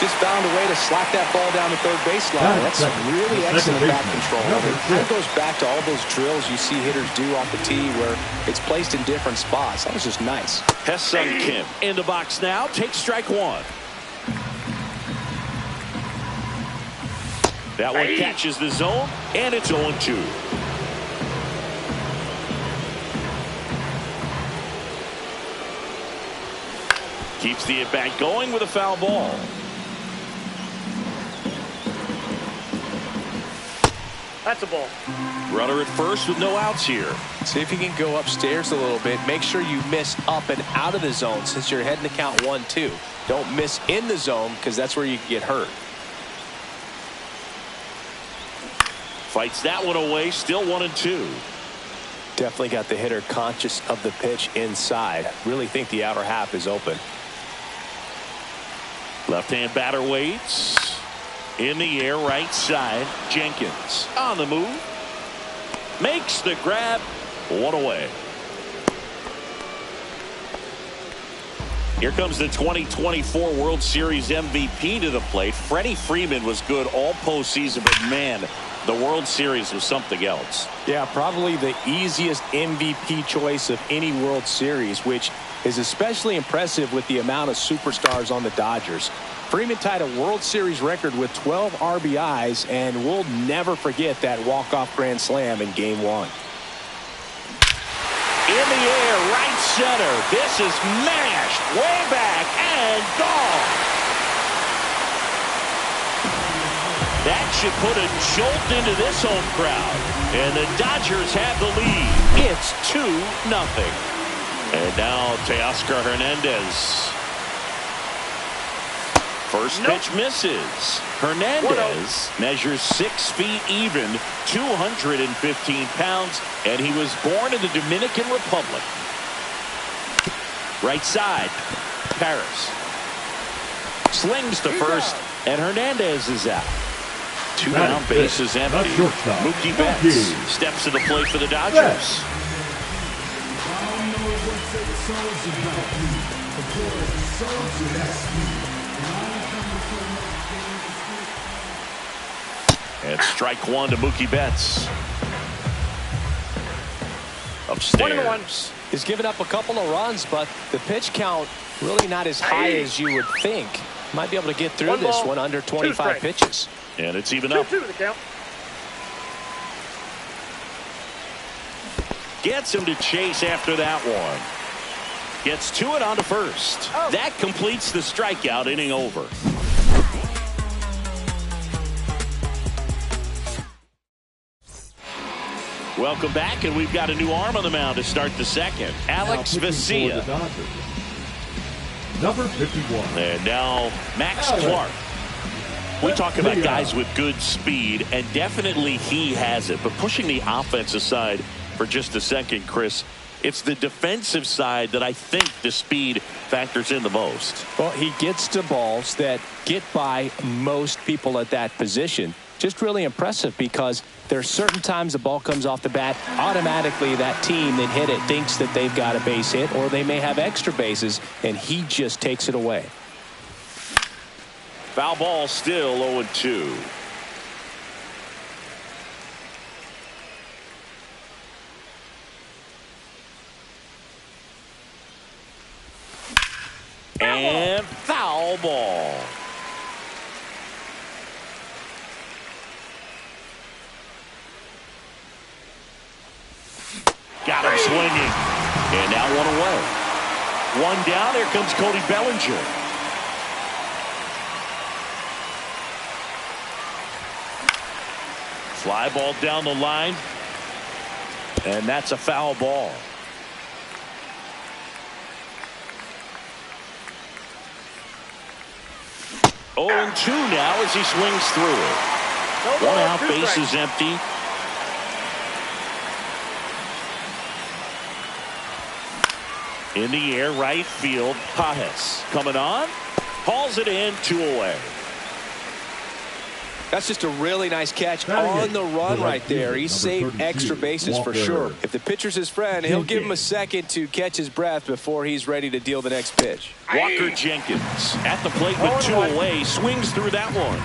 S5: Just found a way to slap that ball down the third baseline. That's really excellent bat control. That goes back to all those drills you see hitters do off the tee where it's placed in different spots. That was just nice.
S3: Ha-Seong Kim in the box now. Takes strike one. That one catches the zone, and it's 0-2. Keeps the at-bat going with a foul ball.
S6: That's a ball.
S3: Runner at first with no outs here.
S5: See if you can go upstairs a little bit. Make sure you miss up and out of the zone since you're heading to count 1-2. Don't miss in the zone because that's where you can get hurt.
S3: Fights that one away. Still 1-2.
S5: Definitely got the hitter conscious of the pitch inside. Really think the outer half is open.
S3: Left-hand batter waits. In the air, right side. Jenkins on the move. Makes the grab. One away. Here comes the 2024 World Series MVP to the plate. Freddie Freeman was good all postseason, but man, the World Series was something else.
S5: Yeah, probably the easiest MVP choice of any World Series, which is especially impressive with the amount of superstars on the Dodgers. Freeman tied a World Series record with 12 RBIs, and we'll never forget that walk-off grand slam in Game 1.
S3: In the air, right center. This is mashed way back and gone. That should put a jolt into this home crowd. And the Dodgers have the lead. It's 2-0. And now Teoscar Hernandez. First pitch misses. Hernandez measures 6 feet even, 215 pounds, and he was born in the Dominican Republic. Right side, Paris. Slings to first, and Hernandez is out. 2 down, bases empty. Mookie Betts steps to the plate for the Dodgers. And strike one to Mookie Betts. Upstairs.
S5: He's given up a couple of runs, but the pitch count really not as high as you would think. Might be able to get through this one under 25 pitches.
S3: And it's even up.
S6: 2-2 the count.
S3: Gets him to chase after that one. Gets to it on to first. That completes the strikeout, inning over. Welcome back, and we've got a new arm on the mound to start the second. Alex Vesia.
S4: Number 51.
S3: And now Max Clark. We talk about guys with good speed, and definitely he has it. But pushing the offense aside for just a second, Chris, it's the defensive side that I think the speed factors in the most.
S5: Well, he gets to balls that get by most people at that position. Just really impressive because there's certain times the ball comes off the bat, automatically that team that hit it thinks that they've got a base hit, or they may have extra bases, and he just takes it away.
S3: Foul ball, still 0-2. And foul ball. Got him swinging. And now one away. One down. Here comes Cody Bellinger. Fly ball down the line. And that's a foul ball. Oh, and 2 now as he swings through it. One out, base is empty. In the air, right field, Pages coming on, hauls it in, 2 away.
S5: That's just a really nice catch on the run right there. He saved extra bases for sure. If the pitcher's his friend, he'll give him a second to catch his breath before he's ready to deal the next pitch.
S3: Walker Jenkins at the plate with 2 away, swings through that one.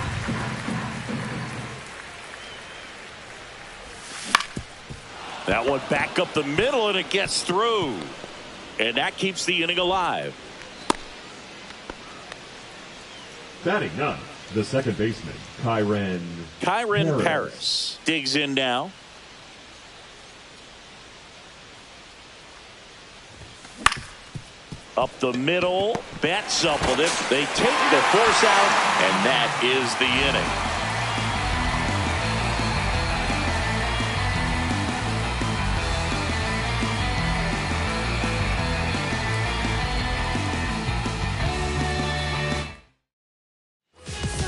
S3: That one back up the middle, and it gets through. And that keeps the inning alive.
S4: Batting 9, the second baseman, Kyren
S3: Paris digs in now. Up the middle, bats up with it. They take the force out, and that is the inning.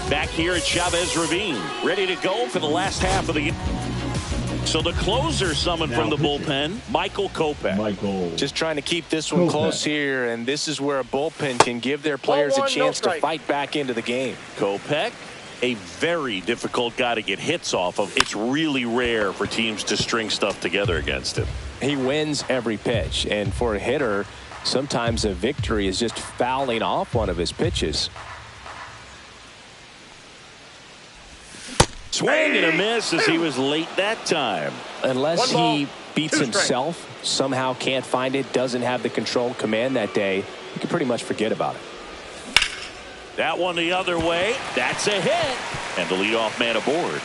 S3: Back here at Chavez Ravine, ready to go for the last half of the inning. So the closer summoned from the bullpen, Michael Kopech.
S5: Just trying to keep this one close here, and this is where a bullpen can give their players a chance to fight back into the game.
S3: Kopech, a very difficult guy to get hits off of. It's really rare for teams to string stuff together against him.
S5: He wins every pitch, and for a hitter, sometimes a victory is just fouling off one of his pitches.
S3: Swing and a miss as he was late that time.
S5: Unless he beats himself, somehow can't find it, doesn't have the control command that day, you can pretty much forget about it.
S3: That one the other way. That's a hit. And the leadoff man aboard.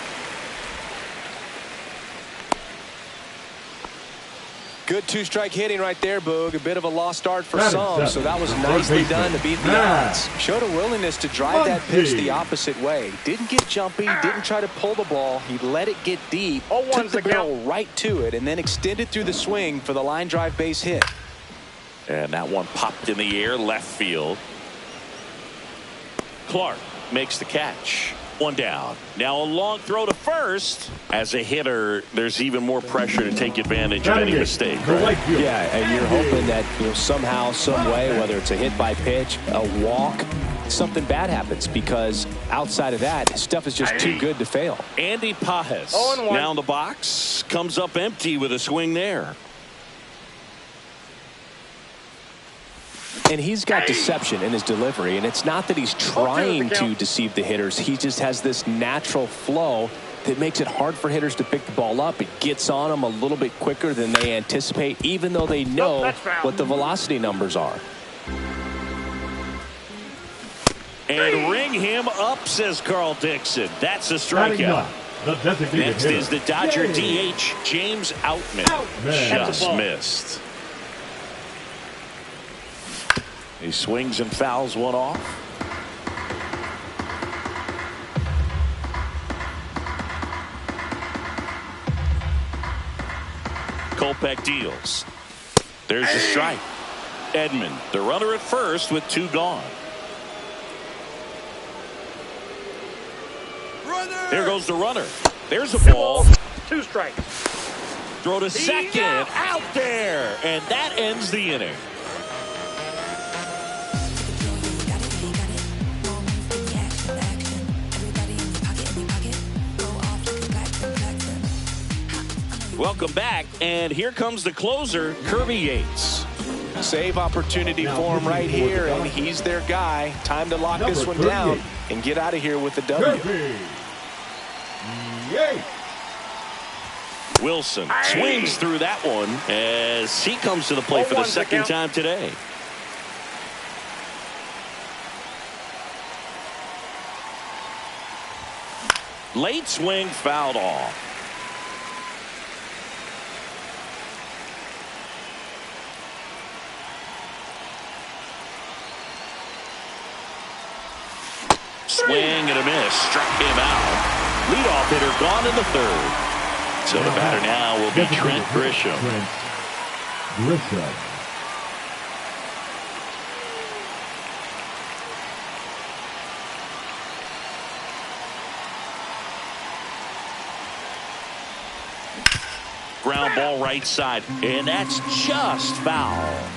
S5: Good 2-strike hitting right there, Boog. A bit of a lost start for some, so that was nicely done to beat the odds. Showed a willingness to drive that pitch the opposite way. Didn't get jumpy, didn't try to pull the ball. He let it get deep, took the barrel right to it, and then extended through the swing for the line drive base hit.
S3: And that one popped in the air, left field. Clark makes the catch. One down. Now a long throw to first. As a hitter, there's even more pressure to take advantage of any mistake. Right?
S5: Yeah, and you're hoping that somehow, some way, whether it's a hit by pitch, a walk, something bad happens, because outside of that, stuff is just too good to fail.
S3: Andy Pages now in the box, comes up empty with a swing there.
S5: And he's got deception in his delivery, and it's not that he's trying to deceive the hitters. He just has this natural flow that makes it hard for hitters to pick the ball up. It gets on them a little bit quicker than they anticipate, even though they know what the velocity numbers are.
S3: And ring him up, says Carl Dixon. That's a strikeout. Next is the Dodger DH, James Outman. Just missed. He swings and fouls one off. Kopech deals. There's a strike. Edman, the runner at first with 2 gone. There goes the runner. There's a ball.
S6: 2 strikes.
S3: Throw to second. Out there. And that ends the inning. Welcome back, and here comes the closer, Kirby Yates.
S5: Save opportunity for him right here, and he's their guy. Time to lock this one down and get out of here with the W.
S3: Wilson swings through that one as he comes to the plate for the second time today. Late swing fouled off. Swing and a miss, struck him out. Leadoff hitter gone in the third. So the batter now will be Trent Grisham. Ground ball right side, and that's just foul.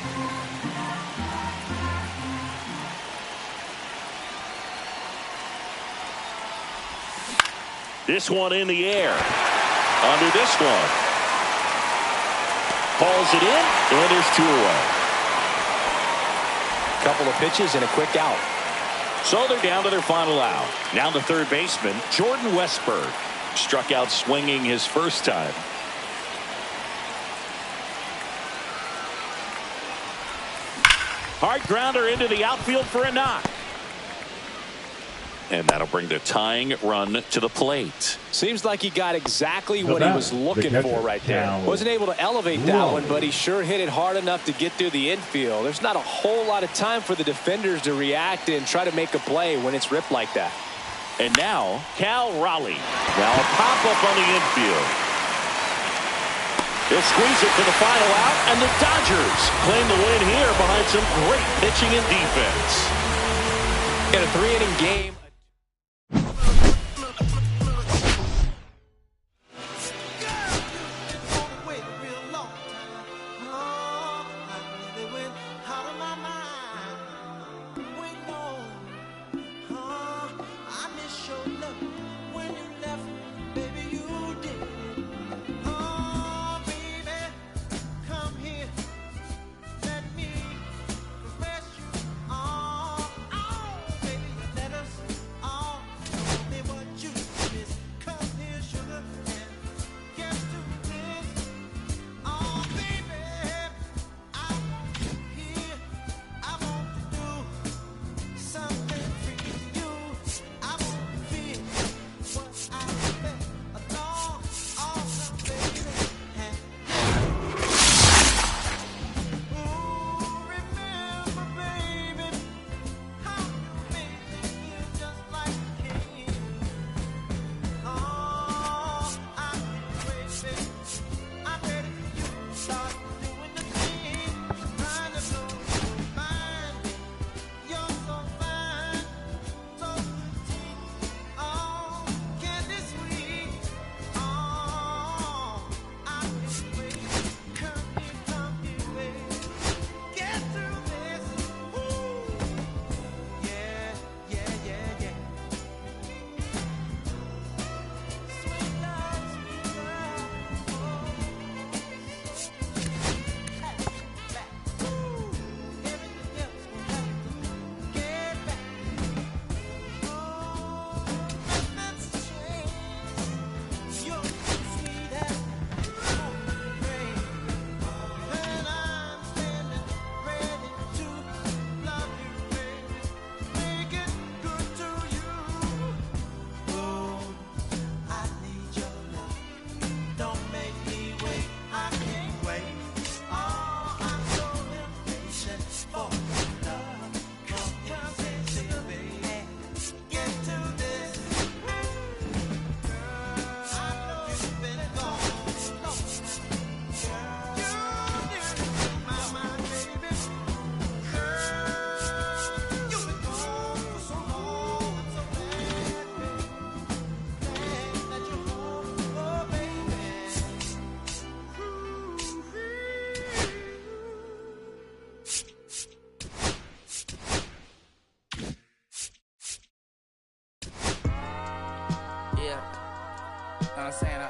S3: This one in the air. Under this one. Hauls it in, and there's 2 away.
S5: Couple of pitches and a quick out.
S3: So they're down to their final out. Now the third baseman, Jordan Westburg. Struck out swinging his first time. Hard grounder into the outfield for a knock. And that'll bring the tying run to the plate.
S5: Seems like he got exactly what he was looking for right there. Wasn't able to elevate that one, but he sure hit it hard enough to get through the infield. There's not a whole lot of time for the defenders to react and try to make a play when it's ripped like that.
S3: And now, Cal Raleigh. Now a pop-up on the infield. They'll squeeze it for the final out, and the Dodgers claim the win here behind some great pitching and defense.
S5: Got a 3-inning game.
S18: I'm saying?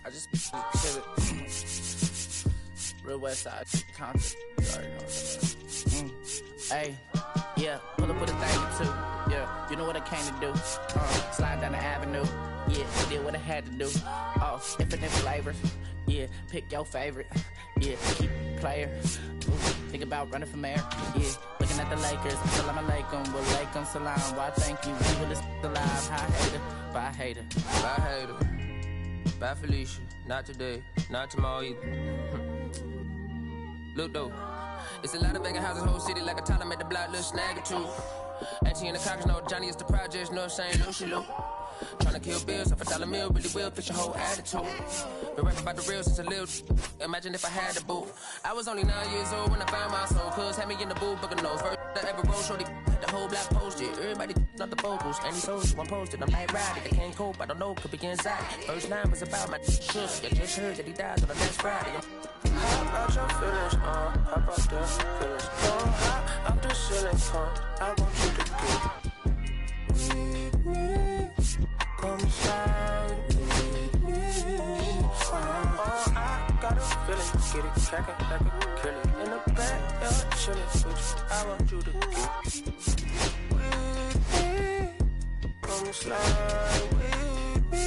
S18: I just pivot. Real West Side Compton. You already know what I mean. Hey, yeah, pull up with a thing or two. Yeah, you know what I came to do. Slide down the avenue. Yeah, did what I had to do. Oh, infinite flavors. Yeah, pick your favorite. Yeah, keep player. Ooh, think about running for mayor. Yeah, looking at the Lakers. Salam alaikum, walaikum salam. Why thank you, we will alive. Hi hater, bye hater.
S19: Bye hater, bye Felicia. Not today, not tomorrow either. Look though, it's a lot of vacant houses, whole city like a town. I made the block little snag or two. Auntie in the cockers know Johnny is the project, no St. Lucia Lou. Tryna kill bills off $1 meal, really will fix your whole attitude. Been rapping about the real since a little. Imagine if I had the boot. I was only 9 years old when I found my soul. Cuz had me in the booth, booking nose. First I ever wrote, shorty, the whole block posted. Everybody not the vocals, and he sold you, I'm posted. I'm like riding, I can't cope, I don't know, could be inside. First line was about my shook. You just heard that he died on the last Friday.
S12: How about your feelings, how about the feelings? Going high up the ceiling, I want you to get with me. Come slide with me. I got a feeling, get it crackin' like a kill it. In the back, chillin' with you. I want you to get with me. Come slide with me.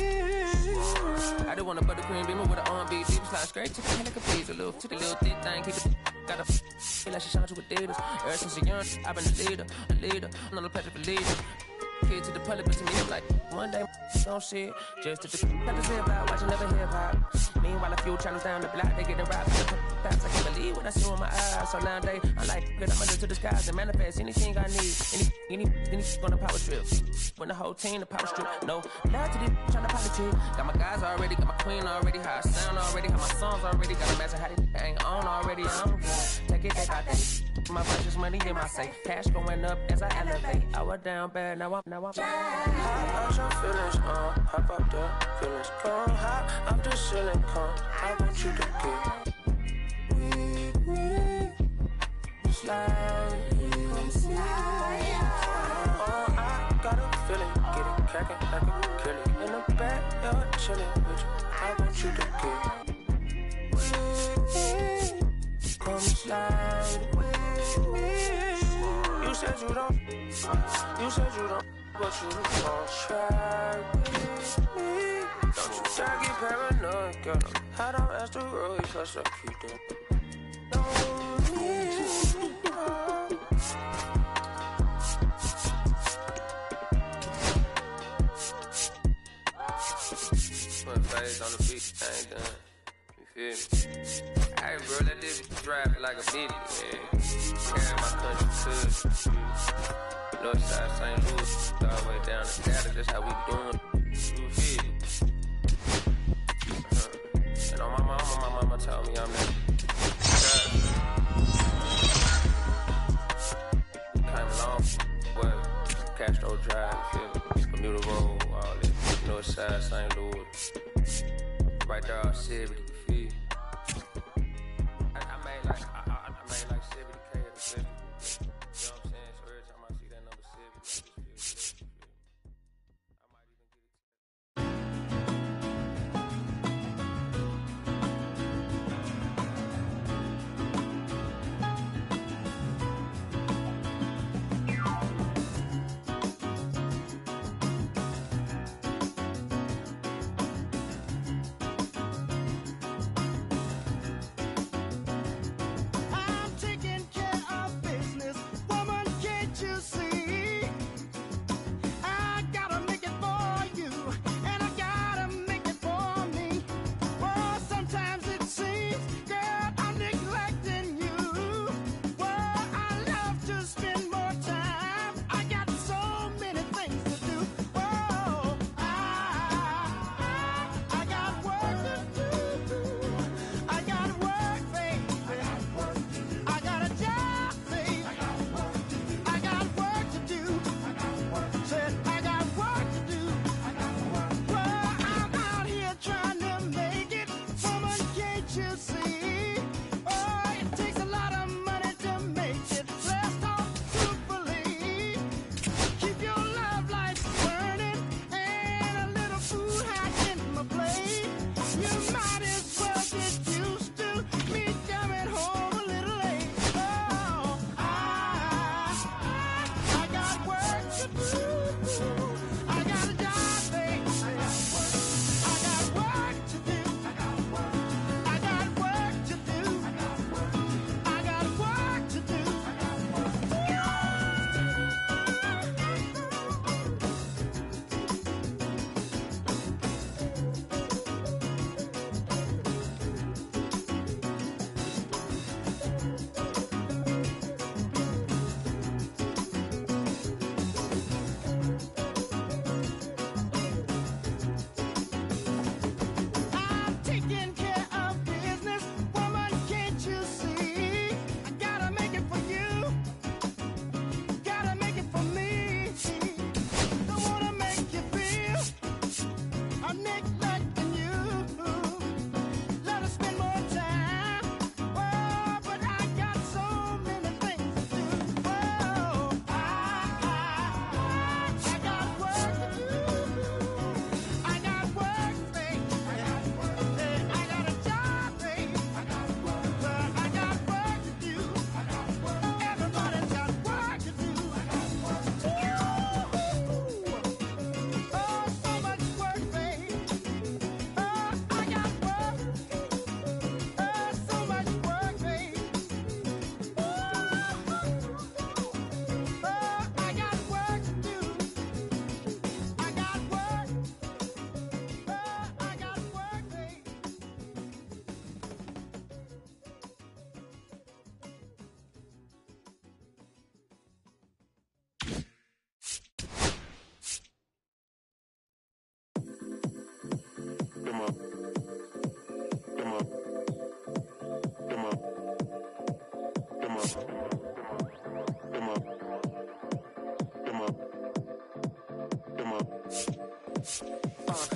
S19: I do want a buttercream beamer with an R&B deep slide straight to the head like a pizza. Little thick thing, keep it. Got a feel like she shines with Adidas. Ever since a young, I've been a leader. I'm not a pleasure for leading. Kid to the public, but to me, I'm like, one day, don't see it. Just to the got to zip out, watching never hip hop. Meanwhile, a few channels down the block, they get the rap. I can't believe what I see with my eyes. So nowadays, I'm like, good, I'm under to the skies and manifest anything I need. Any on the power trip. When the whole team, the power strip. No, love to this trying to politic. Got my guys already, got my queen already, how I sound already, how my songs already. Got to imagine how they ain't on already. Take it back out there. My precious money in my safe. Cash going up as I elevate. I was down bad, now I'm
S12: How about your feelings, how about the feelings? Going high up the ceiling, I want you to get with me. Slide with me. Oh, I got a feeling, get it crackin' like a kill it. In the back, chillin' with you. I want you to get with me. Come slide with me. You said you don't, but you gon' try with me. Don't you dare get paranoid, girl. Hot on asteroid, cause I keep them. Don't need
S19: Put face on the beat, I ain't done. You feel me? Hey, bro, let this drive like a bitch, yeah. Carry my country to Northside St. Louis, all the way down to Dallas, that's how we doing. You feel me? And on my mama told me I'm that. Came along, what? Castro Drive, you feel me? Bermuda Road, all that. Northside St. Louis. Right there, 70, you feel me? I made like 70K at the festival. You know what I'm saying? So every time I see that number 70, I just feel good. I might even get it.
S7: I'm taking care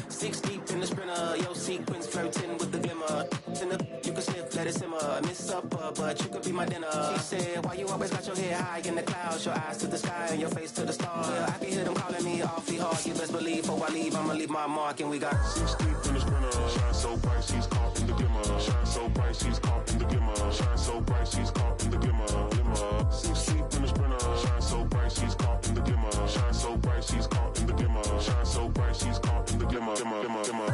S7: Six deep in the sprinter, yo sequence flirting with the glimmer. You can sniff, let it simmer. Miss supper, but you could be my dinner. She said, why you always got your head high in the clouds? Your eyes to the sky and your face to the stars. Yeah, I can hear them calling me awfully hard. You best believe before I leave, I'ma leave my mark. And we got
S8: 6 deep in the sprinter. Shine so bright, she's caught in the glimmer. Shine so bright, she's caught in the glimmer. Shine so bright, she's caught in the glimmer. 6 deep in the sprinter. Shine so bright, she's caught in the glimmer. Shine so bright, she's caught in the glimmer. Shine so bright, she's caught in the glimmer.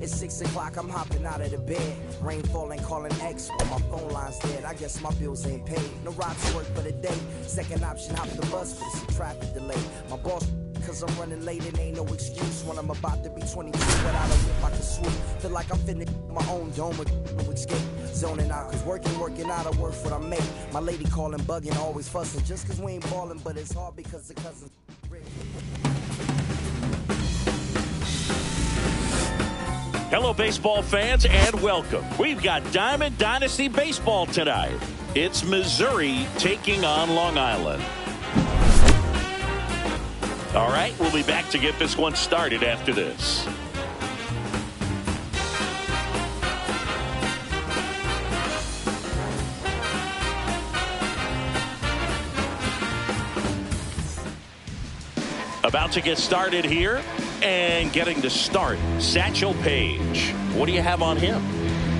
S20: It's 6 o'clock, I'm hopping out of the bed. Rain falling, calling X, but my phone line's dead. I guess my bills ain't paid. No ride to work for the day. Second option, hop the bus, but it's a traffic delay. My boss, cause I'm running late and ain't no excuse. When I'm about to be 22, without a whip I can swoop. Feel like I'm finna my own dome with no escape. Zoning out, cause working out, I work what I make. My lady calling, bugging, always fussing. Just cause we ain't ballin', but it's hard because the cousins.
S3: Hello, baseball fans, and welcome. We've got Diamond Dynasty Baseball tonight. It's Missouri taking on Long Island. All right, we'll be back to get this one started after this. About to get started here. And getting to start, Satchel Paige. What do you have on him?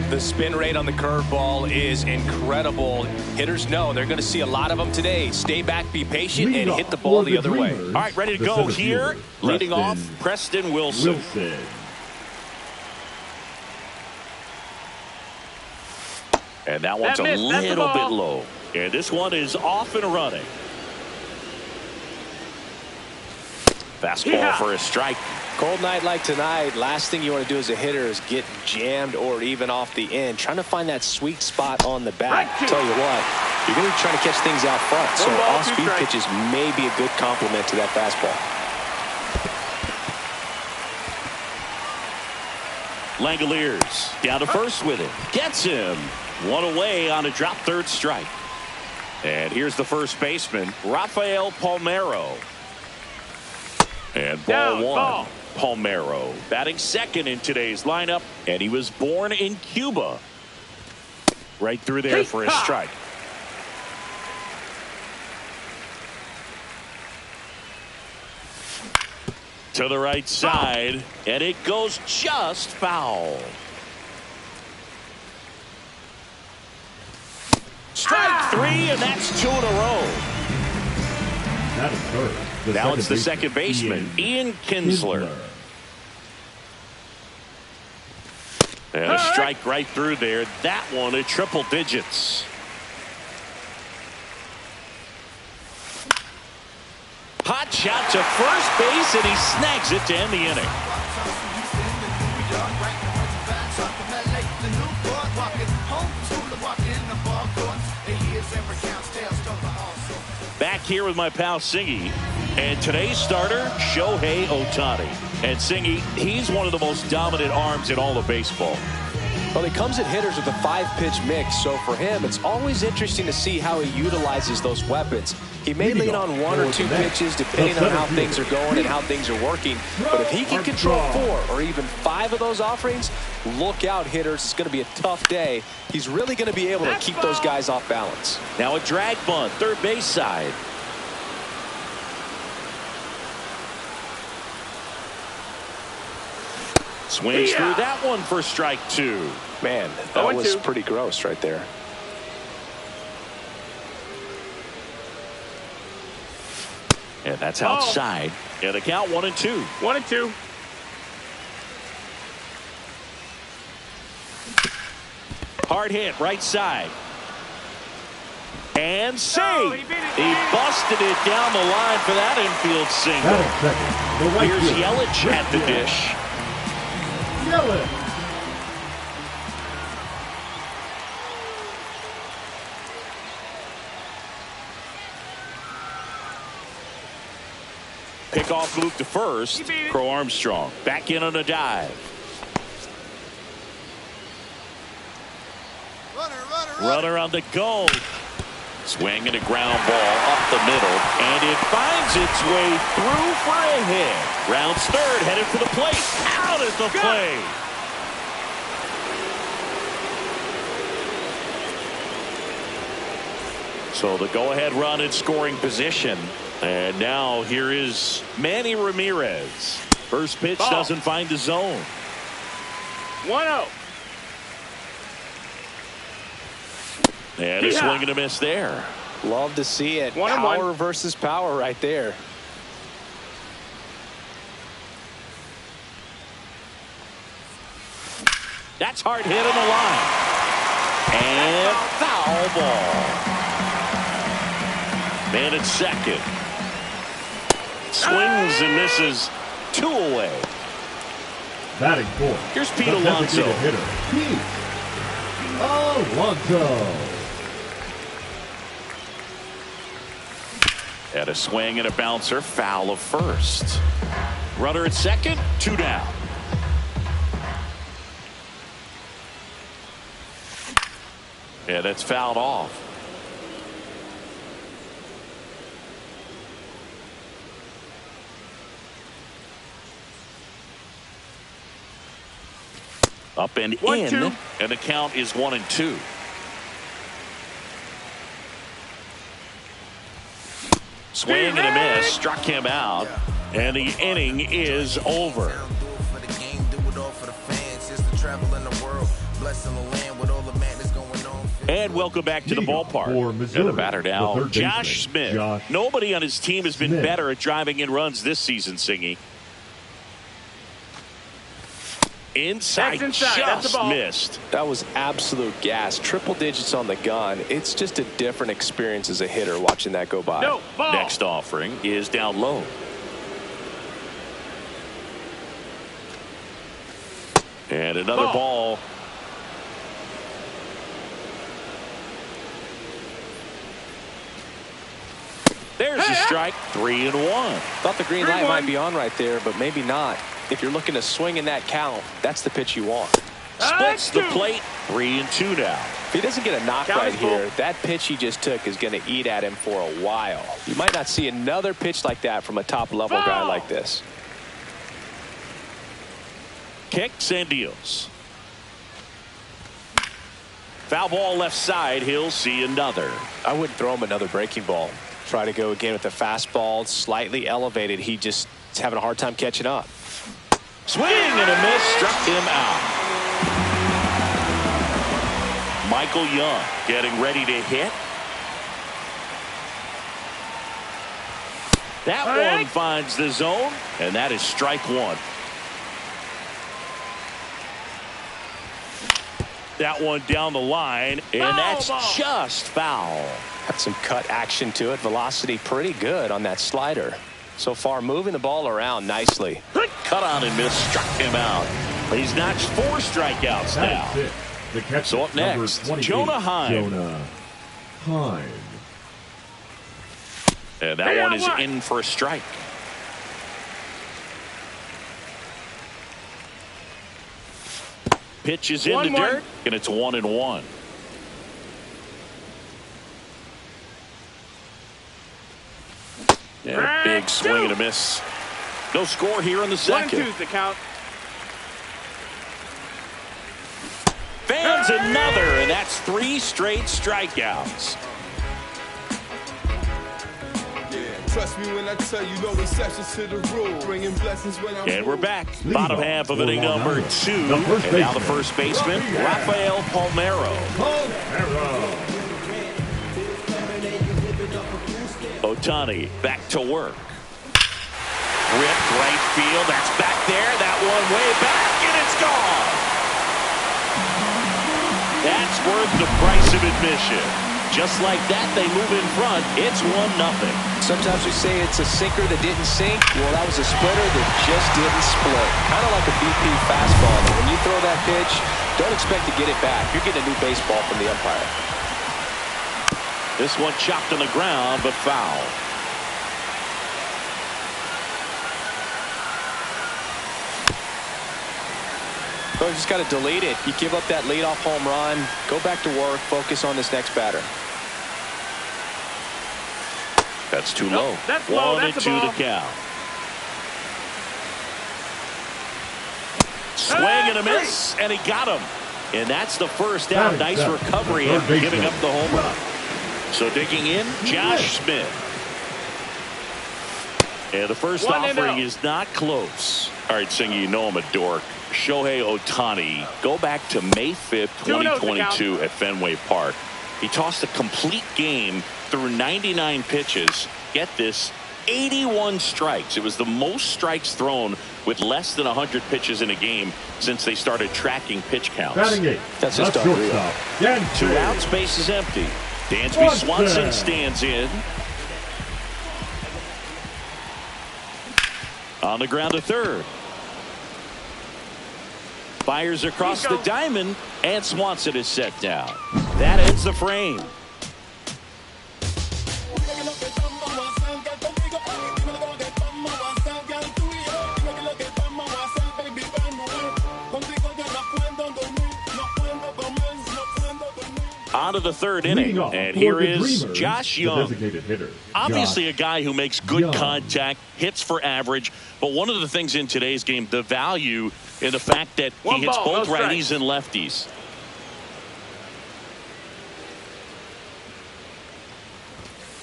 S5: The spin rate on the curveball is incredible. Hitters know they're going to see a lot of them today. Stay back, be patient, and hit the ball the other way.
S3: All right, ready to go here. Leading off, Preston Wilson. And that one's a little bit low. And this one is off and running. Fastball for a strike.
S5: Cold night like tonight, last thing you want to do as a hitter is get jammed or even off the end. Trying to find that sweet spot on the bat. Tell you what, you're going to be trying to catch things out front. So off-speed pitches may be a good complement to that fastball.
S3: Langoliers down to first with it. Gets him. One away on a drop third strike. And here's the first baseman, Rafael Palmeiro. And ball one. Palmeiro batting second in today's lineup, and he was born in Cuba. Right through there for his strike. To the right side, and it goes just foul. Strike three, and that's 2 in a row.
S4: That is third.
S3: Now it's the second baseman, Ian Kinsler. And a strike right through there. That one at triple digits. Hot shot to first base, and he snags it to end the inning. Back here with my pal Singy, and today's starter, Shohei Ohtani. And Singy, he's one of the most dominant arms in all of baseball.
S5: Well, he comes at hitters with a 5-pitch mix, so for him, it's always interesting to see how he utilizes those weapons. He may lean on 1 or 2 pitches depending on how things are going and how things are working. But if he can control 4 or even 5 of those offerings, look out, hitters. It's going to be a tough day. He's really going to be able to keep those guys off balance.
S3: Now a drag bunt, third base side. Swings through that one for strike 2.
S5: Man, that was pretty gross right there.
S3: And that's outside. And the count 1-2.
S6: 1-2.
S3: Hard hit, right side. And save. He busted it down the line for that infield single. Here's Yelich at the dish.
S4: Yelich.
S3: Pick off Luke to first. Crow Armstrong back in on a dive. Runner on the go. Swing and a ground ball up the middle, and it finds its way through for a hit. Rounds third, headed for the plate. Out is the play. So the go-ahead run in scoring position. And now here is Manny Ramirez. First pitch doesn't find the zone.
S6: 1-0.
S3: And a swing and a miss there.
S5: Love to see it. Power versus power right there.
S3: That's hard hit on the line. And foul ball. Man at second. Swings and misses. 2 away.
S4: Batting fourth.
S3: Here's Pete Alonso.
S4: Pete Alonso.
S3: And a swing and a bouncer. Foul of first. Runner at second. 2 down. Yeah, that's fouled off. Up and in, and the count is 1-2. Swing and a miss, struck him out, and the inning is over. And welcome back to the ballpark. And the batter now, Josh Smith. Nobody on his team has been better at driving in runs this season, Singy. Inside, just missed.
S5: That was absolute gas. Triple digits on the gun. It's just a different experience as a hitter watching that go by.
S3: Next offering is down low. And another ball. There's a strike. 3-1.
S5: Thought the green light might be on right there, but maybe not. If you're looking to swing in that count, that's the pitch you want.
S3: Splits the plate. 3-2 now.
S5: If he doesn't get a knock right here, that pitch he just took is going to eat at him for a while. You might not see another pitch like that from a top-level guy like this.
S3: Kicks and deals. Foul ball left side. He'll see another.
S5: I wouldn't throw him another breaking ball. Try to go again with the fastball, slightly elevated. He just is having a hard time catching up.
S3: Swing and a miss, struck him out. Michael Young getting ready to hit. That one finds the zone, and that is strike one. That one down the line, and that's just foul.
S5: Got some cut action to it. Velocity pretty good on that slider. So far, moving the ball around nicely.
S3: Cut on and miss, struck him out. He's notched 4 strikeouts now. So up next, Jonah Heim. And that one is in for a strike. Pitch is in the dirt, and it's 1-1. Yeah, big swing and a miss. No score here in the second.
S6: 1-2's the count.
S3: Fans another, and that's 3 straight strikeouts.
S8: Trust me when I tell you, no exceptions to the rule. Bringing blessings when I'm.
S3: And we're back. Bottom half of inning number 2. And now the first baseman, Rafael Palmeiro. Ohtani back to work. Ripped right field. That's back there. That one way back, and it's gone. That's worth the price of admission. Just like that, they move in front. It's 1-0.
S5: Sometimes we say it's a sinker that didn't sink. Well, that was a splitter that just didn't split. Kind of like a BP fastball. But when you throw that pitch, don't expect to get it back. You're getting a new baseball from the umpire.
S3: This one chopped on the ground, but foul.
S5: So you just got to delete it. You give up that leadoff home run. Go back to work. Focus on this next batter.
S3: That's too low.
S6: That's low.
S3: 1-2 the count. Swing and a miss, and he got him. And that's the first down. Nice recovery after giving up the home run. So digging in, Josh Smith. And the first offering is not close. All right, Singy, you know I'm a dork. Shohei Ohtani, go back to May 5th, 2022 at Fenway Park. He tossed a complete game through 99 pitches. Get this, 81 strikes. It was the most strikes thrown with less than 100 pitches in a game since they started tracking pitch counts.
S5: That's just unreal.
S3: 2 outs, base is empty. Dansby Swanson stands in. On the ground to third. Fires across the diamond, and Swanson is set down. That ends the frame. On to the third inning, and here is Josh Young. Obviously a guy who makes good contact, hits for average, but one of the things in today's game, the value in the fact that he hits both righties and lefties.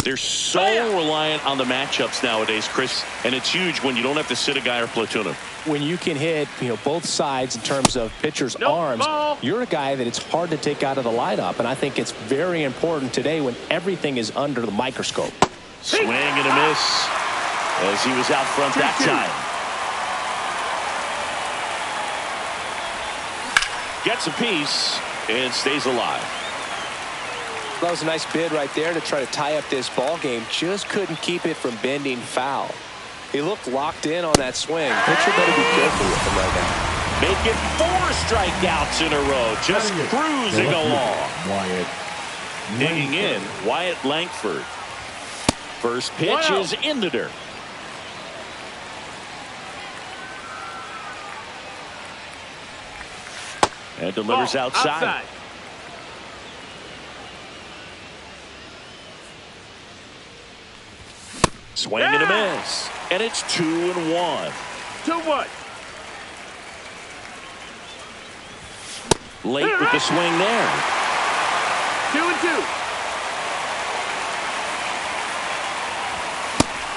S3: They're so reliant on the matchups nowadays, Chris, and it's huge when you don't have to sit a guy or platoon him.
S5: When you can hit, both sides in terms of pitchers' arms, you're a guy that it's hard to take out of the lineup, and I think it's very important today when everything is under the microscope.
S3: Swing and a miss as he was out front that time. Gets a piece and stays alive.
S5: That was a nice bid right there to try to tie up this ball game. Just couldn't keep it from bending foul. He looked locked in on that swing. Pitcher better be careful with him right now.
S3: Make it 4 strikeouts in a row. Just cruising along. Digging in, Wyatt Langford. First pitch is in the dirt. And delivers outside. Swing and a miss. And it's 2-1.
S6: 2-1.
S3: Late with the swing there.
S6: 2-2.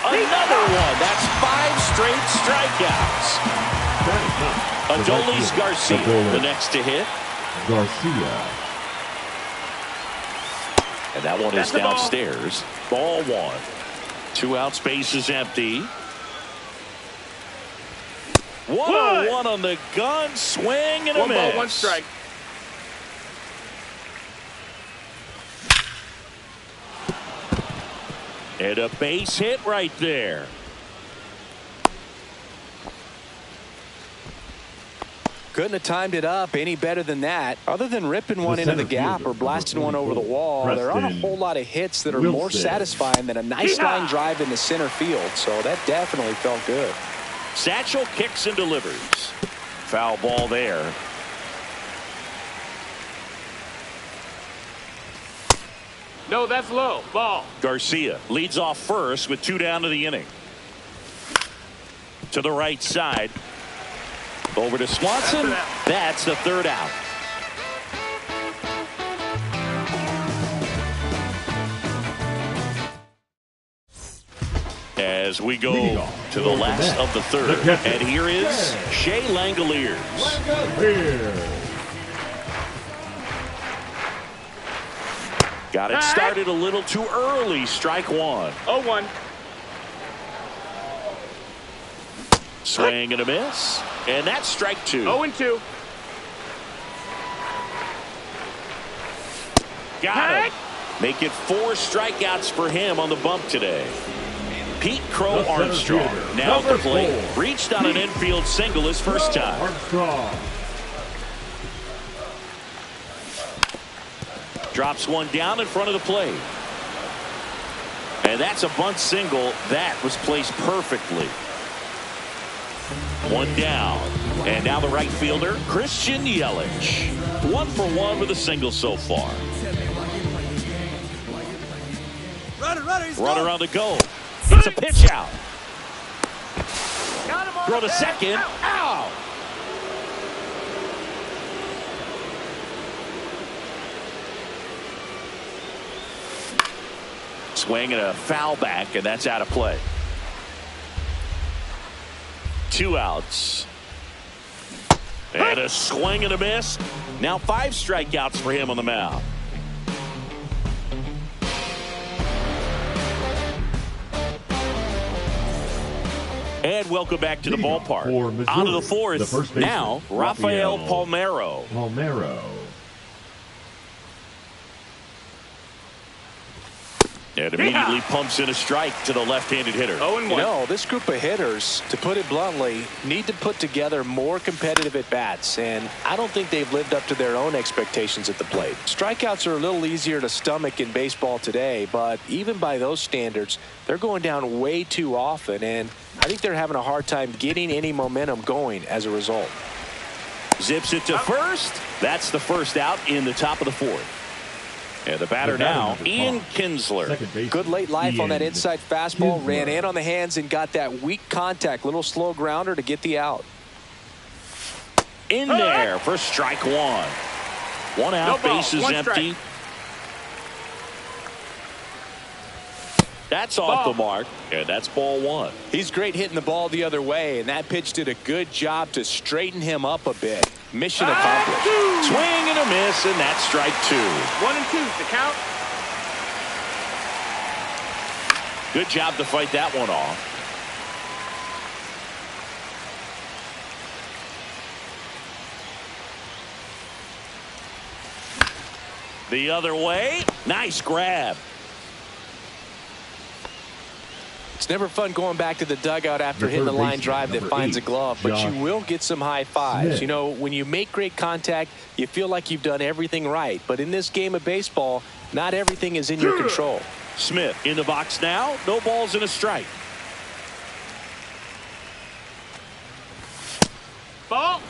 S3: Another one. That's 5 straight strikeouts. Adolis Garcia, the next to hit.
S4: Garcia.
S3: And that one is downstairs. Ball 1. 2 outs, base is empty. 1-1 on the gun. Swing and a miss.
S6: 1 ball, 1 strike.
S3: And a base hit right there.
S5: Couldn't have timed it up any better than that. Other than ripping one into the gap or blasting one over the wall, there aren't a whole lot of hits that are more satisfying than a nice line drive into center field. So that definitely felt good.
S3: Satchel kicks and delivers. Foul ball there.
S6: No, that's low. Ball.
S3: Garcia leads off first with 2 down to the inning. To the right side. Over to Swanson. That's the 3rd out. As we go to the last of the 3rd. And here is Shea Langoliers. Got it started a little too early. Strike 1.
S6: 0-1.
S3: Swing and a miss. And that's strike 2.
S6: 0-2.
S3: Got it. Make it 4 strikeouts for him on the bump today. Pete Crow Armstrong now at the plate. Reached on an infield single his first time. Drops one down in front of the plate. And that's a bunt single. That was placed perfectly. 1 down. And now the right fielder, Christian Yelich. 1 for 1 with a single so far. Runner on the go. It's a pitch out. Throw to second. Ow! Swing and a foul back, and that's out of play. 2 outs. And a swing and a miss. Now 5 strikeouts for him on the mound. And welcome back to the ballpark. On to the 4th. Now, Rafael Palmeiro. And immediately pumps in a strike to the left-handed hitter.
S6: 0-1.
S5: You know, this group of hitters, to put it bluntly, need to put together more competitive at-bats, and I don't think they've lived up to their own expectations at the plate. Strikeouts are a little easier to stomach in baseball today, but even by those standards, they're going down way too often, and I think they're having a hard time getting any momentum going as a result.
S3: Zips it to first. That's the first out in the top of the 4th. And the batter now, Ian Kinsler.
S5: Good late life on that inside fastball. Ran in on the hands and got that weak contact. Little slow grounder to get the out.
S3: In there for strike 1. 1 out, bases empty. That's off the mark, and that's ball 1.
S5: He's great hitting the ball the other way, and that pitch did a good job to straighten him up a bit. Mission accomplished.
S3: Swing and a miss, and that's strike 2.
S6: 1-2, the count.
S3: Good job to fight that one off. The other way. Nice grab.
S5: It's never fun going back to the dugout after hitting a line drive that finds a glove, but you will get some high fives. You know, when you make great contact, you feel like you've done everything right. But in this game of baseball, not everything is in your control.
S3: Smith in the box now. No balls and a strike.
S6: Ball.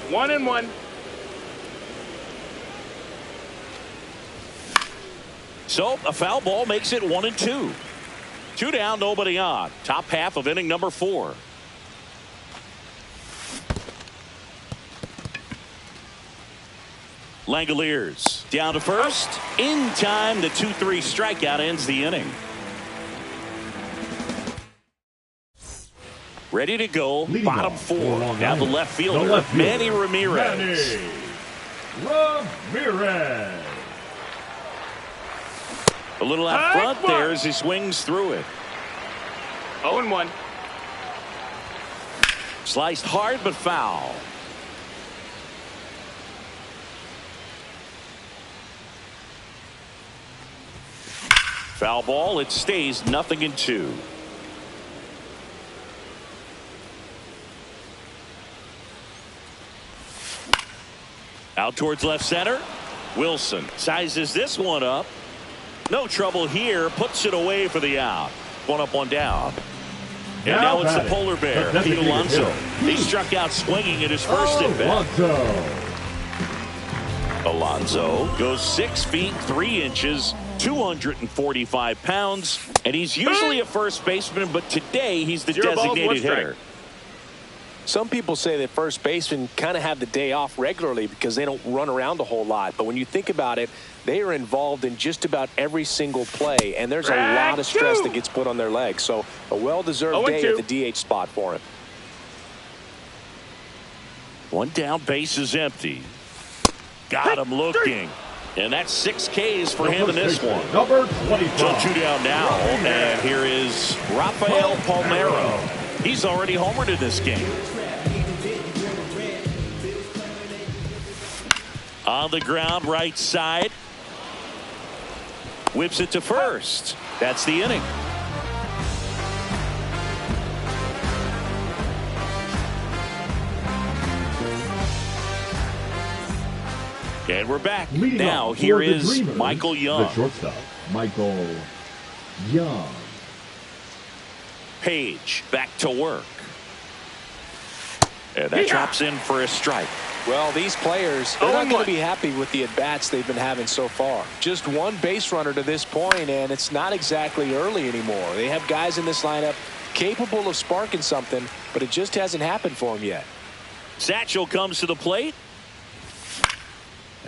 S6: 1-1.
S3: So a foul ball makes it 1-2. 2 down, nobody on. Top half of inning number 4. Langoliers down to first. In time, the 2-3 strikeout ends the inning. Ready to go.
S4: Leading
S3: Bottom
S4: off,
S3: four. Now the left fielder, Manny Ramirez. A little out front there as he swings through it.
S6: 0-1.
S3: Sliced hard but foul. Foul ball. It stays 0-2. Out towards left center. Wilson sizes this one up. No trouble here. Puts it away for the out. One up, one down. And now it's the polar bear, Pete Alonso. He struck out swinging at his first at bat. Alonso goes 6 feet 3 inches, 245 pounds, and he's usually a first baseman, but today he's the designated hitter.
S5: Some people say that first basemen kind of have the day off regularly because they don't run around a whole lot. But when you think about it, they are involved in just about every single play, and there's a lot of stress that gets put on their legs. So a well-deserved day at the DH spot for him.
S3: One down, base is empty. Got him looking. And that's 6 Ks for him in this one.
S4: Number 25.
S3: So 2 down now, and here is Rafael Palmeiro. He's already homered in this game. On the ground, right side. Whips it to first. That's the inning. And we're back.
S4: Leading
S3: now,
S4: off
S3: here
S4: for the
S3: is
S4: Dreamers,
S3: Michael Young.
S4: The shortstop, Michael Young.
S3: Page back to work. And that drops in for a strike.
S5: Well, these players, they're not going to be happy with the at-bats they've been having so far. Just one base runner to this point, and it's not exactly early anymore. They have guys in this lineup capable of sparking something, but it just hasn't happened for them yet.
S3: Satchel comes to the plate.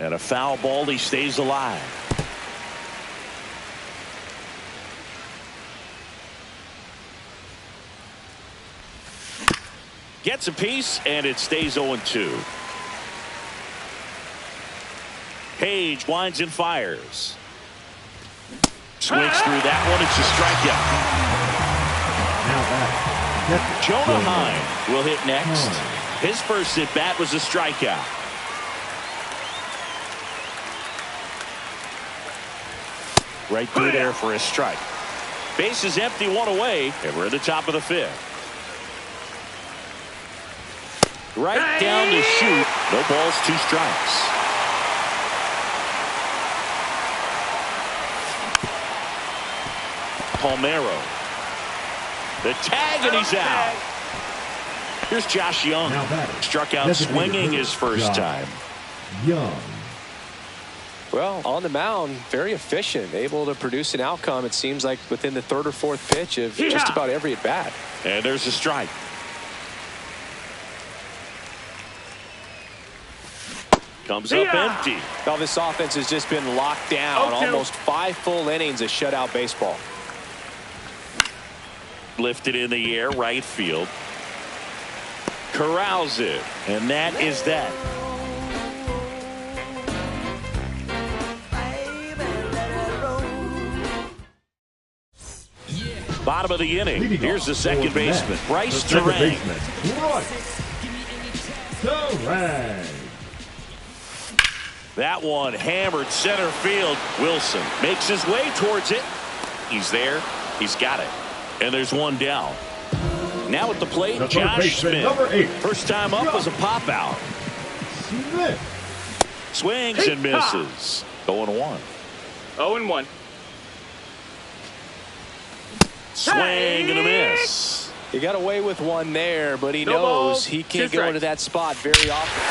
S3: And a foul ball. He stays alive. Gets a piece, and it stays 0-2. Page winds and fires. Swings through that one. It's a strikeout. Jonah Heim will hit next. His first at bat was a strikeout. Right through there for a strike. Base is empty, 1 away, and we're at the top of the 5th. Right down to shoot. No balls, 2 strikes. Palmeiro. The tag, and he's out. Here's Josh Young. Struck out swinging his first time.
S4: Young.
S5: Well, on the mound, very efficient, able to produce an outcome, it seems like, within the 3rd or 4th pitch of just about every at-bat.
S3: And there's a strike. Comes up empty.
S5: Well, this offense has just been locked down. Almost 5 full innings of shutout baseball.
S3: Lifted in the air, right field. Corrals it, and that is that. Bottom of the inning. Here's the second baseman, Bryce Turang. That one hammered center field. Wilson makes his way towards it. He's there. He's got it. And there's one down. Now at the plate, Josh Smith. First time up was a pop out. Swings and misses. 0-1.
S6: 0-1.
S3: Swing and a miss.
S5: He got away with one there, but he knows he can't go into that spot very often.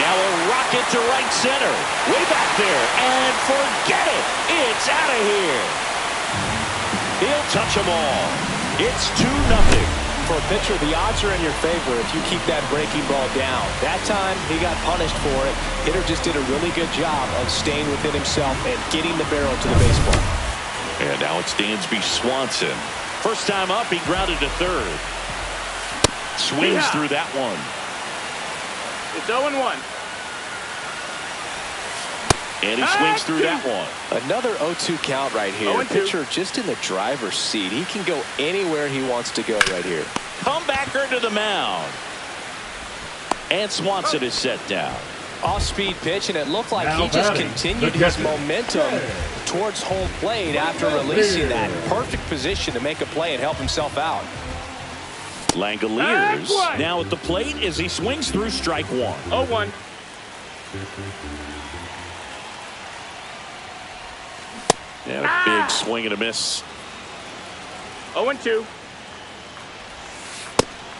S3: Now a rocket to right center. Way back there. And forget it. It's out of here. He'll touch them all. It's 2-0.
S5: for a pitcher, the odds are in your favor if you keep that breaking ball down. That time, he got punished for it. Hitter just did a really good job of staying within himself and getting the barrel to the baseball.
S3: And now it's Dansby Swanson. First time up, he grounded to third. Swings through that one.
S6: It's 0-1.
S3: And he swings through that one.
S5: Another 0-2 count right here. Pitcher just in the driver's seat. He can go anywhere he wants to go right here.
S3: Comebacker to the mound. And Swanson is set down.
S5: Off-speed pitch, and it looked like he just continued his momentum towards home plate after releasing that. Perfect position to make a play and help himself out.
S3: Langoliers now at the plate as he swings through strike one.
S6: 0-1.
S3: And a big swing and a miss.
S6: 0-2.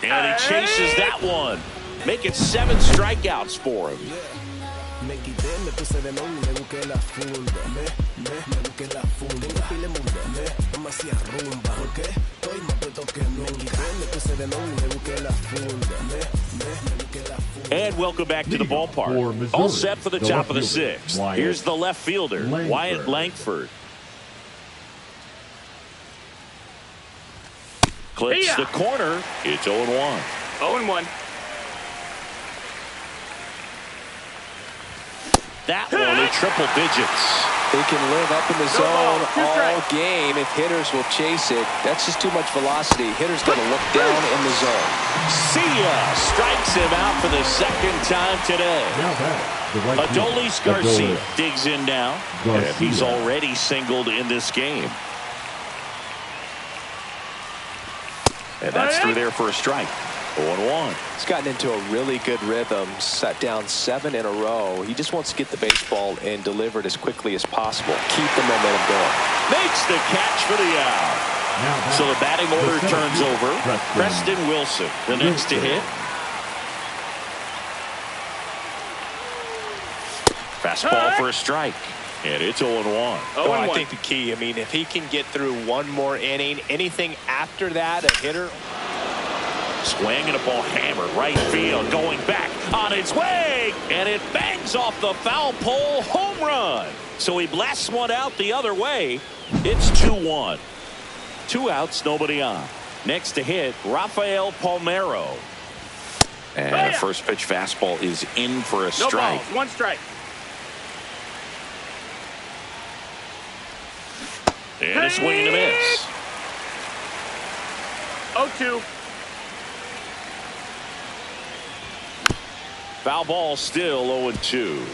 S3: And he chases that one. Make it 7 strikeouts for him. And welcome back to the ballpark. All set for the top of the 6th. Here's the left fielder, Wyatt Langford. Clips the corner. It's 0-1.
S6: 0-1.
S3: That one in triple digits.
S5: They can live up in the zone all game if hitters will chase it. That's just too much velocity. Hitters got to look down in the zone.
S3: See ya! Strikes him out for the second time today. Adolis Garcia digs in now. And he's already singled in this game. And that's through there for a strike. 0-1.
S5: He's gotten into a really good rhythm, set down 7 in a row. He just wants to get the baseball and deliver it as quickly as possible. Keep the momentum going.
S3: Makes the catch for the out. So the batting order turns over. Preston Wilson, the next to hit. Fastball for a strike. And it's 0-1.
S5: Oh, I think the key, if he can get through one more inning, anything after that, a hitter.
S3: Swing and a ball hammered right field, going back on its way, and it bangs off the foul pole, home run. So he blasts one out the other way. It's 2-1. 2 outs, nobody on. Next to hit, Rafael Palmeiro. And a first pitch fastball is in for a strike.
S6: No balls, 1 strike.
S3: And a swing and a miss.
S6: 0-2.
S3: Foul ball still 0-2.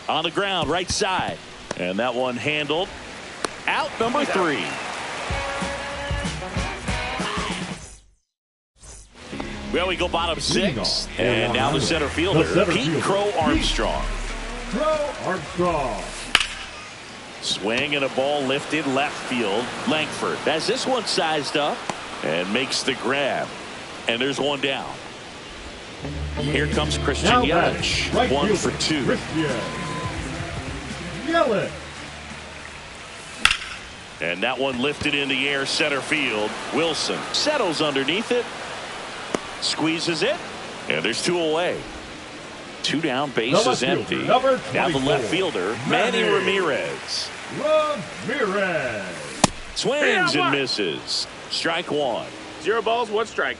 S3: On the ground, right side. And that one handled. Out number 3. Well, we go bottom 6. And now the center fielder, Pete Crow Armstrong.
S4: Crow Armstrong.
S3: Swing and a ball lifted left field. Langford has this one sized up and makes the grab. And there's one down. Here comes Christian Yelich. Right 1 for 2.
S4: Christian Yelich.
S3: And that one lifted in the air center field. Wilson settles underneath it. Squeezes it. And there's 2 away. 2 down, base is empty. Now the left fielder, Manny Ramirez. Swings and misses. Strike 1.
S6: 0 balls, 1 strike.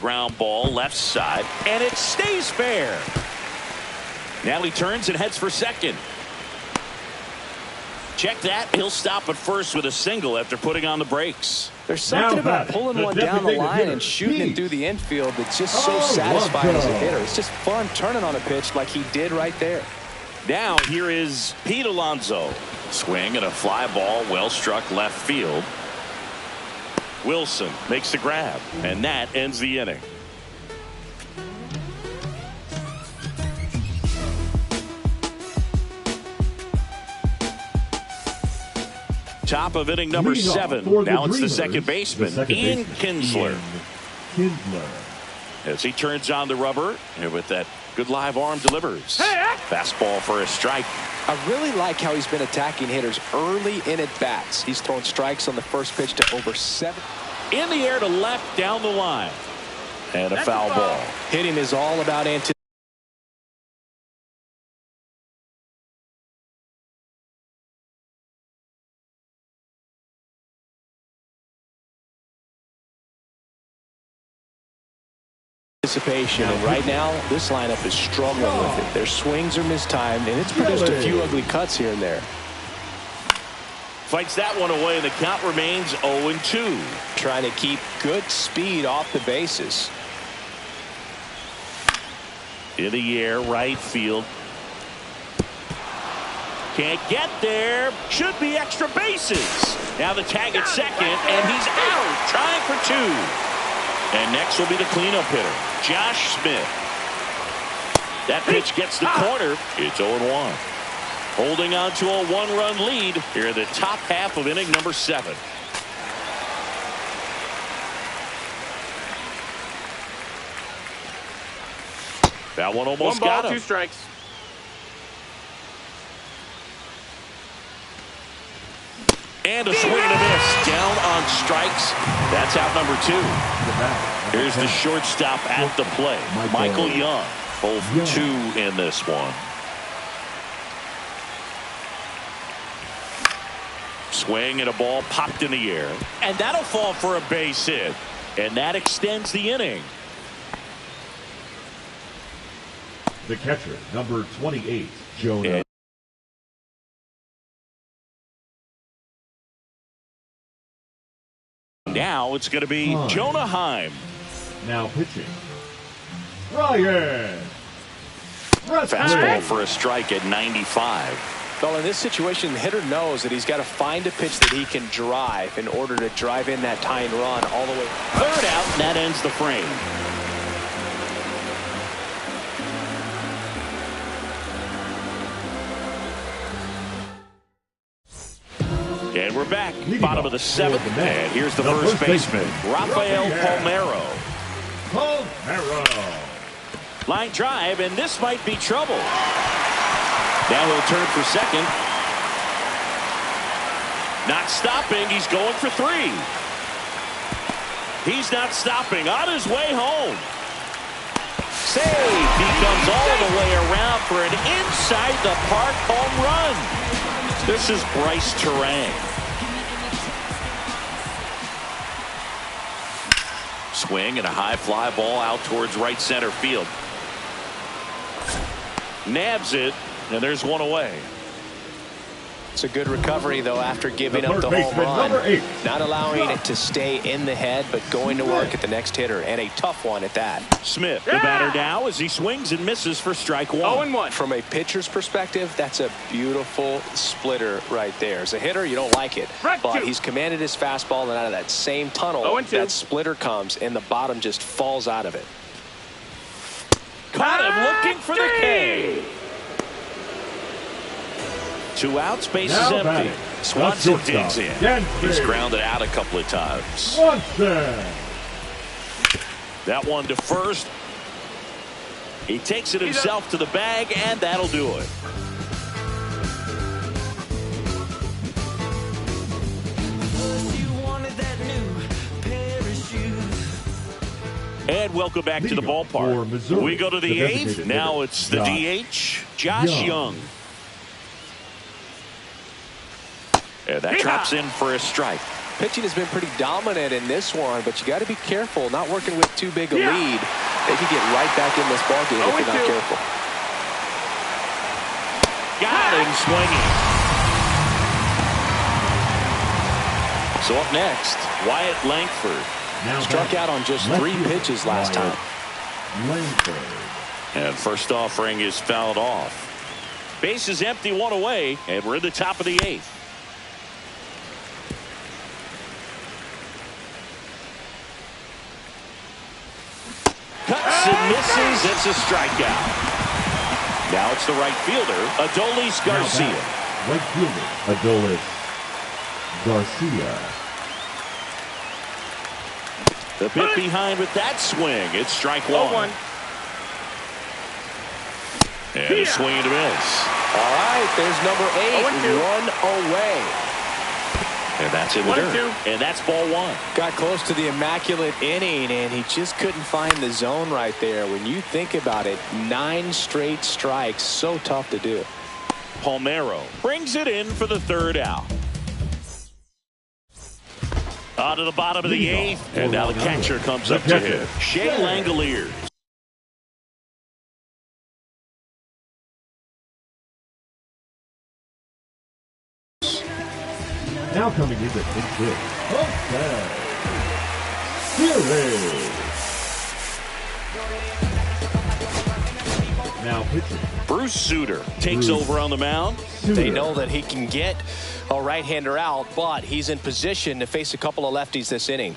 S3: Ground ball left side, and it stays fair. Now he turns and heads for second. Check that. He'll stop at first with a single after putting on the brakes.
S5: There's something about pulling one down the line and shooting it through the infield that's just so satisfying as a hitter. It's just fun turning on a pitch like he did right there.
S3: Now here is Pete Alonso. Swing and a fly ball well struck left field. Wilson makes the grab, and that ends the inning. Top of inning number 7. Now it's the second baseman, Ian Kinsler. As he turns on the rubber, and with that good live arm delivers. Fastball for a strike.
S5: I really like how he's been attacking hitters early in at bats. He's thrown strikes on the first pitch to over 7.
S3: In the air to left down the line. And a foul ball.
S5: Hitting is all about anticipation. And right now this lineup is struggling with it. Their swings are mistimed, and it's produced a few ugly cuts here and there.
S3: Fights that one away, and the count remains 0-2.
S5: Trying to keep good speed off the bases.
S3: In the air, right field. Can't get there. Should be extra bases. Now the tag at second, and he's out. Trying for 2. And next will be the cleanup hitter, Josh Smith. That pitch gets the corner. It's 0-1. Holding on to a 1-run lead here in the top half of inning number 7. That one almost got him.
S6: 1 ball, 2 strikes.
S3: And a swing and a miss. Down on strikes. That's out number 2. Here's the shortstop at the plate, Michael Young. 0 for 2 in this one. Swing and a ball popped in the air. And that'll fall for a base hit. And that extends the inning.
S4: The catcher, number 28, Jonah.
S3: Now it's going to be Jonah Heim.
S4: Now pitching, Ryan.
S3: Fastball for a strike at 95.
S5: Well, in this situation, the hitter knows that he's got to find a pitch that he can drive in order to drive in that tying run all the way.
S3: Third out, and that ends the frame. And we're back, bottom of the 7th, and here's the first baseman, Rafael Palmeiro. Line drive, and this might be trouble. Now he'll turn for second. Not stopping, he's going for 3. He's not stopping, on his way home. Save, he comes all the way around for an inside the park home run. This is Bryce Terang. Swing and a high fly ball out towards right center field. Nabs it, and there's one away.
S5: It's a good recovery, though, after giving up the home run. Not allowing it to stay in the head, but going to work at the next hitter, and a tough one at that.
S3: Smith, the batter now, as he swings and misses for strike 1.
S6: 0-1.
S5: From a pitcher's perspective, that's a beautiful splitter right there. As a hitter, you don't like it, but he's commanded his fastball, and out of that same tunnel, that splitter comes, and the bottom just falls out of it.
S3: Caught him looking for the K. 2 outs, base is empty. Swanson digs in. He's grounded out a couple of times. That one to first. He takes it himself to the bag, and that'll do it. And welcome back to the ballpark. We go to the 8th. Now it's the DH, Josh Young. And that drops in for a strike.
S5: Pitching has been pretty dominant in this one, but you got to be careful. Not working with too big a lead. They could get right back in this ballgame if you're not careful.
S3: Got him swinging. So up next, Wyatt Langford.
S5: Struck out on just 3 pitches last time.
S3: And first offering is fouled off. Base is empty, 1 away, and we're in the top of the 8th. Cuts and misses. It's a strikeout. Now it's the right fielder, Adolis Garcia.
S4: Right fielder, Adolis Garcia.
S3: The pit behind with that swing. It's strike 1. And a swing and a miss.
S5: All right, there's number 8, 1 away.
S3: And that's in the dirt. And that's ball 1.
S5: Got close to the immaculate inning, and he just couldn't find the zone right there. When you think about it, 9 straight strikes, so tough to do.
S3: Palmeiro brings it in for the 3rd out. On to the bottom of the 8th, and now the catcher comes up to hit. Shea Langoliers.
S4: Now coming in the 5th, Jose Siri. Now pitching.
S3: Bruce Sutter takes over on the mound.
S5: They know that he can get a right-hander out, but he's in position to face a couple of lefties this inning.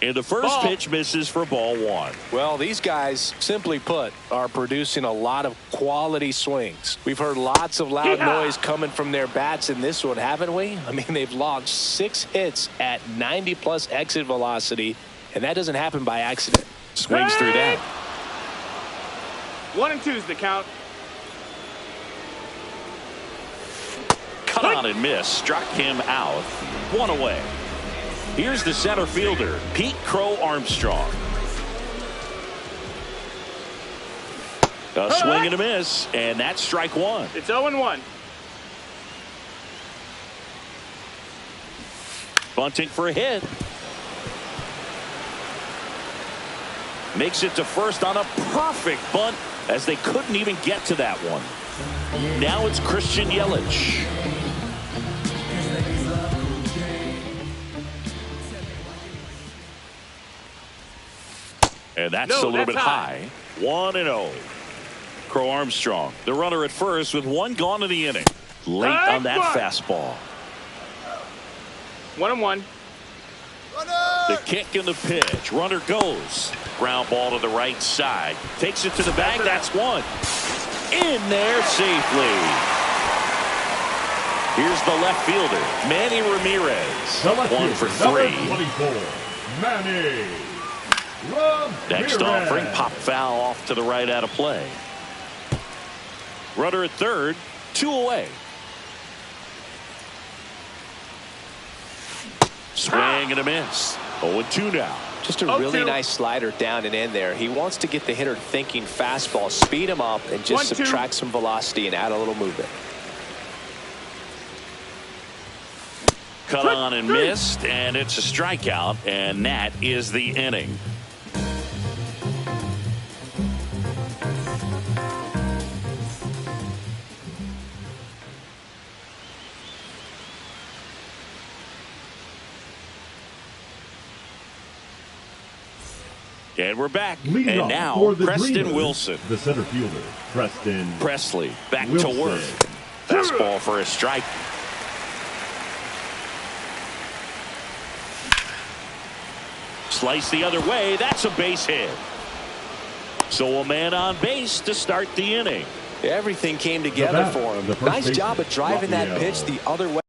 S3: And the first pitch misses for ball 1.
S5: Well, these guys, simply put, are producing a lot of quality swings. We've heard lots of loud noise coming from their bats in this one, haven't we? I mean, they've logged 6 hits at 90-plus exit velocity, and that doesn't happen by accident.
S3: Swings through that.
S6: 1 and 2's the count.
S3: Cut on and miss. Struck him out. 1 away. Here's the center fielder, Pete Crow Armstrong. A swing and a miss, and that's strike 1.
S6: It's 0-1.
S3: Bunting for a hit. Makes it to first on a perfect bunt, as they couldn't even get to that one. Now it's Christian Yelich. And that's a little bit high. 1-0. Crow Armstrong, the runner at first with 1 gone in the inning. Late on that fastball.
S6: 1-1.
S3: The kick and the pitch. Runner goes. Ground ball to the right side. Takes it to the bag. That's 1. In there safely. Here's the left fielder, Manny Ramirez. 1 for 3.
S4: 24, Manny.
S3: Next offering, pop foul off to the right out of play. Runner at 3rd, 2 away. Swing and a miss. 0-2 now.
S5: Just a really nice slider down and in there. He wants to get the hitter thinking fastball, speed him up, and just subtract some velocity and add a little movement.
S3: Cut on and missed, and it's a strikeout, and that is the inning. And we're back. And now Preston Wilson.
S4: The center fielder, Preston
S3: Presley, back
S4: Wilson.
S3: to work. Fastball for a strike. Slice the other way. That's a base hit. So a man on base to start the inning.
S5: Everything came together for him. Nice job of driving that pitch the other way.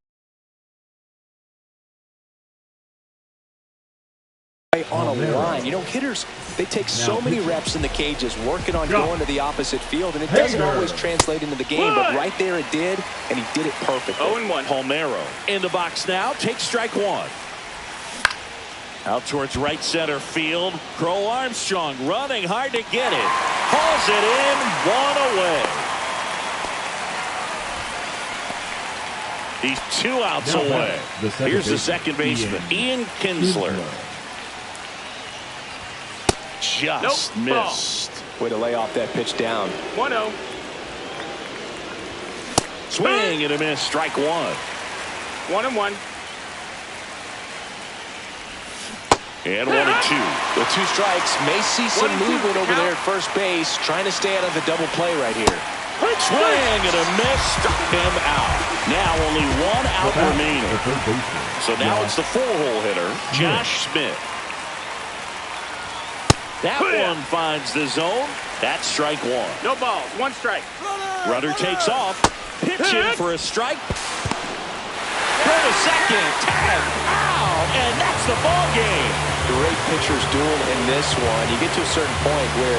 S5: On a line. You know, hitters, they take so many reps in the cages working on going to the opposite field, and it doesn't always translate into the game, but right there it did, and he did it perfectly.
S6: 0-1.
S3: Palmeiro in the box now. Takes strike 1. Out towards right center field. Crow Armstrong running hard to get it. Hauls it in. 1 away. He's 2 outs away. Here's the second baseman, Ian Kinsler. Just missed.
S5: Way to lay off that pitch down.
S6: 1-0.
S3: Swing and a miss. Strike 1.
S6: 1-1.
S3: And 1-2.
S5: With 2 strikes, may see some movement over there at first base, trying to stay out of the double play right here.
S3: Swing and a miss. Struck him out. Now only 1 out remaining. So now it's the 4-hole hitter, Josh Smith. That one finds the zone. That's strike 1.
S6: No balls. 1 strike.
S3: Runner takes off. Pitching for a strike. For the second. Tag. Ow. And that's the ball game.
S5: Great pitcher's duel in this one. You get to a certain point where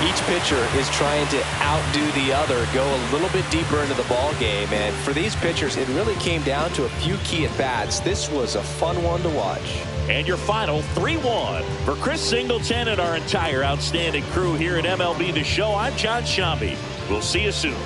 S5: Each pitcher is trying to outdo the other, go a little bit deeper into the ball game. And for these pitchers, it really came down to a few key at-bats. This was a fun one to watch.
S3: And your final 3-1. For Chris Singleton and our entire outstanding crew here at MLB The Show, I'm John Shambi. We'll see you soon.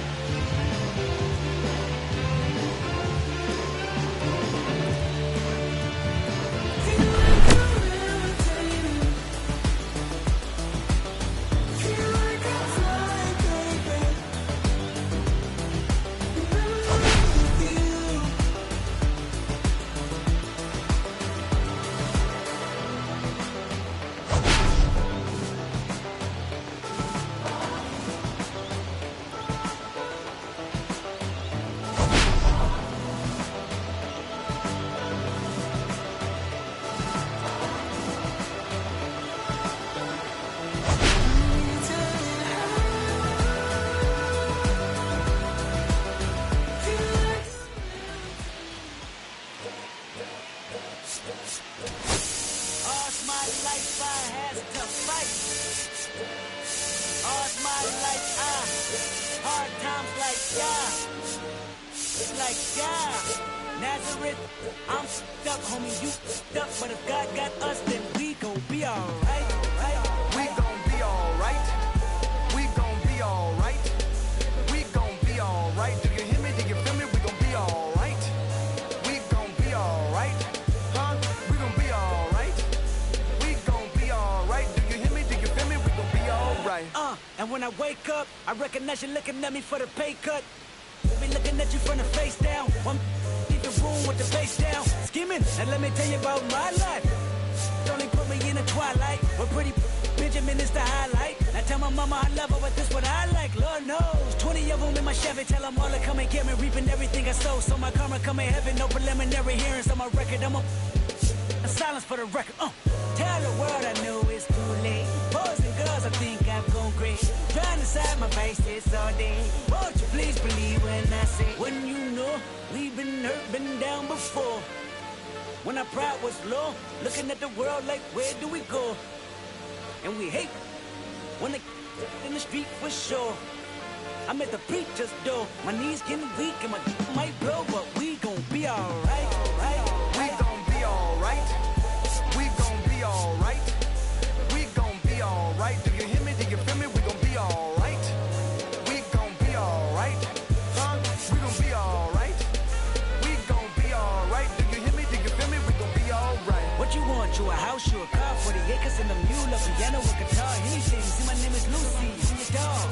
S20: Nazareth, I'm stuck, homie, you stuck, but if God got us, then we gon' be alright.
S11: We gon' be alright. We gon' be alright. We gon' be alright. Do you hear me? Do you feel me? We gon' be alright. We gon' be alright. Huh? We gon' be alright. We gon' be alright. Do you hear me? Do you feel me? We gon' be alright.
S20: And when I wake up, I recognize you looking at me for the pay cut. Be looking at you from the face down. One leave the room with the face down. Skimming, and let me tell you about my life. Only put me in the twilight. We're pretty Benjamin is the highlight. I tell my mama I love her, but this what I like. Lord knows, 20 of them in my Chevy. Tell them all to come and get me, reaping everything I sow. So my karma come in heaven, no preliminary hearings on my record. I'm a silence for the record. Tell the world I know it's too late. Boys and girls, I think I've gone great. Trying to side my vices all day. Won't you please believe when I say, when you know we've been hurt, been down before. When our pride was low, looking at the world like, where do we go? And we hate when they in the street for sure. I'm at the preacher's door. My knees getting weak and my might blow, but we gon' be alright.
S11: We gon' be alright. We gon' be alright. We gon' be alright. Do you hear me? Do you feel me? We gon' be alright. We gon' be alright. Huh? We gon' be alright. We gon' be alright. Do you hear me? Do you feel me? We gon' be alright.
S20: What you want? You a house, you a car, 40 acres and a mule, a piano, a guitar, anything. See, my name is Lucy, I'm your dog.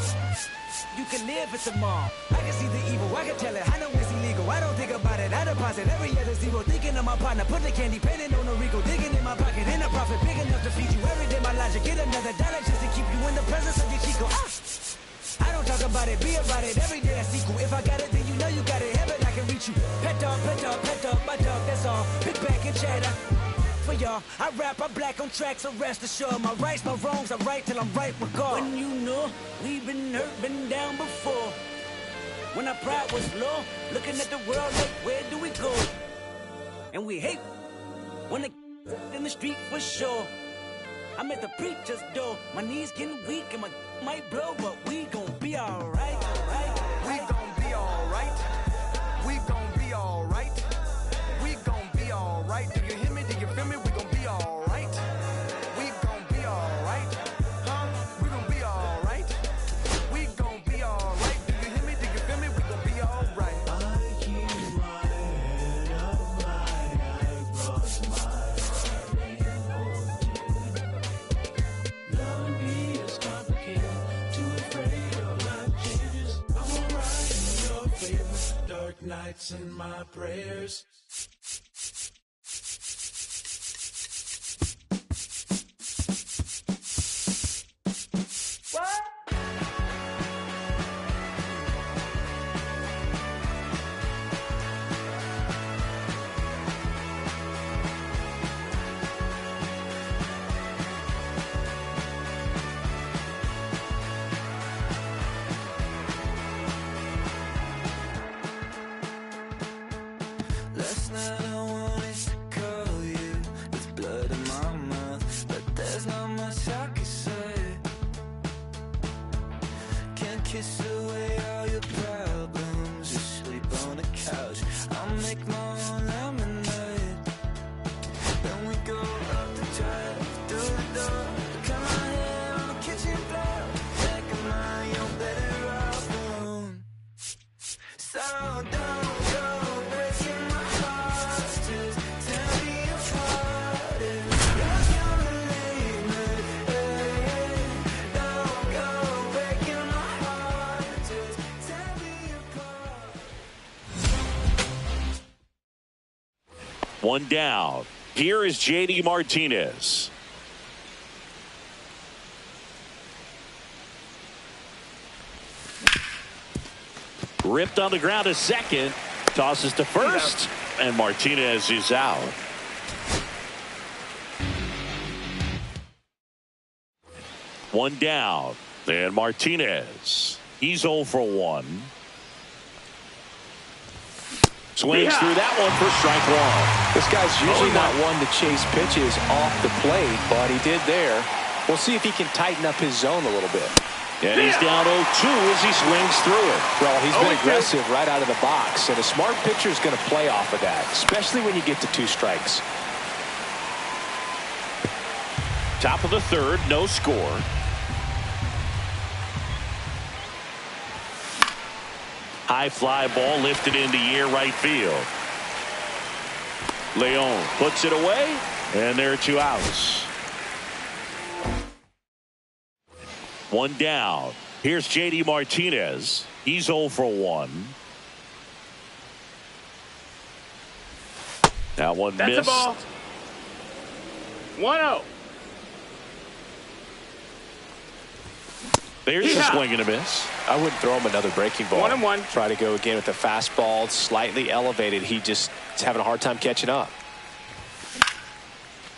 S20: You can live at the mall. I can see the evil, I can tell it. I know it's illegal. I don't think about it. I deposit every other zero. Thinking of my partner, put the candy, penning on a Rico, digging in my pocket, in a profit big enough to feed you every day. My logic, get another dollar just to keep you in the presence of your Chico. I don't talk about it, be about it. Every day I sequel. If I got it, then you know you got it. Heaven, I can reach you. Pet dog, my dog, that's all. Big back and chatter. For y'all, I rap, I black on tracks, so rest assured. My rights, my wrongs, I right till I'm right with God. When you know we've been hurt, been down before. When our pride was low, looking at the world like, where do we go? And we hate when they in the street for sure. I'm at the preacher's door. My knees getting weak and my might blow, but we gon' be alright.
S11: We gon' be alright. We gon' be alright. We gon' be alright. Do you hear me? Do you feel me? We gon' be alright. We gon' be alright. Huh? We gon' be alright. We gon' be alright. Do you hear me? Do you feel me? We gon' be alright.
S17: I keep my head up high. I cross my love me is complicated. Too afraid of life changes. I'm alright in your favor. Dark nights and my prayers.
S7: Last night I wanted to call you with blood in my mouth, but there's not much I can say.
S3: One down. Here is J.D. Martinez. Ripped on the ground to second. Tosses to first. And Martinez is out. One down. And Martinez. He's 0 for 1. Swings through that one for strike one.
S5: This guy's usually not one to chase pitches off the plate, but he did there. We'll see if he can tighten up his zone a little bit.
S3: And he's down 0-2 as he swings through it.
S5: Well, he's been aggressive right out of the box, and a smart pitcher is going to play off of that, especially when you get to 2 strikes.
S3: Top of the third, no score. High fly ball lifted in the air right field. Leon puts it away, and there are 2 outs. One down. Here's J.D. Martinez. He's 0 for 1. That one missed.
S6: That's a ball. 1-0.
S3: There's a swing and a miss.
S5: I wouldn't throw him another breaking ball.
S6: 1-1.
S5: Try to go again with the fastball, slightly elevated. He just is having a hard time catching up.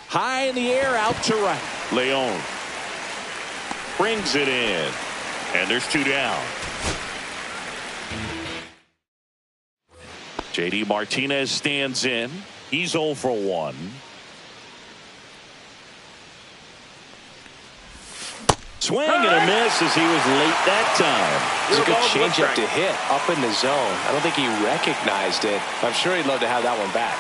S3: High in the air, out to right. Leon brings it in, and there's 2 down. J.D. Martinez stands in. He's 0 for 1. Swing and a miss as he was late that time.
S5: It's a good changeup to hit up in the zone. I don't think he recognized it. I'm sure he'd love to have that one back.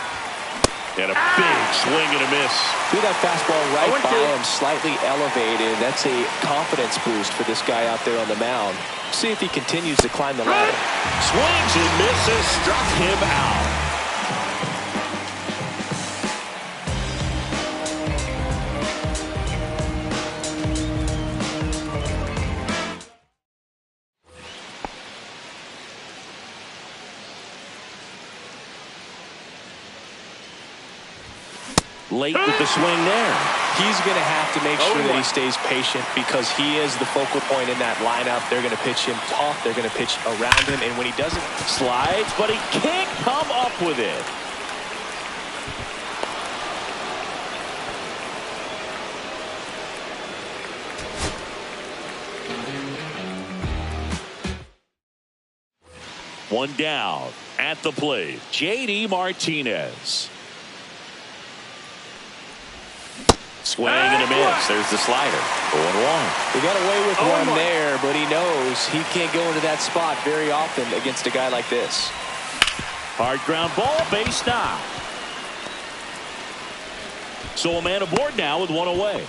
S3: And a big swing and a miss.
S5: Threw that fastball right by him, slightly elevated. That's a confidence boost for this guy out there on the mound. See if he continues to climb the ladder.
S3: Swings and misses, struck him out. Late with the swing there.
S5: He's going to have to make sure that he stays patient because he is the focal point in that lineup. They're going to pitch him tough. They're going to pitch around him. And when he doesn't,
S3: slides, but he can't come up with it. One down at the plate. J.D. Martinez. Swing and a miss. There's the slider. 0-1.
S5: He got away with one there, but he knows he can't go into that spot very often against a guy like this.
S3: Hard ground ball, base knock. So a man aboard now with 1 away.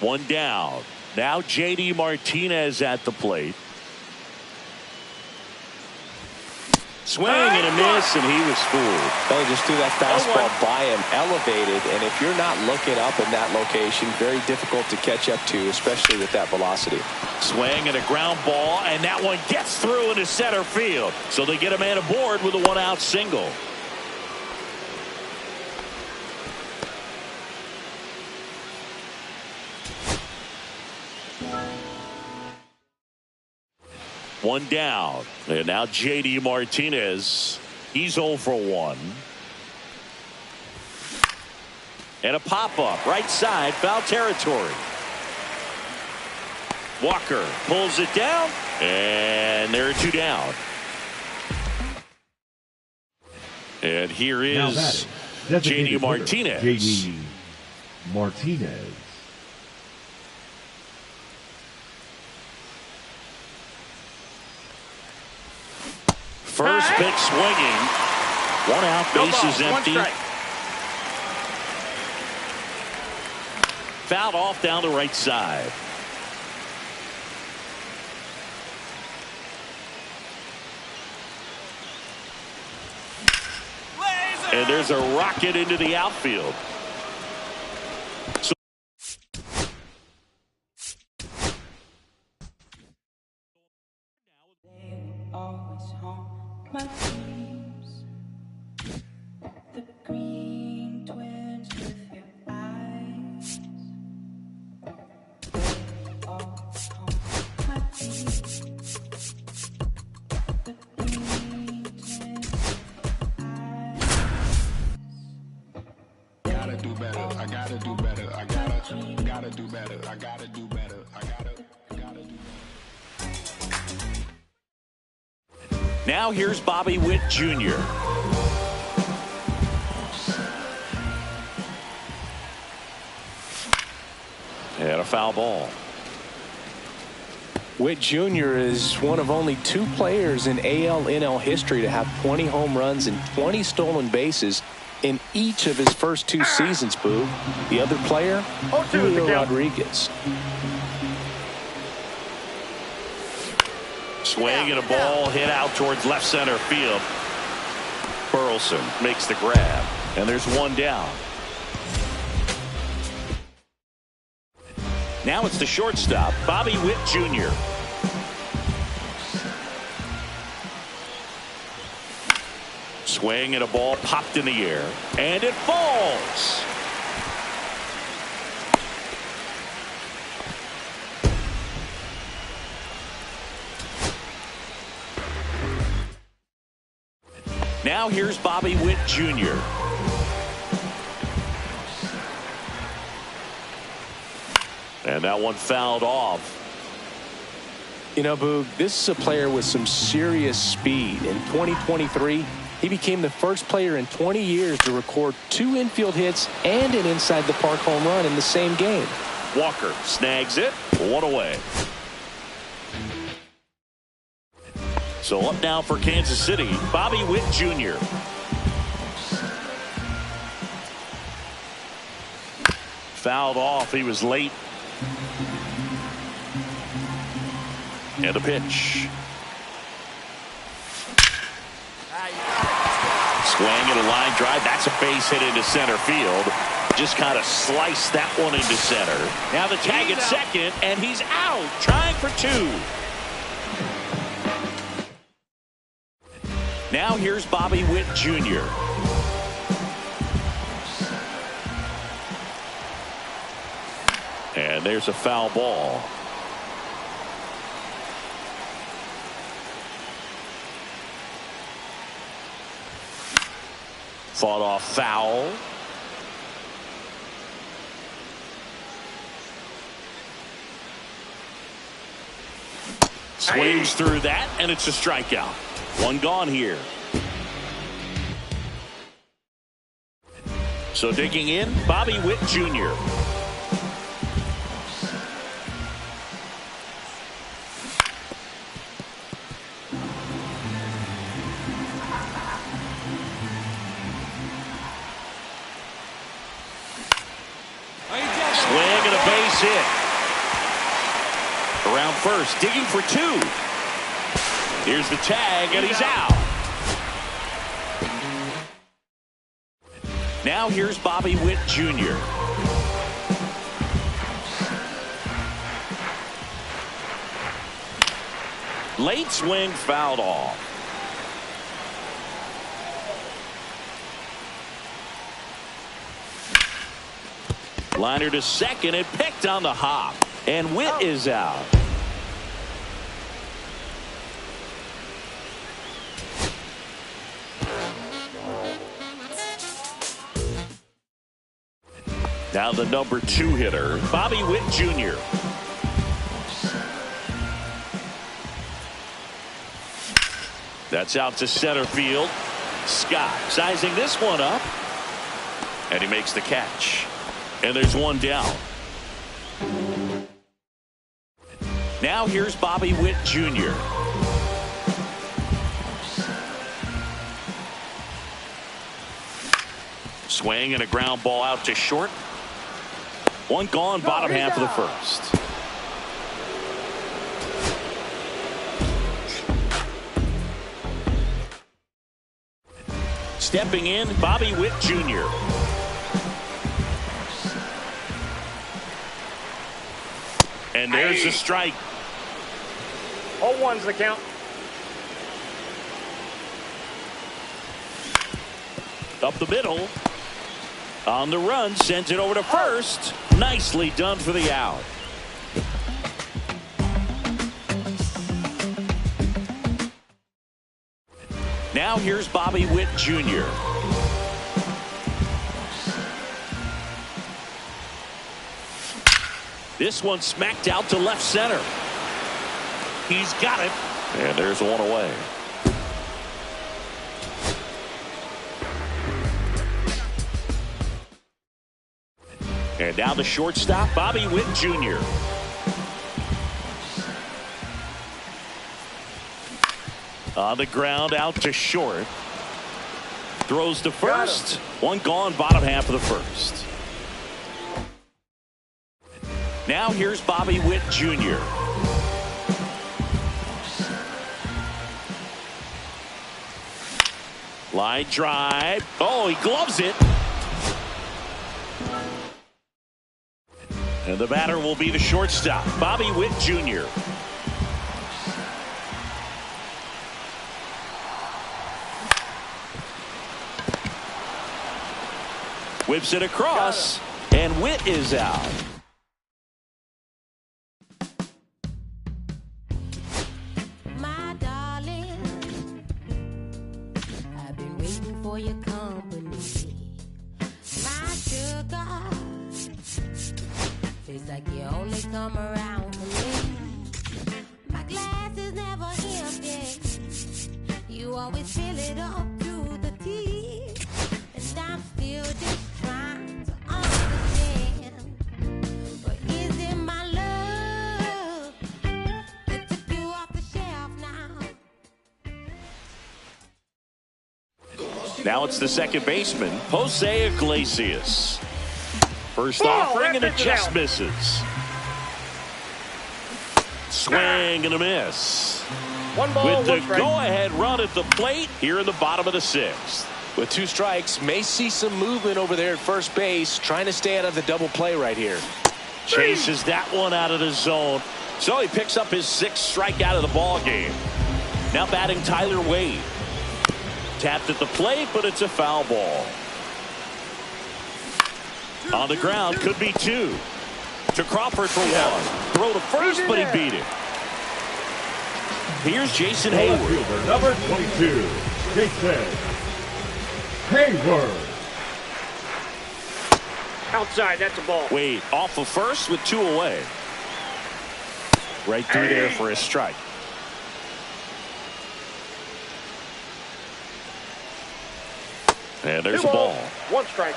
S3: One down. Now J.D. Martinez at the plate. Swing and a miss, and he was fooled.
S5: They just threw that fastball by him, elevated, and if you're not looking up in that location, very difficult to catch up to, especially with that velocity.
S3: Swing and a ground ball, and that one gets through into center field. So they get a man aboard with a 1-out single. One down. And now J.D. Martinez. He's 0 for 1. And a pop-up. Right side. Foul territory. Walker pulls it down. And there are 2 down. And here is J.D. Martinez.
S4: J.D. Martinez.
S3: First pitch swinging. 1 out, bases empty. Fouled off down the right side. And there's a rocket into the outfield.
S7: my dreams. The green twins with your eyes. All haunt my dreams. The green twins with your eyes.
S11: Gotta do better. I gotta do better. I gotta do better. I gotta do better. I gotta do better.
S3: Now here's Bobby Witt Jr. And a foul ball.
S5: Witt Jr. is one of only 2 players in AL-NL history to have 20 home runs and 20 stolen bases in each of his first 2 seasons, Boo. The other player, Julio Rodriguez.
S3: Swing and a ball hit out towards left center field. Burleson makes the grab, and there's one down. Now it's the shortstop, Bobby Witt Jr. Swing and a ball popped in the air, and it falls. Now here's Bobby Witt Jr. And that one fouled off.
S5: You know, Boog, this is a player with some serious speed. In 2023, he became the first player in 20 years to record 2 infield hits and an inside-the-park home run in the same game.
S3: Walker snags it, 1 away. So up now for Kansas City, Bobby Witt Jr. Fouled off. He was late. And a pitch. Swing and a line drive. That's a base hit into center field. Just kind of sliced that one into center. Now the tag at second, and he's out, trying for 2. Now here's Bobby Witt Jr. And there's a foul ball. Fought off foul. Swings through that, and it's a strikeout. 1 gone here. So digging in, Bobby Witt Jr. Swing and a base hit. Around first, digging for 2. Here's the tag, and he's out. Now here's Bobby Witt Jr. Late swing, fouled off. Liner to second and picked on the hop. And Witt is out. Now the number 2 hitter, Bobby Witt Jr. That's out to center field. Scott sizing this one up. And he makes the catch. And there's 1 down. Now here's Bobby Witt Jr. Swing and a ground ball out to short. 1 gone, bottom half of the first. Stepping in, Bobby Witt Jr. And there's the strike.
S6: 0-1's the count.
S3: Up the middle. On the run, sends it over to first. Nicely done for the out. Now here's Bobby Witt Jr. This one smacked out to left center. He's got it. And there's one away. And now the shortstop, Bobby Witt Jr. On the ground, out to short. Throws to first. One gone, bottom half of the first. Now here's Bobby Witt Jr. Line drive. Oh, he gloves it. And the batter will be the shortstop, Bobby Witt Jr. Whips it across, and Witt is out.
S7: My darling, I've been waiting for your company. My sugar, it's like you only come around for me. My glass is never empty. You always fill it up to the teeth. And I'm still just trying to understand. But is it my love that took you off the shelf now?
S3: Now it's the second baseman, Jose Iglesias. First offering and it just misses. Swing and a miss.
S5: One ball,
S3: with the go-ahead run at the plate here in the bottom of the sixth.
S5: With 2 strikes, may see some movement over there at first base, trying to stay out of the double play right here.
S3: Chases that one out of the zone. So he picks up his 6th strikeout of the ball game. Now batting Tyler Wade. Tapped at the plate, but it's a foul ball. On the ground, could be 2. To Crawford for 1. Throw to first, but he beat it. Here's Jason Hayward.
S4: Fielder, number 22, Jason Hayward.
S6: Outside, that's a ball.
S3: Wade off of first with 2 away. Right through there for a strike. And there's a ball.
S6: 1 strike.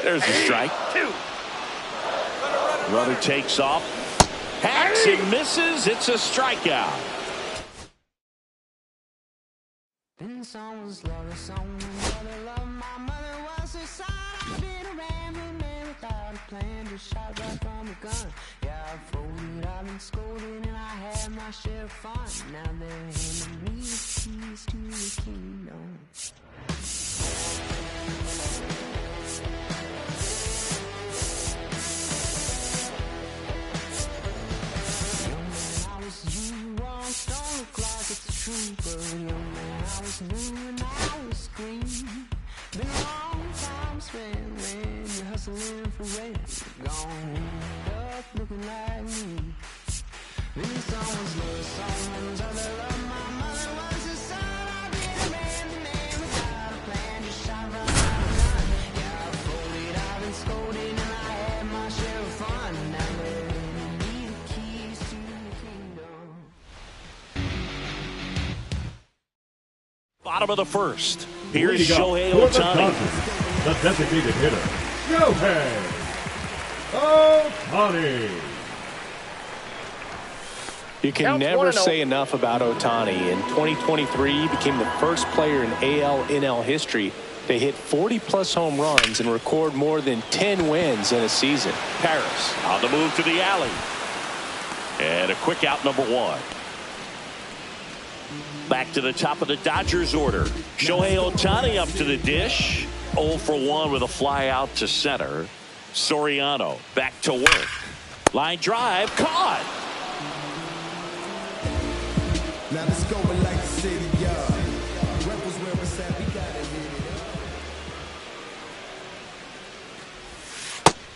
S3: There's a strike.
S6: 2.
S3: Runner takes off. Hacks and misses. It's a strikeout.
S7: Been someone's love, someone's other love. My mother was her son. I've been a rambling man without a plan, just shot right from a gun. Yeah, I've folded, I've been scolded, and I had my share of fun. Now they're handing me the keys to the kingdom. Don't look like it's true, but young man, I was new and I was green. Been a long time spent when you're hustling for rent. Gone end up looking like me. Been someone's love, someone's other love. My mother was a son. I've been a man without a plan, just shot right out of gun. Yeah, I've folded, I've been scolded, and I had my share of fun. Now they're handing me the keys to the kingdom.
S3: Bottom of the first. Here's
S4: Leading
S3: Shohei
S4: up for the
S3: Ohtani.
S4: Dodgers, the designated hitter, Shohei Ohtani.
S5: You can never say enough about Ohtani. In 2023, he became the first player in AL/NL history to hit 40-plus home runs and record more than 10 wins in a season.
S3: Paris on the move to the alley. And a quick out, number 1. Back to the top of the Dodgers order. Shohei Ohtani up to the dish. 0 for 1 with a fly out to center. Soriano back to work. Line drive, caught.
S11: Now let's go like the city, yeah.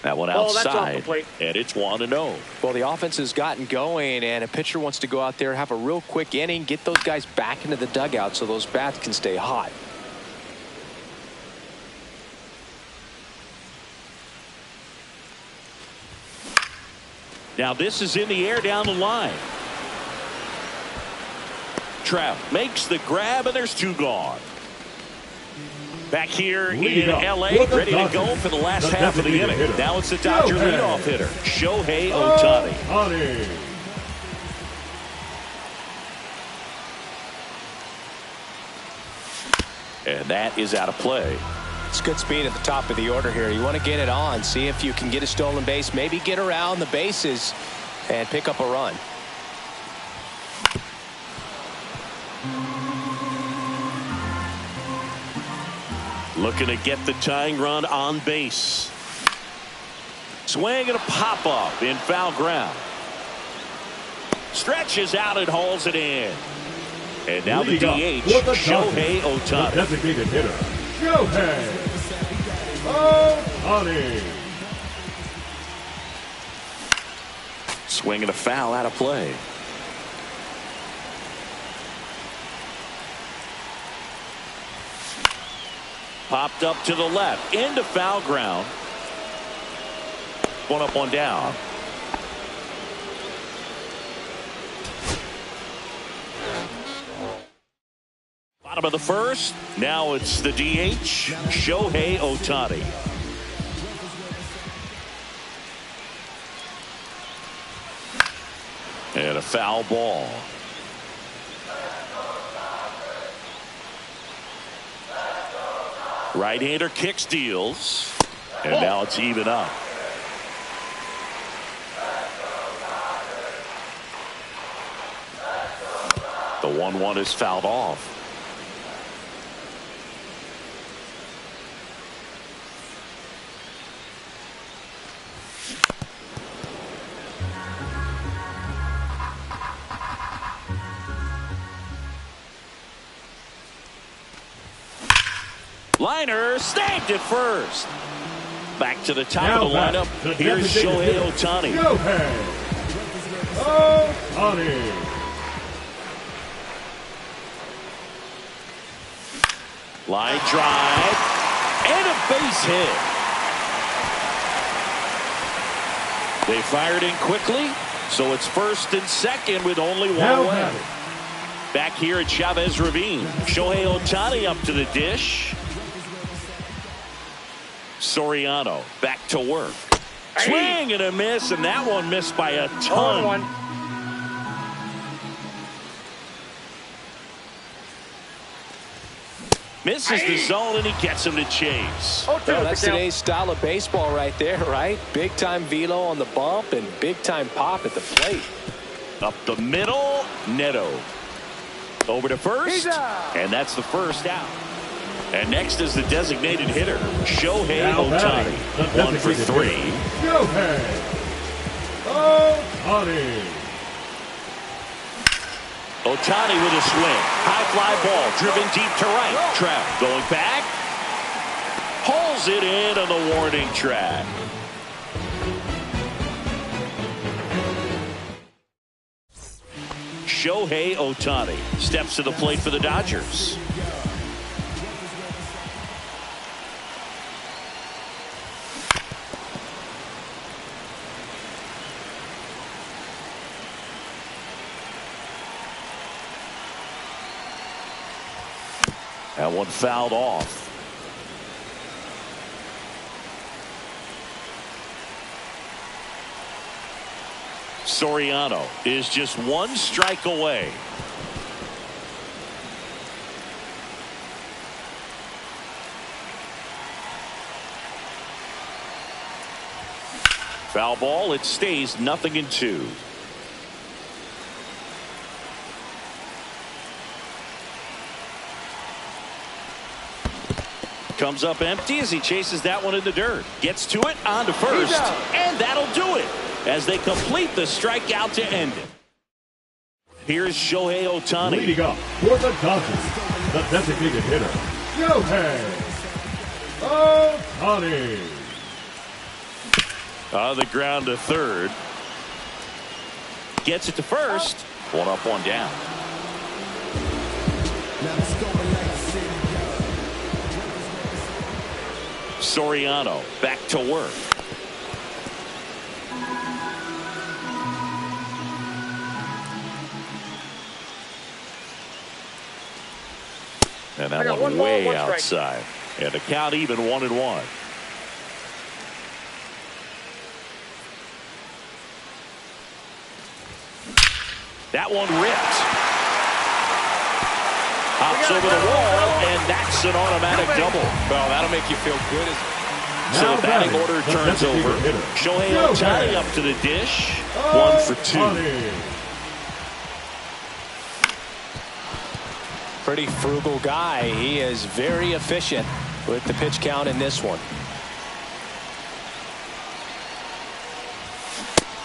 S3: That one outside, and it's 1-0.
S5: Well, the offense has gotten going, and a pitcher wants to go out there, have a real quick inning, get those guys back into the dugout so those bats can stay hot.
S3: Now this is in the air down the line. Trout makes the grab, and there's 2 gone. Back here in L.A., ready to go for the last half of the inning. Now it's the Dodger leadoff hitter, Shohei Ohtani. And that is out of play.
S5: It's good speed at the top of the order here. You want to get it on, see if you can get a stolen base, maybe get around the bases and pick up a run.
S3: Looking to get the tying run on base. Swing and a pop up in foul ground. Stretches out and hauls it in. And now the DH, Shohei Ohtani.
S4: Designated hitter, Shohei Ohtani.
S3: Swing and a foul out of play. Popped up to the left into foul ground. 1 up, 1 down. Bottom of the first. Now it's the DH, Shohei Ohtani. And a foul ball. Right-hander kicks, deals, and now it's even up. The 1-1 is fouled off. Liner snagged at first. Back to the top
S4: now
S3: of the lineup. Here's Shohei Ohtani.
S4: Shohei Ohtani.
S3: Line drive and a base hit. They fired in quickly, so it's first and second with only 1 away. Back here at Chavez Ravine, Shohei Ohtani up to the dish. Soriano back to work. Swing and a miss, and that one missed by a ton. Misses the zone, and he gets him to chase.
S5: Well, that's today's style of baseball right there, right? Big time velo on the bump and big time pop at the plate.
S3: Up the middle, Neto. Over to first, and that's the first out. And next is the designated hitter, Shohei Ohtani. 1 for 3.
S4: Shohei Ohtani.
S3: Ohtani with a swing. High fly ball driven deep to right. Trout going back. Hauls it in on the warning track. Shohei Ohtani steps to the plate for the Dodgers. That one fouled off. Soriano is just 1 strike away. Foul ball. It stays 0-2. Comes up empty as he chases that one in the dirt. Gets to it, on to first, and that'll do it as they complete the strikeout to end it. Here's Shohei Ohtani.
S4: Leading up for the Dodgers, the designated hitter, Shohei Ohtani.
S3: On the ground to third. Gets it to first. One up, one down. Soriano back to work. And that one way outside. And the count even 1-1. That one ripped. Hops over the wall, and that's an automatic double.
S5: Well, that'll make you feel good.
S3: So the batting order turns over. Shohei Ohtani up to the dish. 1 for 2.
S5: Pretty frugal guy. He is very efficient with the pitch count in this one.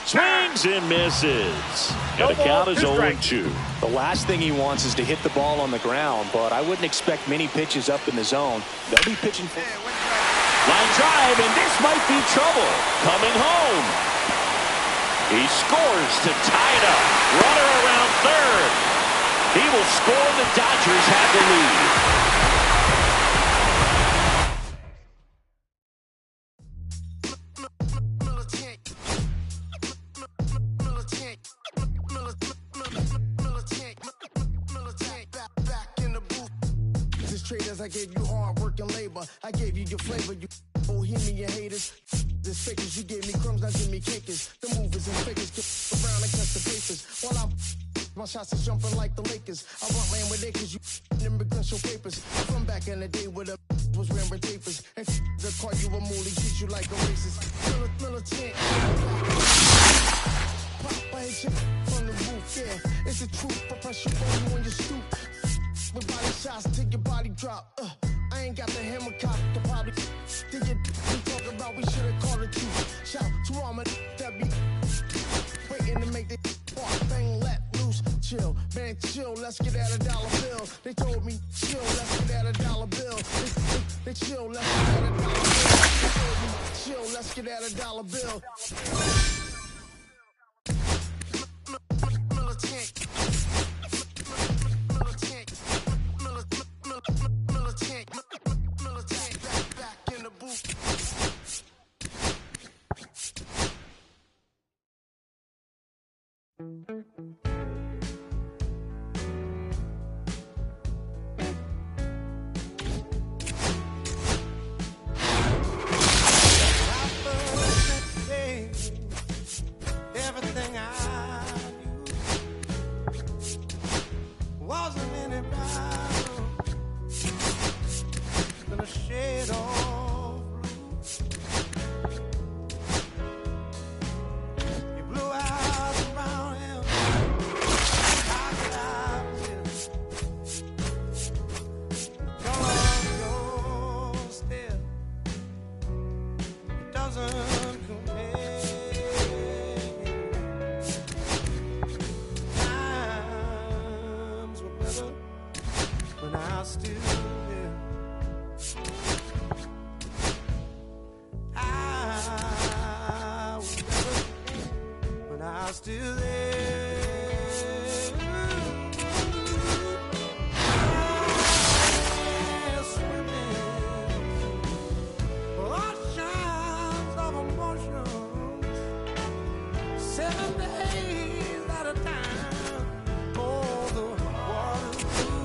S3: Swings and misses. And the count is 0-2.
S5: The last thing he wants is to hit the ball on the ground, but I wouldn't expect many pitches up in the zone. They'll be pitching for
S3: line drive, and this might be trouble. Coming home. He scores to tie it up. Runner around third. He will score. The Dodgers have the lead.
S11: I gave you hard work and labor. I gave you your flavor. You bohemian haters. This fakers. You gave me crumbs. Now give me kickers. The movers and fakers get around and catch the papers. While I'm my shots is jumping like the Lakers. I want land with acres. You immigrants show papers. I'm from back in the day where the was wearing papers. And they call you a moolie, treat you like a racist. Militant. Pop by hit you from the roof. Yeah, it's the truth. I press you on you on your stoop. With body shots till your body drop. I ain't got the hammer cop to probably. Think you talk about we should've called it truth. Shout to all my that be waiting to make the thing let loose. Chill, man, chill. Let's get at $1 bill. They told me chill. Let's get at $1 bill. They chill. Let's get at $1 bill. They told me chill. Let's get at $1 bill.
S10: Everything I knew wasn't any battle than a shade of blue. You blew out around him. Color your step, it doesn't compare. When I was still there, I was better when I was still there. Swimming oceans of emotions, 7 days at a time. Oh, the water's blue.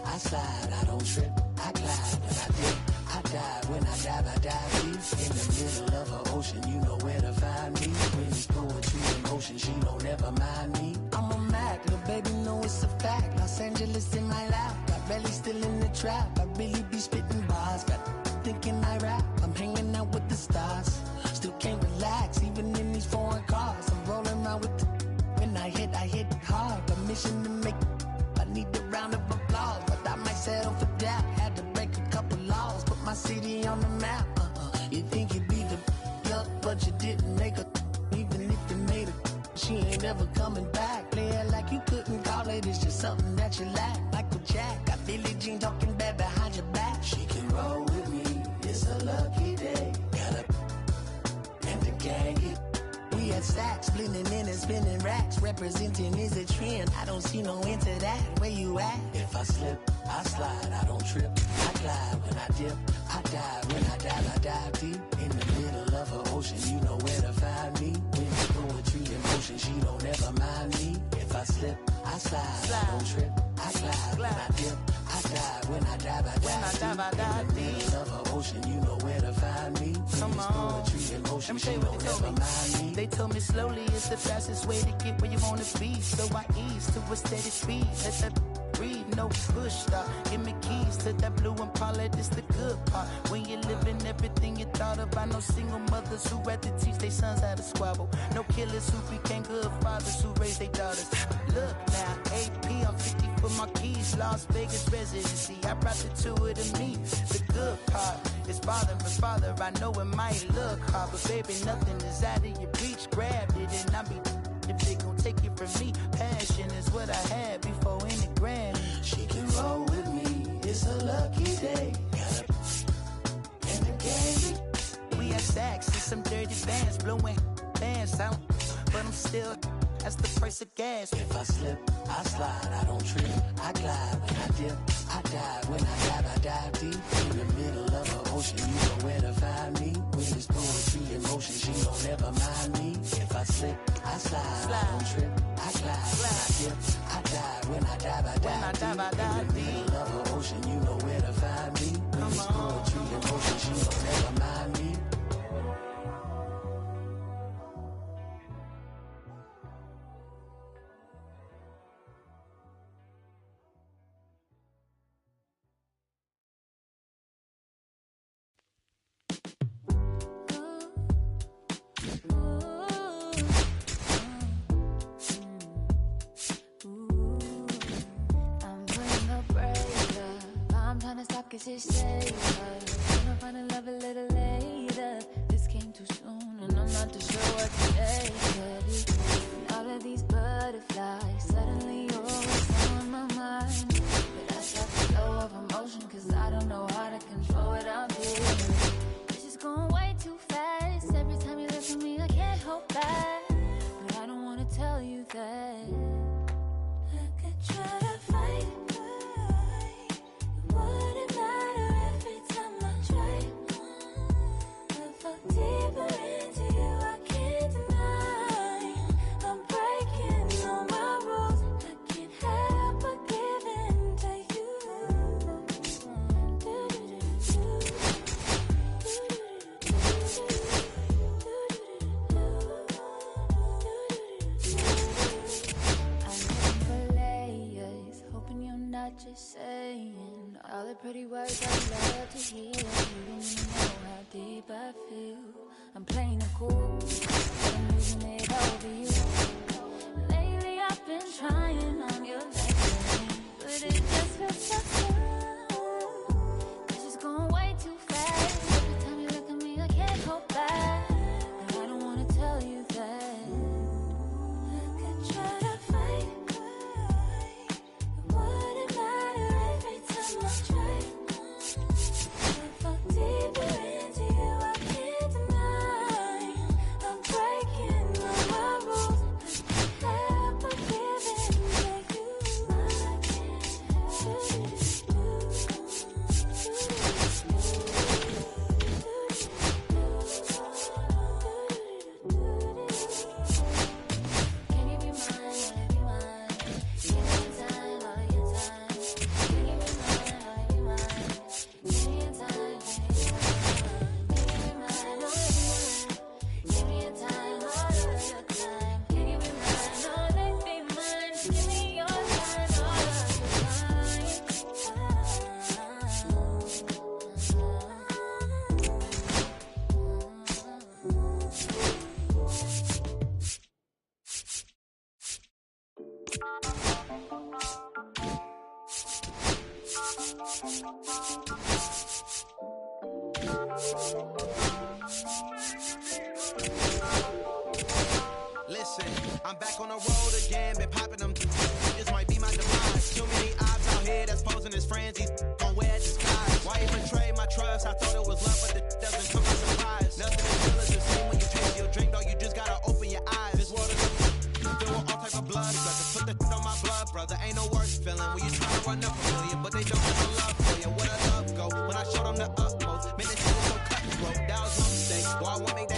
S7: I slide, I don't trip, I glide when I dip, I dive when I dive deep in the middle of an ocean, you know where to find me. When it's poetry in motion, she don't ever mind me. I'm a Mac, little baby know it's a fact. Los Angeles in my lap, got belly still in the trap. I really be spitting bars. Got thinking I rap. I'm hanging out with the stars. Still can't relax, even in these foreign cars. I'm rolling around with the when I hit hard. A mission to make. I need a round of applause, but I might settle for that. Had to break a couple laws, put my city on the map. You think you beat the up, but you didn't make a. Even if you made a, she ain't ever coming back. Play it like you couldn't call it. It's just something that you lack. Michael Jack, got Billie Jean talking bad behind your back. She can roll with me. It's a lucky day. Got a and the gang hit. We had stacks, blending in and spinning racks. Representing is a trend. I don't see no end to that. Where you at? If I slip, I slide. I don't trip. I glide when I dip. I dive when I dive deep. In the middle of an ocean, you know where to find me. When it's poetry in motion, she don't ever mind me. If I slip, I slide. I don't trip. I glide when I dip. I dive when I dive deep. In the middle of an ocean, you know where to find me. When it's poetry in motion, she don't ever mind me.
S18: They told me slowly is the fastest way to get where you wanna be. So I ease to a steady speed. Let that breathe, no push stop. Give me keys to that blue Impala, this the good part. When you're living everything you thought about. No single mothers who had to teach their sons how to squabble. No killers who became good fathers who raised their daughters. Look now, AP, I'm 50 for my keys. Las Vegas residency, I brought the two of to me. The good part is father, but father, I know it might look hard, but baby, nothing is out of your reach. Grabbed it and I be if they gon' take it from me. Passion is what I had before any Grammy.
S7: She can roll with me. It's a lucky day. Got a and the gang.
S18: We had stacks and some dirty bands blowing bands out, but I'm still. That's the price of gas.
S7: If I slip, I slide. I don't trip. I glide when I dip. I dive when I dive deep. In the middle of an ocean, you know where to find me. When it's poetry in motion, she don't ever mind me. If I slip, I slide. I don't trip. I glide when I dip. I dive when I dive deep. In the middle of an ocean, you know where to find me. When it's poetry in motion, she don't ever mind me.
S21: Cause it's safer. Gonna find a love a little later. This came too soon and I'm not too sure what to say. And all of these butterflies suddenly always on my mind. But I stop the flow of emotion cause I don't know how to control what I'm feeling. It's just going way too fast. Every time you look at me I can't hold back. But I don't wanna tell you that. I could try to fight. Deeper into you, I can't deny. I'm breaking all my rules. I can't help but give in to you. I'm looking for layers, hoping you're not just saying all the pretty words I love to hear. You don't even know how deep I feel. I'm playing it cool, but I'm losing it over you. Lately I've been trying on your level, but it just feels so slow. It's just going way too fast. Every time you look at me I can't hold back. And I don't wanna tell you that. I could try to fight. It wouldn't matter every time I try.
S11: Listen, I'm back on the road again, been popping them. This might be my demise. Too many ops out here that's posing as friends. These gon' wear disguise. Why you betray my trust? I thought it was love, but it doesn't come as a surprise. Nothing as real as the same when you taste your drink, though. You just gotta open your eyes. This world is filled with all type of blood. Put the on my blood, brother. Ain't no worse feeling when you try to run up a million, but they don't have no love for you. Where the love go? When I showed them the utmost, man, this shit is so cutthroat. That was my mistake. Boy, I wanna make that